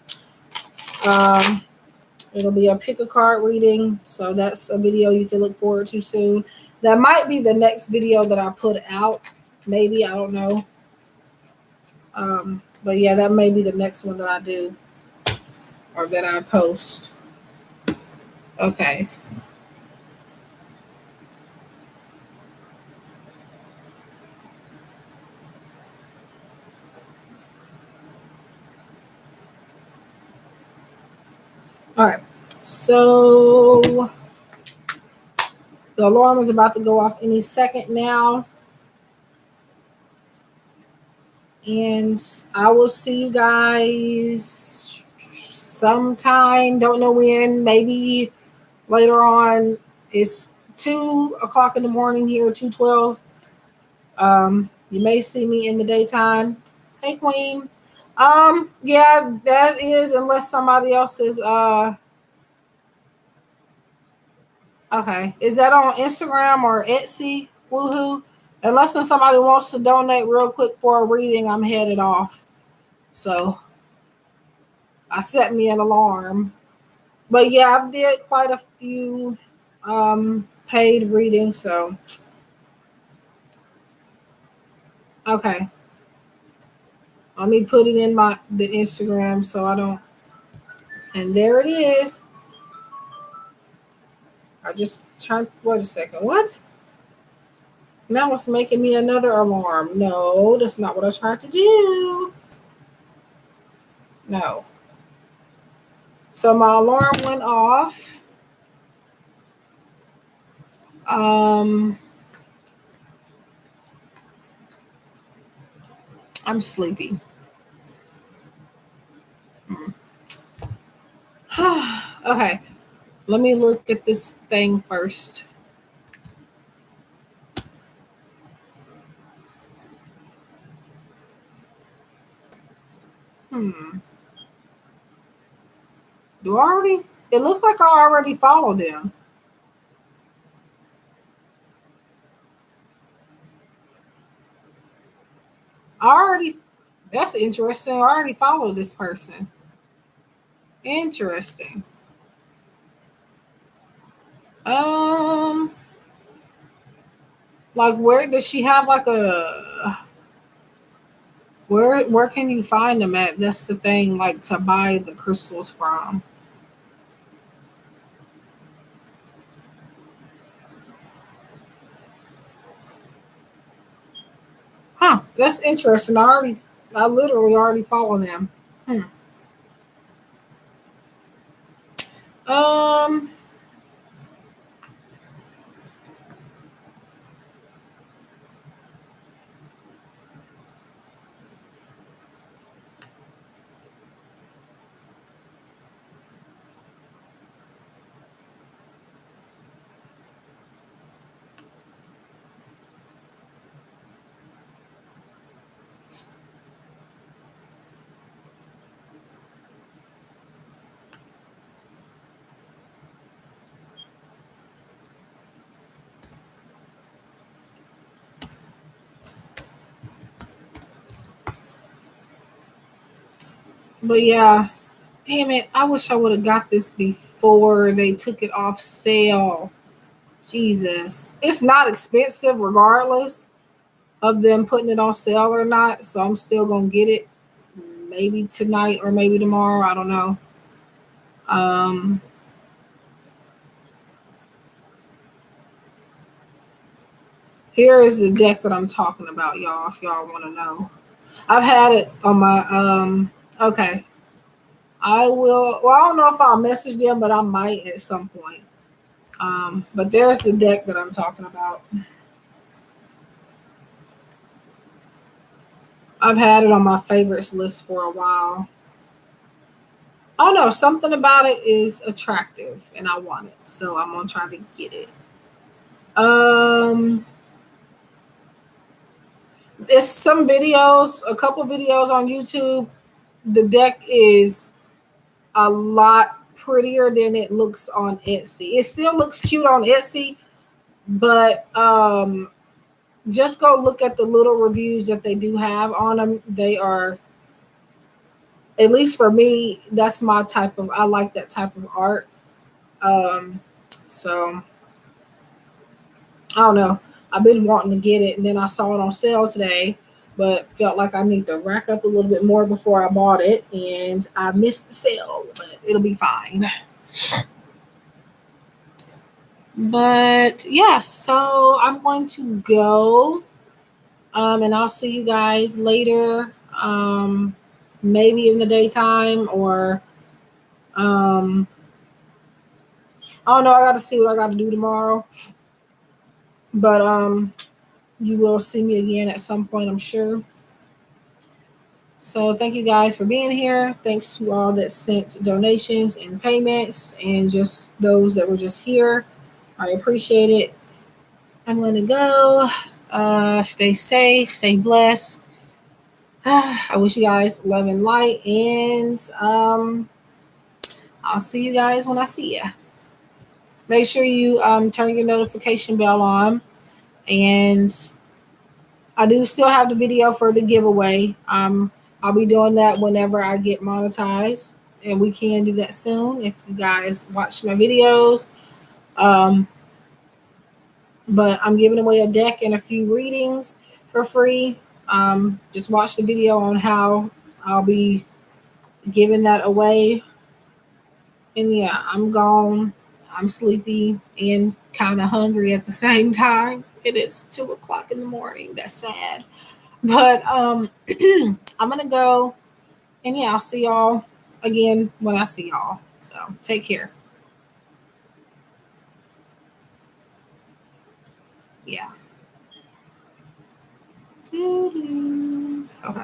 Speaker 1: Um, it'll be a pick a card reading. So that's a video you can look forward to soon. That might be the next video that I put out. Maybe, I don't know. But yeah, that may be the next one that I do or that I post. Okay. All right. So the alarm is about to go off any second now. And I will see you guys sometime. Don't know when. Maybe later on. It's 2 o'clock in the morning here, 2:12. You may see me in the daytime. Hey Queen. Yeah, that is unless somebody else is okay. Is that on Instagram or Etsy? Woohoo. Unless somebody wants to donate real quick for a reading, I'm headed off. So I set me an alarm. But yeah, I did quite a few paid readings, so okay. Let me put it in the Instagram so I don't, and there it is. I just turned, wait a second. What? Now it's making me another alarm. No, that's not what I tried to do. No. So my alarm went off. Um, I'm sleepy. Okay, let me look at this thing first. Hmm. Do I already? It looks like I already follow them. I already. That's interesting. I already follow this person. Interesting. Um, like where does she have like a? Where can you find them at? That's the thing. Like to buy the crystals from. Huh? That's interesting. I literally already follow them. Hmm. Um. But yeah, damn it! I wish I would have got this before they took it off sale. Jesus, it's not expensive regardless of them putting it on sale or not. So I'm still gonna get it maybe tonight or maybe tomorrow. I don't know. Um, Here is the deck that I'm talking about, y'all. If y'all want to know, I've had it on my Okay, I will. Well, I don't know if I'll message them, but I might at some point. But there's the deck that I'm talking about. I've had it on my favorites list for a while. I don't know. Something about it is attractive, and I want it, so I'm gonna try to get it. Um, it's some videos, a couple videos on YouTube. The deck is a lot. prettier than it looks on Etsy. It still looks cute on Etsy, but just go look at the little reviews that they do have on them. They are, at least for me, that's my type of, I like that type of art. Um, so I don't know. I've been wanting to get it, and then I saw it on sale today, but felt like I need to rack up a little bit more before I bought it, and I missed the sale, but it'll be fine. But yeah, so I'm going to go, and I'll see you guys later, maybe in the daytime, or um, I don't know. I got to see what I got to do tomorrow, but you will see me again at some point, I'm sure. So thank you guys for being here. Thanks to all that sent donations and payments, and just those that were just here. I appreciate it. I'm going to go. Stay safe, stay blessed. I wish you guys love and light, and I'll see you guys when I see you. Make sure you turn your notification bell on, and I do still have the video for the giveaway. I'll be doing that whenever I get monetized, and we can do that soon if you guys watch my videos. Um, but I'm giving away a deck and a few readings for free. Just watch the video on how I'll be giving that away. And yeah, I'm gone. I'm sleepy and kind of hungry at the same time. It is 2 o'clock in the morning. That's sad. But I'm gonna go, and yeah, I'll see y'all again when I see y'all. So take care. Yeah. Okay.